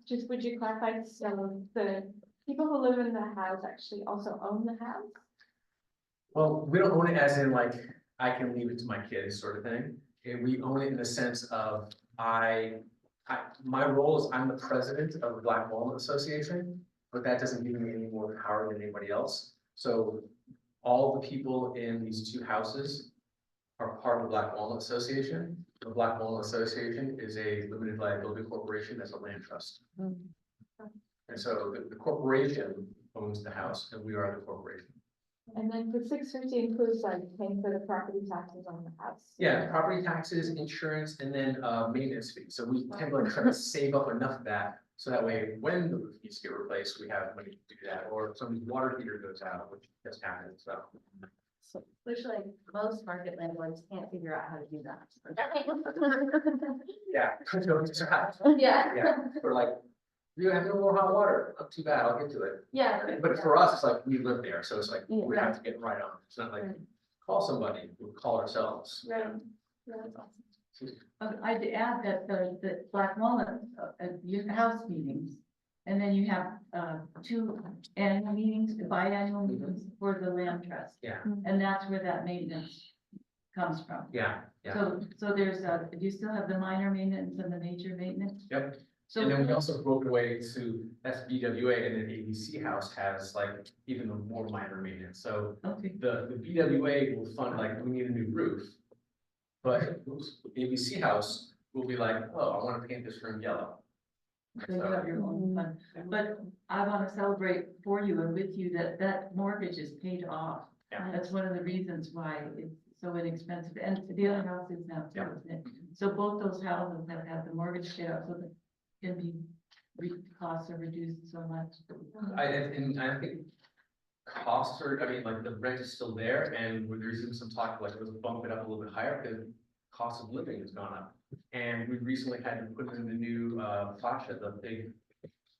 just would you clarify, so the people who live in the house actually also own the house? Well, we don't own it as in like, I can leave it to my kids sort of thing. And we own it in the sense of my role is I'm the president of the Black Walnut Association, but that doesn't give me any more power than anybody else. So all the people in these two houses are part of the Black Walnut Association. The Black Walnut Association is a limited liability corporation that's a land trust. And so the corporation owns the house and we are the corporation. And then the $650 includes like paying for the property taxes on the house. Yeah, property taxes, insurance, and then maintenance fees. So we tend to like try to save up enough of that. So that way, when the roof needs to get replaced, we have money to do that, or if somebody's water heater goes out, which has happened, so. Which like most market landlords can't figure out how to do that. Yeah. Yeah. Yeah, or like, you have no more hot water, not too bad, I'll get to it. Yeah. But for us, it's like, we live there, so it's like, we Yeah. have to get right on. it. It's not like, call somebody, we call ourselves. Right. Yeah, that's awesome. I'd add that the Black Walnut, your house meetings, and then you have, 2 annual meetings, biannual meetings for the land trust. Yeah, And that's where that maintenance comes from. yeah, yeah. So there's you still have the minor maintenance and the major maintenance? Yep. So. And then we also broke away to SBWA, and then ABC House has like even more minor maintenance. So Okay. the BWA will fund like, we need a new roof. But ABC House will be like, oh, I want to paint this room yellow. So you have your own fund, but I want to celebrate for you and with you that that mortgage is paid off. Yeah. That's one of the reasons why it's so inexpensive, and the other house is now too, isn't it? So both those houses have had the mortgage paid off, so that can be, costs are reduced so much. I think costs are, I mean, like the rent is still there and there's even some talk like let's bump it up a little bit higher because cost of living has gone up. And we recently had to put in the new fascia, the big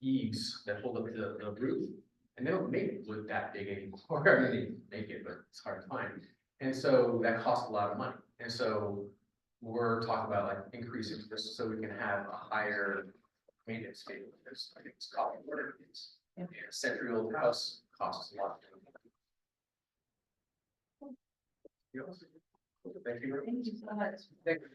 eaves that hold up the roof. And they don't make wood that big anymore. I mean, they make it, but it's hard to find. And so that costs a lot of money. And so we're talking about like increasing this so we can have a higher maintenance fee. Because I think it's costing what it is. And a century-old house costs a lot. Thank you. Thank you so much. Thank you.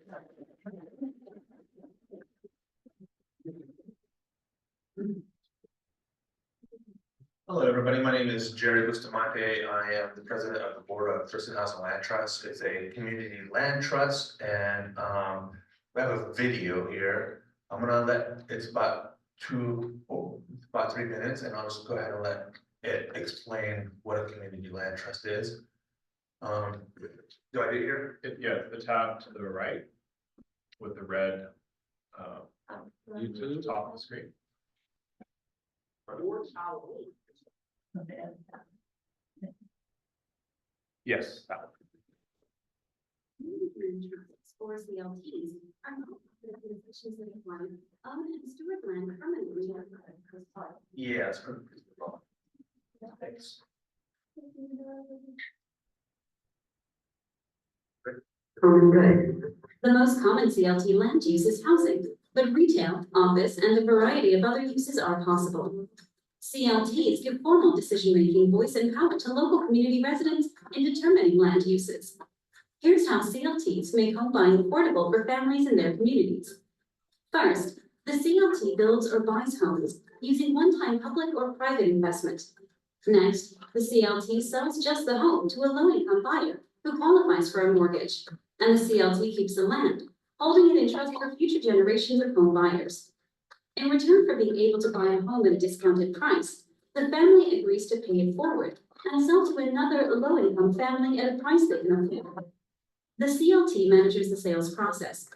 Hello, everybody. My name is Jerry Bustamante. I am the president of the board of Thurston House and Land Trust. It's a community land trust, and we have a video here. I'm gonna let, it's about 3 minutes, and I'll just go ahead and let it explain what a community land trust is. Do I do it here? Yeah, the tab to the right with the red, YouTube top of the screen. Yes. that one. Or CLTs are not the positions that apply, and steward land permanently. Yeah, it's pretty. Thanks. Common good. The most common CLT land use is housing, but retail, office, and a variety of other uses are possible. CLTs give formal decision-making voice and power to local community residents in determining land uses. Here's how CLTs make home buying affordable for families in their communities. First, the CLT builds or buys homes using one-time public or private investment. Next, the CLT sells just the home to a low-income buyer who qualifies for a mortgage, and the CLT keeps the land, holding it in trust for future generations of home buyers. In return for being able to buy a home at a discounted price, the family agrees to pay it forward and sell to another low-income family at a price they can afford. The CLT manages the sales process,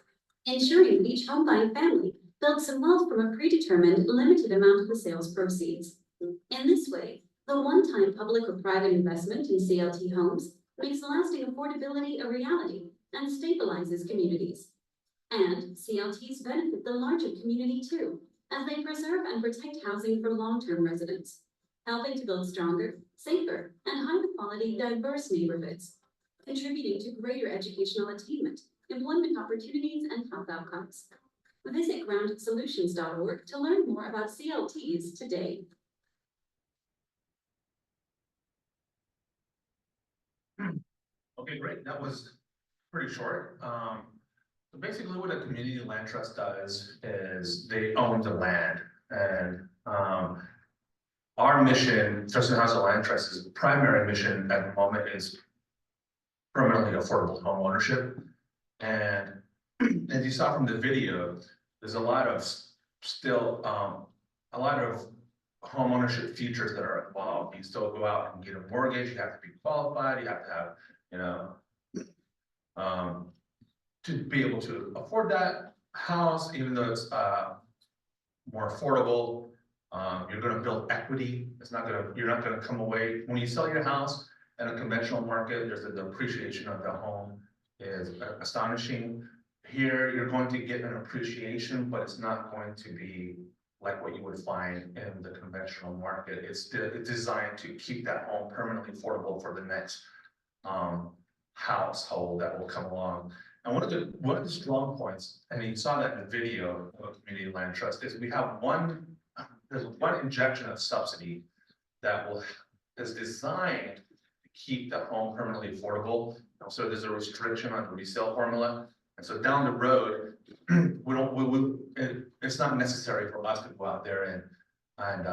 ensuring that each home buying family builds some wealth from a predetermined limited amount of the sales proceeds. In this way, the one-time public or private investment in CLT homes makes lasting affordability a reality and stabilizes communities. And CLTs benefit the larger community too, as they preserve and protect housing for long-term residents, helping to build stronger, safer, and higher quality diverse neighborhoods, contributing to greater educational attainment, employment opportunities, and health outcomes. Visit groundsolutions.org to learn more about CLTs today. Okay, great. That was pretty short. So basically what a community land trust does is they own the land, and our mission, Thurston House and Land Trust's primary mission at the moment is permanently affordable home ownership. And as you saw from the video, there's a lot of home ownership features that are involved. You still go out and get a mortgage, you have to be qualified, you have to have, to be able to afford that house, even though it's more affordable. You're gonna build equity. You're not gonna come away, when you sell your house in a conventional market, the appreciation of the home is astonishing. Here, you're going to get an appreciation, but it's not going to be like what you would find in the conventional market. It's designed to keep that home permanently affordable for the next household that will come along. And one of the strong points, and you saw that in the video of a community land trust, is we have there's one injection of subsidy that is designed to keep the home permanently affordable. So there's a restriction on the resale formula. And so down the road, it's not necessary for us to go out there and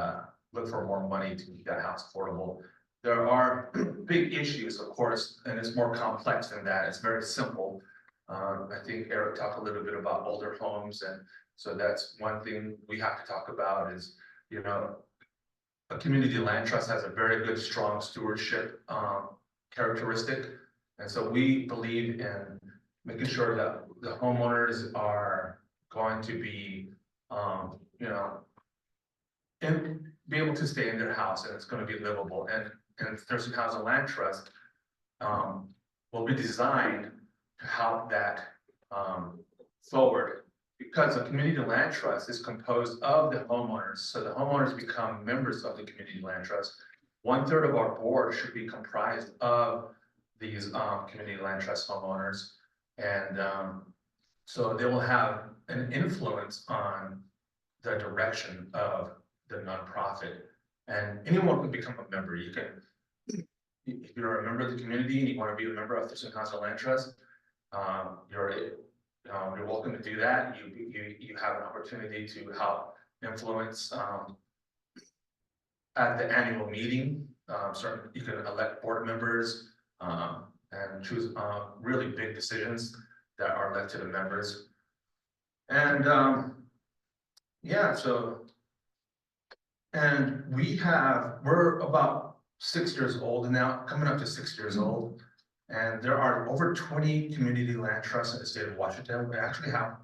look for more money to keep that house affordable. There are big issues, of course, and it's more complex than that. It's very simple. I think Eric talked a little bit about older homes, and so that's one thing we have to talk about is, you know, a community land trust has a very good, strong stewardship characteristic. And so we believe in making sure that the homeowners are going to be, you know, and be able to stay in their house and it's gonna be livable. And Thurston Housing Land Trust will be designed to help that forward. Because a community land trust is composed of the homeowners, so the homeowners become members of the community land trust. 1/3 of our board should be comprised of these community land trust homeowners. And so they will have an influence on the direction of the nonprofit. And anyone can become a member. You can, if you're a member of the community and you want to be a member of Thurston Housing Land Trust, you're welcome to do that. You have an opportunity to help influence at the annual meeting. Certain you can elect board members and choose really big decisions that are left to the members. And yeah, so and we're about 6 years old now, coming up to 6 years old. And there are over 20 community land trusts in the state of Washington. We actually have,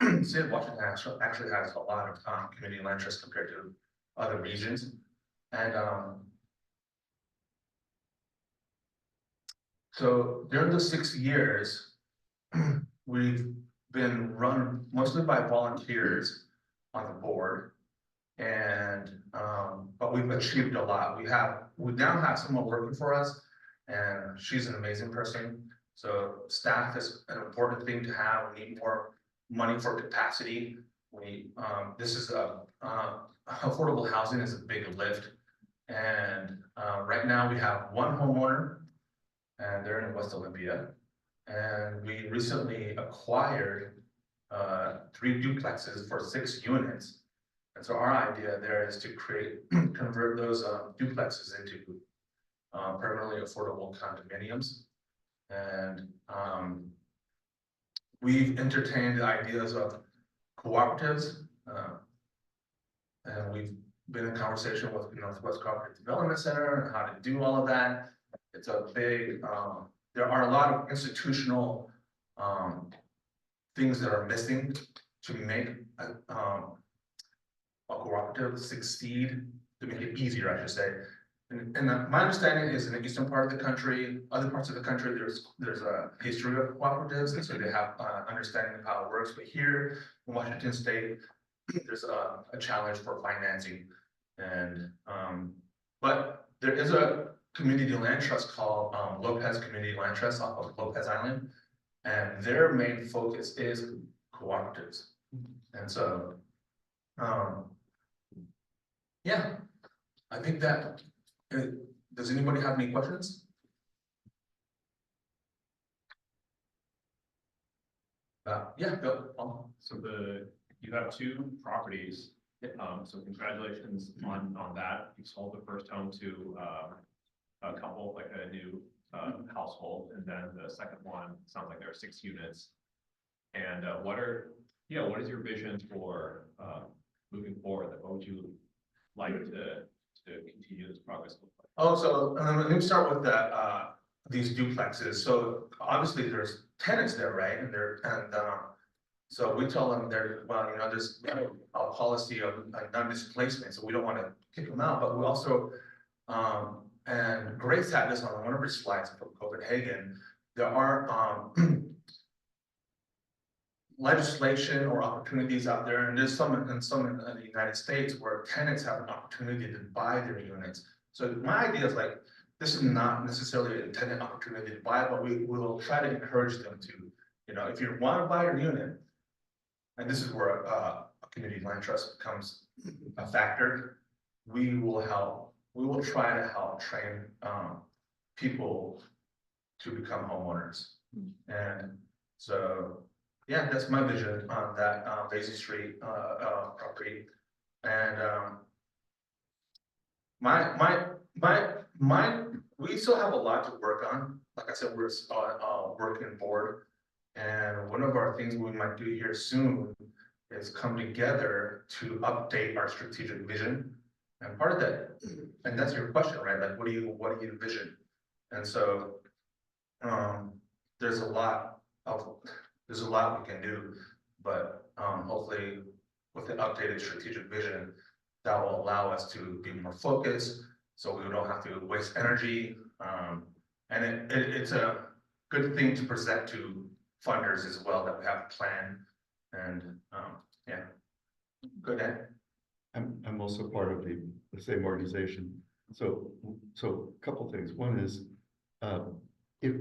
the state of Washington actually has a lot of community land trusts compared to other regions. And so during the 6 years, we've been run mostly by volunteers on the board. And but we've achieved a lot. We now have someone working for us, and she's an amazing person. So staff is an important thing to have. We need more money for capacity. This is affordable housing is a big lift. And right now we have one homeowner, and they're in West Olympia. And we recently acquired 3 duplexes for 6 units. And so our idea there is to convert those duplexes into permanently affordable condominiums. And we've entertained the ideas of cooperatives. And we've been in conversation with Northwest Cooperative Development Center and how to do all of that. It's a big, there are a lot of institutional things that are missing to make a cooperative succeed, to make it easier, I should say. And my understanding is in the eastern part of the country, other parts of the country, there's a history of cooperatives, and so they have understanding of how it works. But here in Washington State, there's a challenge for financing. And but there is a community land trust called Lopez Community Land Trust off of Lopez Island, and their main focus is cooperatives. And so yeah, I think that does anybody have any questions? Yeah, go. So you have 2 properties, so congratulations on that. You sold the first home to a couple, like a new household, and then the second one sounds like there are 6 units. And what is your vision for moving forward? What would you like to continue this progress look like? Oh, so let me start with these duplexes. So obviously there's tenants there, right? And so we tell them there's a policy of non-displacement, so we don't want to kick them out, but we also and Grace had this on one of her slides from Copenhagen. There are legislation or opportunities out there, and there's some in the United States where tenants have an opportunity to buy their units. So my idea is like, this is not necessarily an intended opportunity to buy, but we will try to encourage them to, if you want to buy your unit, and this is where a community land trust becomes a factor, we will try to help train people to become homeowners. And so, yeah, that's my vision on that Daisy Street property. And we still have a lot to work on. Like I said, we're a working board, one of our things we might do here soon is come together to update our strategic vision. And part of that, and that's your question, right? Like, what do you envision? And so, there's a lot we can do, but, hopefully with the updated strategic vision, that will allow us to be more focused, so we don't have to waste energy. And it's a good thing to present to funders as well, that we have a plan. And, yeah, good. I'm also part of the same organization. So a couple things. One is, if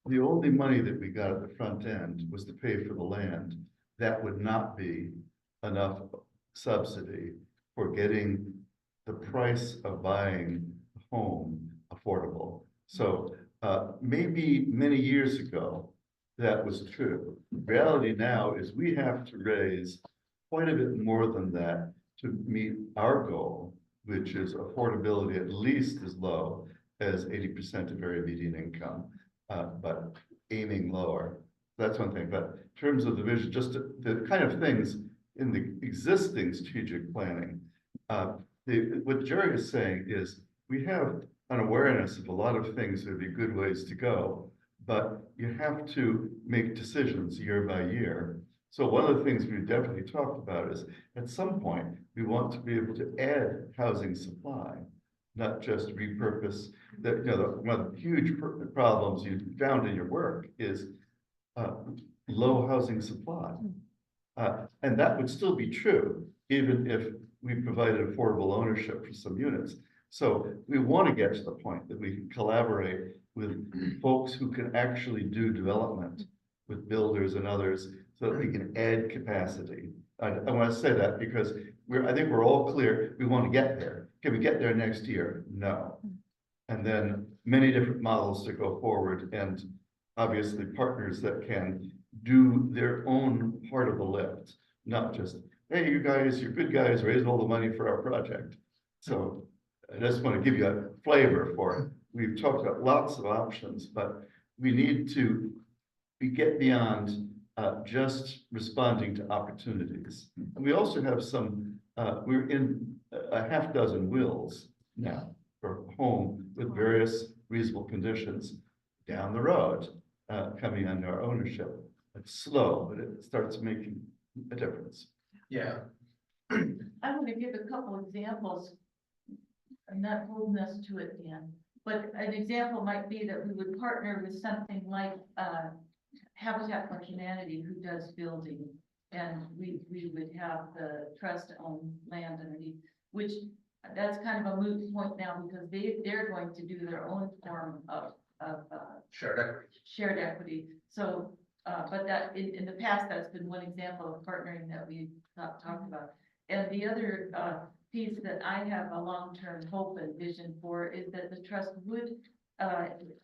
the only money that we got at the front end was to pay for the land, that would not be enough subsidy for getting the price of buying a home affordable. So maybe many years ago, that was true. Reality now is we have to raise quite a bit more than that to meet our goal, which is affordability at least as low as 80% of area median income, but aiming lower. That's one thing. But in terms of the vision, just the kind of things in the existing strategic planning, what Jerry is saying is we have an awareness of a lot of things that would be good ways to go, but you have to make decisions year by year. So one of the things we definitely talked about is at some point, we want to be able to add housing supply, not just repurpose. That, one of the huge problems you found in your work is low housing supply. And that would still be true, even if we provided affordable ownership for some units. So we want to get to the point that we can collaborate with folks who can actually do development with builders and others, so that we can add capacity. I want to say that because I think we're all clear, we want to get there. Can we get there next year? No. And then many different models to go forward, and obviously partners that can do their own part of the lift, not just, hey, you guys, you're good guys, raise all the money for our project. So I just want to give you a flavor for it. We've talked about lots of options, but we need to get beyond just responding to opportunities. And we also have some, we're in a half dozen wills now for home with various reasonable conditions down the road, coming under our ownership. It's slow, but it starts making a difference. Yeah. I want to give a couple examples. I'm not holding us to it, Dan, but an example might be that we would partner with something like Habitat for Humanity, who does building, and we would have the trust own land underneath, which that's kind of a moot point now because they're going to do their own form of shared equity. So, but that in the past, that's been one example of partnering that we've talked about. And the other piece that I have a long-term hope and vision for is that the trust would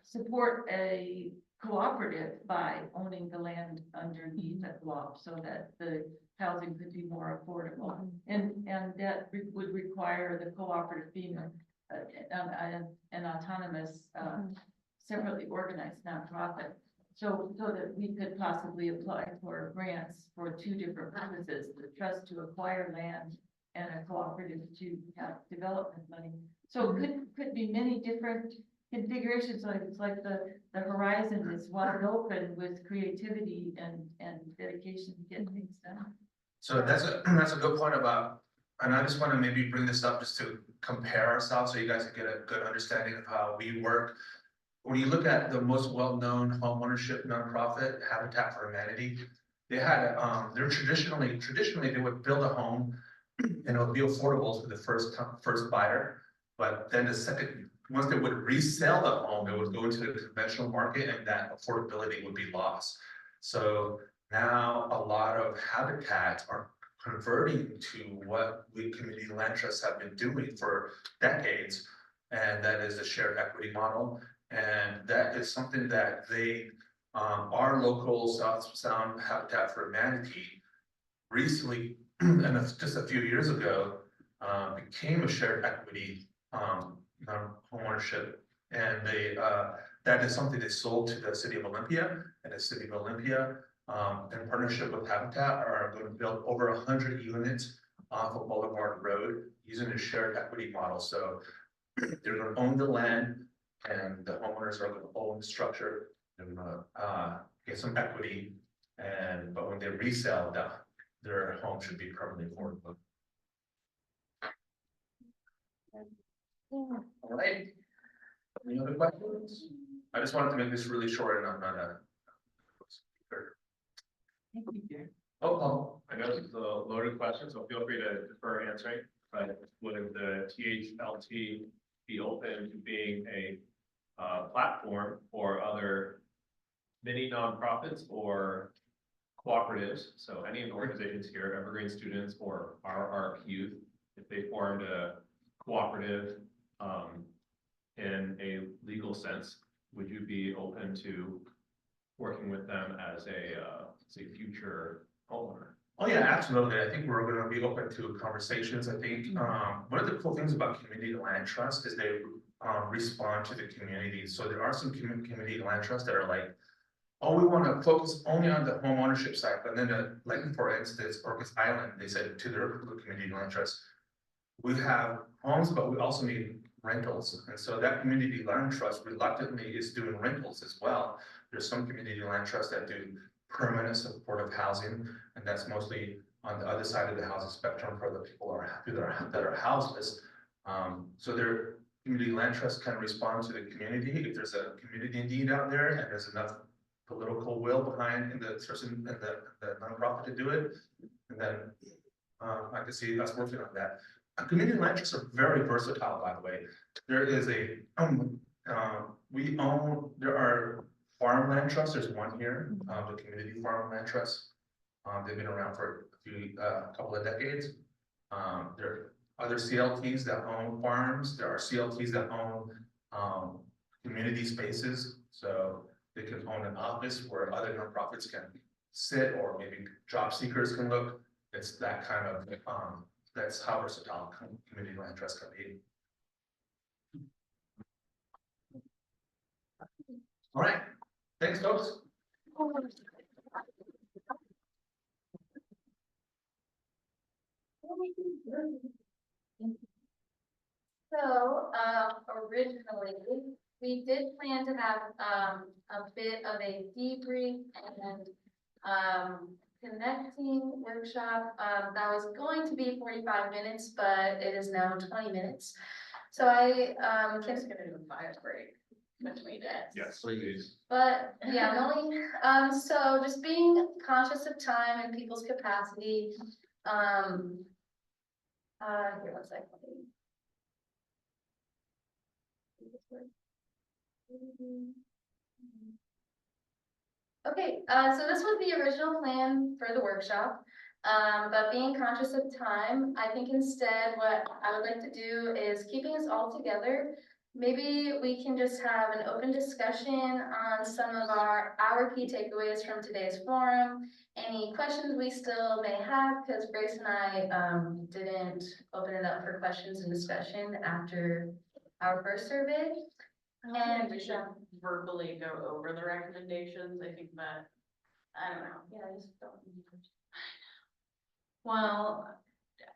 support a cooperative by owning the land underneath the block so that the housing could be more affordable. And that would require the cooperative being an autonomous, separately organized nonprofit. So that we could possibly apply for grants for two different purposes, the trust to acquire land and a cooperative to have development money. So it could be many different configurations. So it's like the horizon is wide open with creativity and dedication to get things done. So that's a good point about, and I just want to maybe bring this up just to compare ourselves so you guys can get a good understanding of how we work. When you look at the most well-known homeownership nonprofit, Habitat for Humanity, they had they're traditionally they would build a home and it would be affordable to the first buyer, but then once they would resell the home, it would go into the conventional market and that affordability would be lost. So now a lot of habitats are converting to what we community land trusts have been doing for decades, and that is a shared equity model. And that is something that our local South Sound Habitat for Humanity recently, and just a few years ago, became a shared equity homeownership. And that is something they sold to the city of Olympia, and the city of Olympia in partnership with Habitat, are going to build over 100 units off of Boulevard Road using a shared equity model. So they're gonna own the land and the homeowners are gonna own the structure. They're gonna get some equity, but when they resell their home should be permanently affordable. All right. Any other questions? I just wanted to make this really short and I'm not a speaker. Oh, Paul. I know this is a loaded question, so feel free to defer answering, but would the THLT be open to being a platform for other mini nonprofits or cooperatives? So any of the organizations here, Evergreen students or our youth, if they formed a cooperative in a legal sense, would you be open to working with them as a say future homeowner? Oh yeah, absolutely. I think we're gonna be open to conversations. I think one of the cool things about community land trust is they respond to the community. So there are some community land trusts that are like, oh, we want to focus only on the home ownership side. But then like for instance, Orcas Island, they said to their community land trust, we have homes, but we also need rentals. And so that community land trust reluctantly is doing rentals as well. There's some community land trusts that do permanent supportive housing, and that's mostly on the other side of the housing spectrum for the people that are houseless. So their community land trust can respond to the community if there's a community need out there and there's enough political will behind in the person and the nonprofit to do it. And then I can see us working on that. Community land trusts are very versatile, by the way. There is there are farmland trusts. There's one here, the community farmland trust. They've been around for a couple of decades. There are other CLTs that own farms. There are CLTs that own community spaces. So they can own an office where other nonprofits can sit, or maybe job seekers can look. It's that kind of, that's how versatile community land trust can be. All right, thanks folks. So, originally, we did plan to have, a bit of a debrief and, connecting workshop, that was going to be 45 minutes, but it is now 20 minutes. So Kim's gonna do a 5 break between it. Yes, please. But yeah, I'm only, so just being conscious of time and people's capacity, here, one second. Okay, so this was the original plan for the workshop, but being conscious of time, I think instead what I would like to do is keeping us all together. Maybe we can just have an open discussion on some of our key takeaways from today's forum, any questions we still may have, because Grace and I didn't open it up for questions and discussion after our first survey. And we should verbally go over the recommendations. I think that, I don't know. Yeah, I just don't. Well,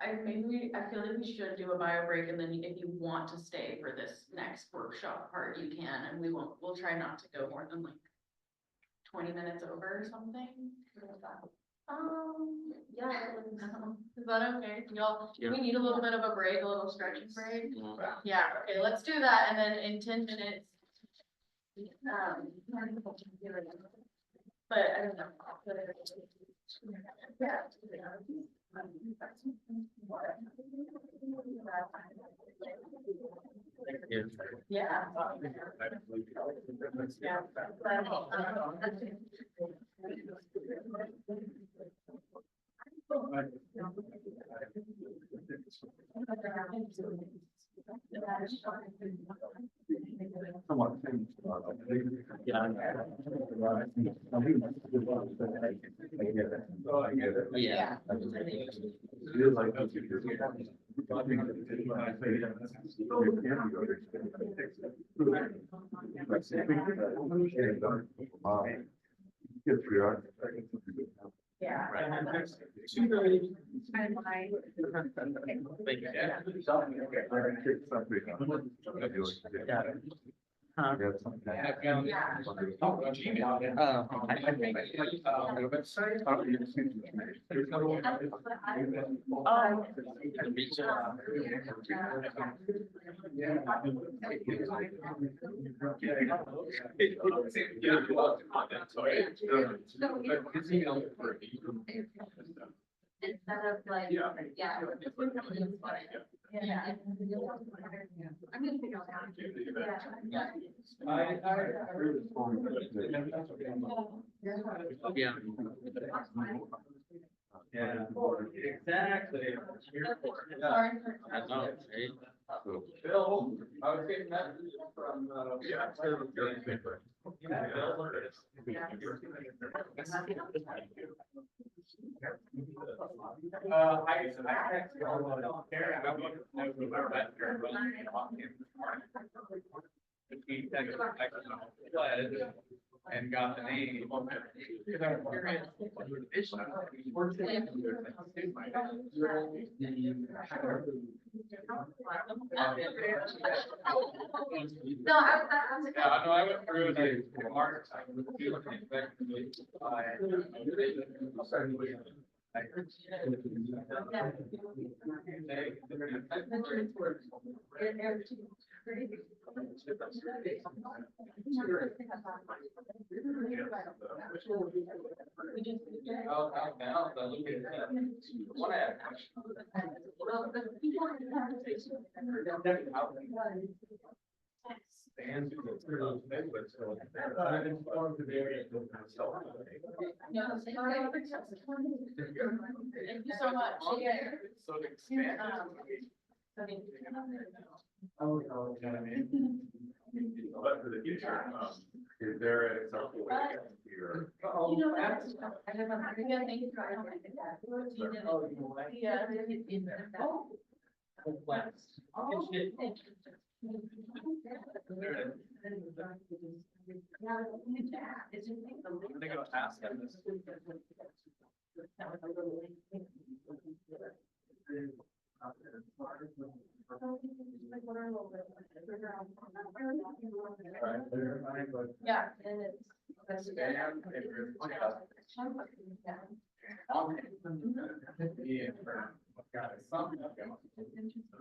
I feel like we should do a bio break, and then if you want to stay for this next workshop part, you can, and we'll try not to go more than like 20 minutes over or something. Yeah. Is that okay? Do we need a little bit of a break, a little stretching break? Yeah, okay, let's do that, and then in 10 minutes. But I don't know. Yeah. Yeah. Good for your. Yeah. Two really. And my. Thank you. Yeah. I think, the website. There's no one. Instead of like, yeah. Yeah. I'm gonna figure out how to do it. Yeah. Yeah. Yeah, exactly. Sorry. I know, right? Bill, I was getting messages from, And got the name. Because I was curious what the issue No, I was. Yeah, I know, I went through and like, marked, I was looking effectively. Thank you so much. Yeah. So to expand. But for the future, is there an example way to get here? You know, I don't know. Yeah, thank you. Yeah. I think I was asked them this. Yeah, and it's.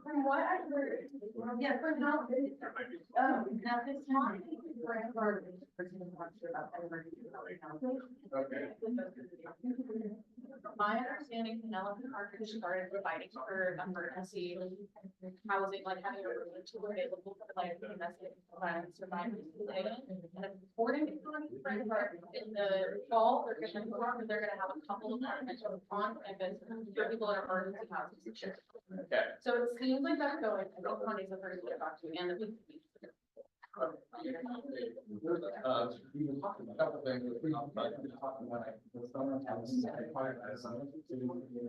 From what I heard, yeah, for now, now this one, my understanding, Penelope Parker started providing for emergency housing, like having a room to available for like domestic violence survivors. And according to Connie Frankfurt, in the fall, they're gonna have a couple of apartments on campus for people in emergency housing situations. Okay. So it seems like that's going, I think Connie's the first to get back to me, and the. we were talking about a couple things, we were talking about like, the summer house,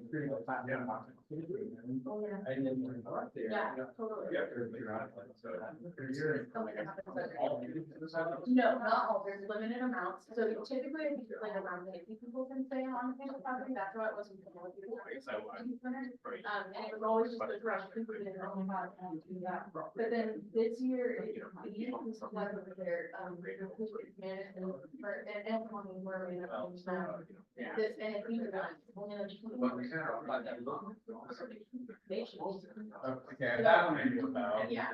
creating a platform. And then we're not there. Yeah, totally. You have to figure out, like, so, for your. No, not all, there's limited amounts, so typically, I think like around 50 people can stay on campus housing, that's why it wasn't. And it was always just the rush, people didn't know how to do that, but then this year, it's like over there, who managed and Connie were in this, and it even Okay, that one I knew about. yeah,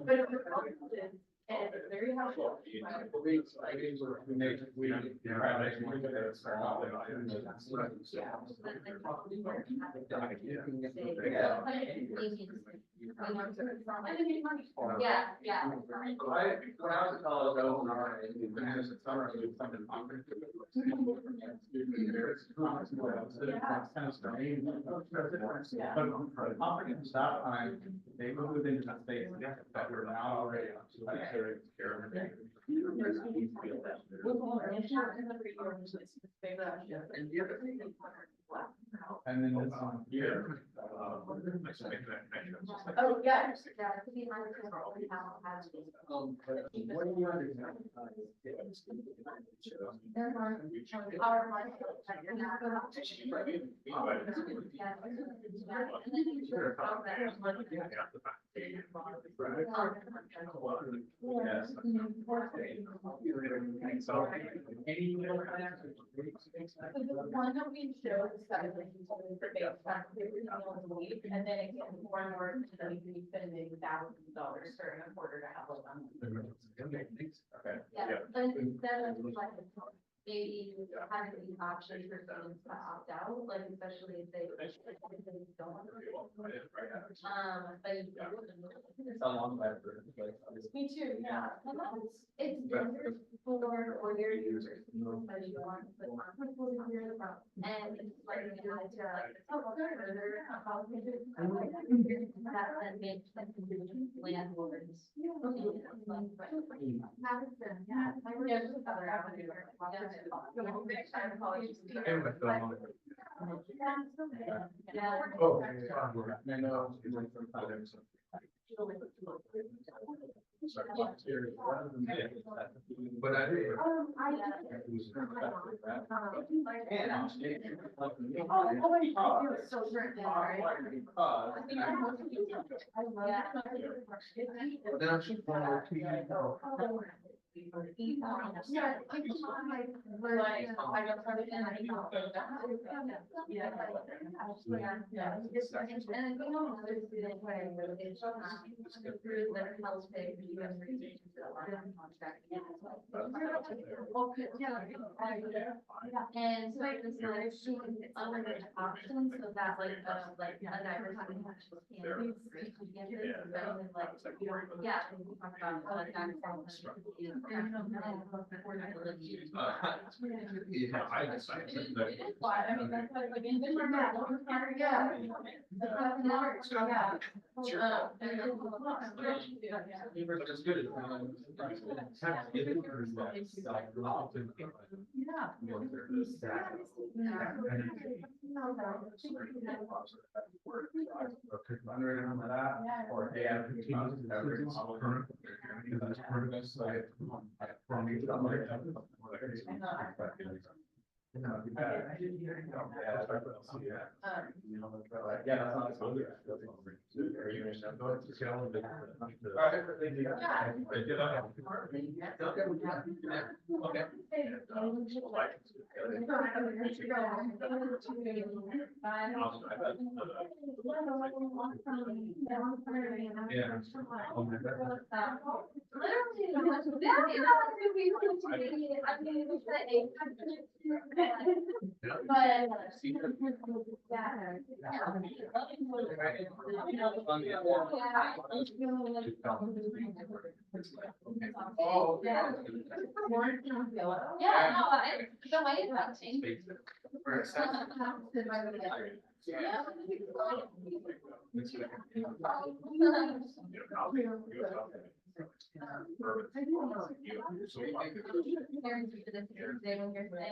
but if the problem is, and it's very helpful. We try to make money with it, so not like- Yeah, yeah. When I was in college, I was an RA, and in summer, I did something. Kind of strange. But often stop time, they moved into the space that were not already. And then this one here, Oh, yeah. Yeah, it could be hard because our old house has. What do you understand? Our market. One that we showed is that for base and then it gets more and more, so we can be spending $1,000 during a quarter to have it. Yeah, but instead of like, maybe having these options for students to opt out, like especially if they don't. But It's a long way for. me too, yeah. It's better for, or their users, but you want to put on. And it's like, you know, it's like, oh, they're how can do that then makes sense to landlords. Yeah, there's another avenue. Yeah. Oh, I know. But I. So certain, right? And so it's like unlimited options, so that like a diversity can yeah, we talk about like that. Yeah, I decided that. I mean, that's like, yeah. Which is good. Or yeah. Yeah, no, the way it's not changing. Like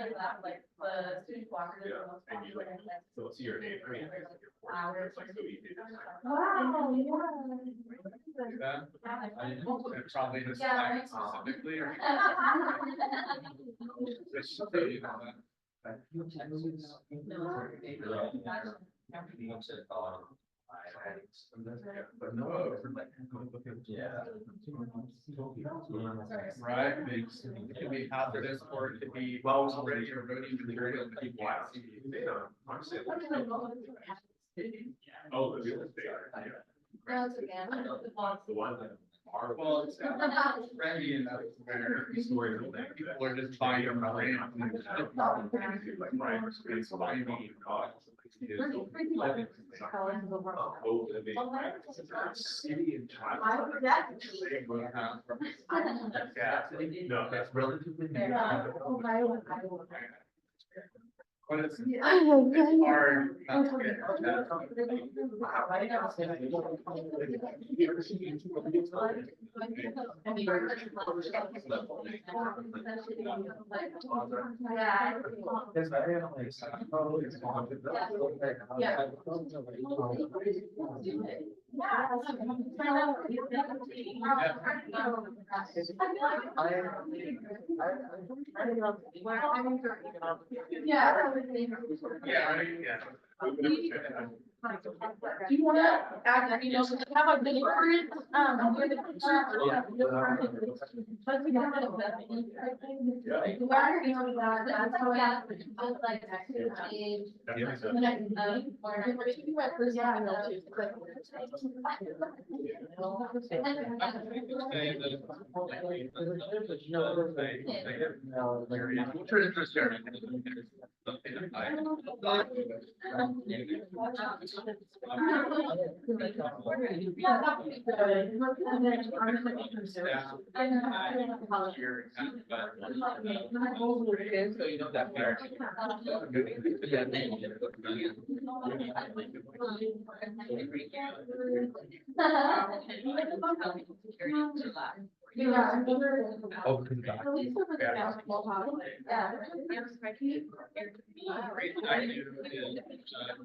the student walkers. So it's your name. Hours. Wow. Probably this Yeah. specifically or. But no, yeah. Right, it could be hazardous or it could be well already eroding material. That people want to see. Oh, the real estate. No, it's again. The one that. Well, it's trendy and that's where stories of that. People are just buying them brand. Like, right, it's buying costs. City and child. Yeah. No, that's relatively. But it's Ay, ay, ay. hard not to get Yeah. Do you wanna add, you know, so we have a big current, we're the. But we don't have that. You are, you know, that's how we have, both like activity. So you know that.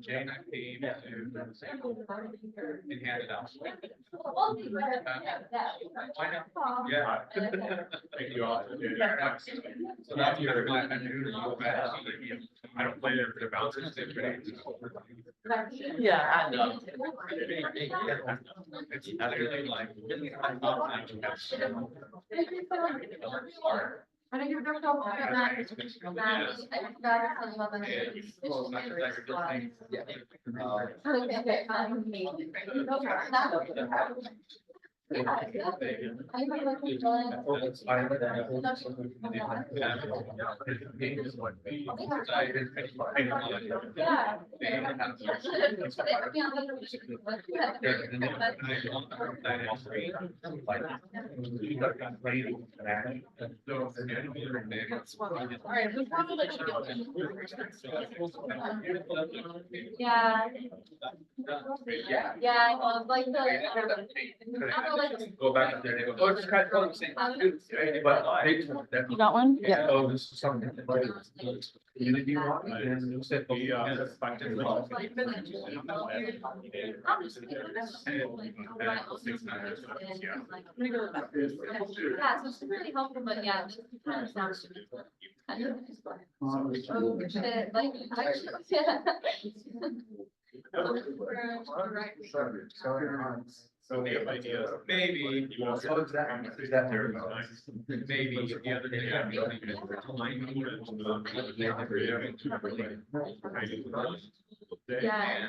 Jane, I came to and handed out. Yeah. Thank you all. So that's your, I don't play there for the bouncers. Yeah, I know. It's literally like. I know you're very helpful. Yeah. Yeah, I was like the. Go back up there, they go, oh, it's kind of the same. But. You got one? Yeah, oh, this is something. Community one, and you said. Yeah, so it's really helpful, but yeah, it kind of sounds. Kind of. Oh, shit, like, yeah. So the idea, maybe you want. So is that there? Maybe the other day. I don't even Yeah.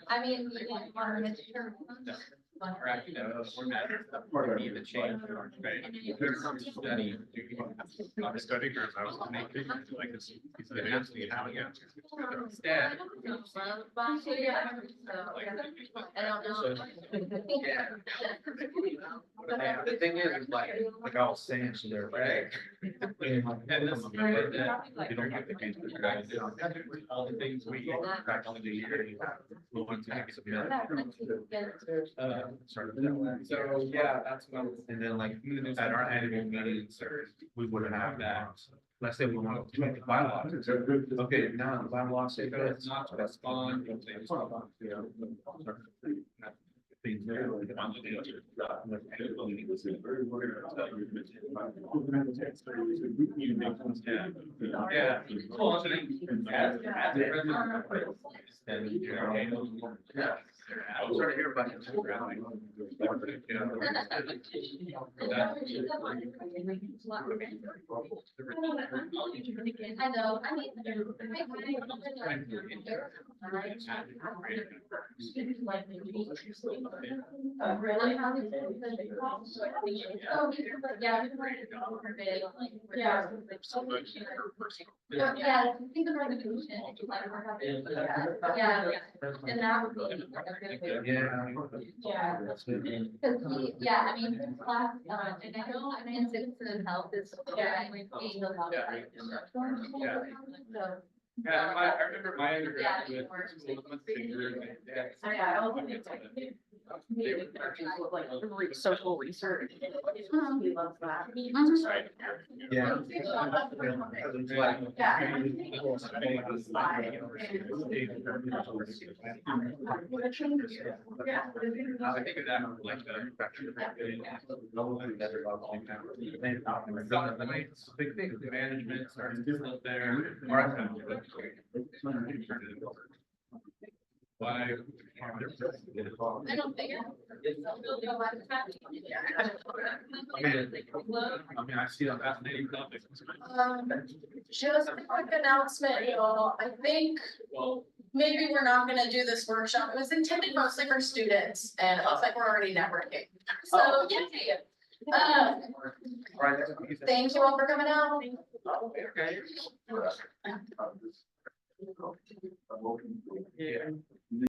I mean, The change. Study groups, I was making like this, he said, ask me how to get. Instead. I don't know. The thing is, like I was saying, so they're right. And this is great that you don't have to change the guys. All the things we practice in the year. We'll want to make some. So, yeah, that's what, and then like, at our annual meetings, we would have that. Let's say we want to make the bylaws. Okay, now the bylaws say this, that's fine. Things there. Yeah. I was sorry to hear about it. I know, I mean. Really? Oh, yeah. Yeah. Yeah, think of resolution. Yeah, and that would be. Yeah. Cause he, yeah, I mean, his class, and I know, I mean, citizen health is, yeah, being a lot. So. Yeah, I remember my undergraduate school was much bigger. Yeah, I was Like social research. He loves that. Yeah. I think of that like it's a big thing, the management starts to live there. Why? I don't think. I mean, I see a fascinating topic. Just a quick announcement, y'all. I think maybe we're not gonna do this workshop. It was intended mostly for students and it looks like we're already networking. So, yay. Thank you all for coming out. Okay. Yeah.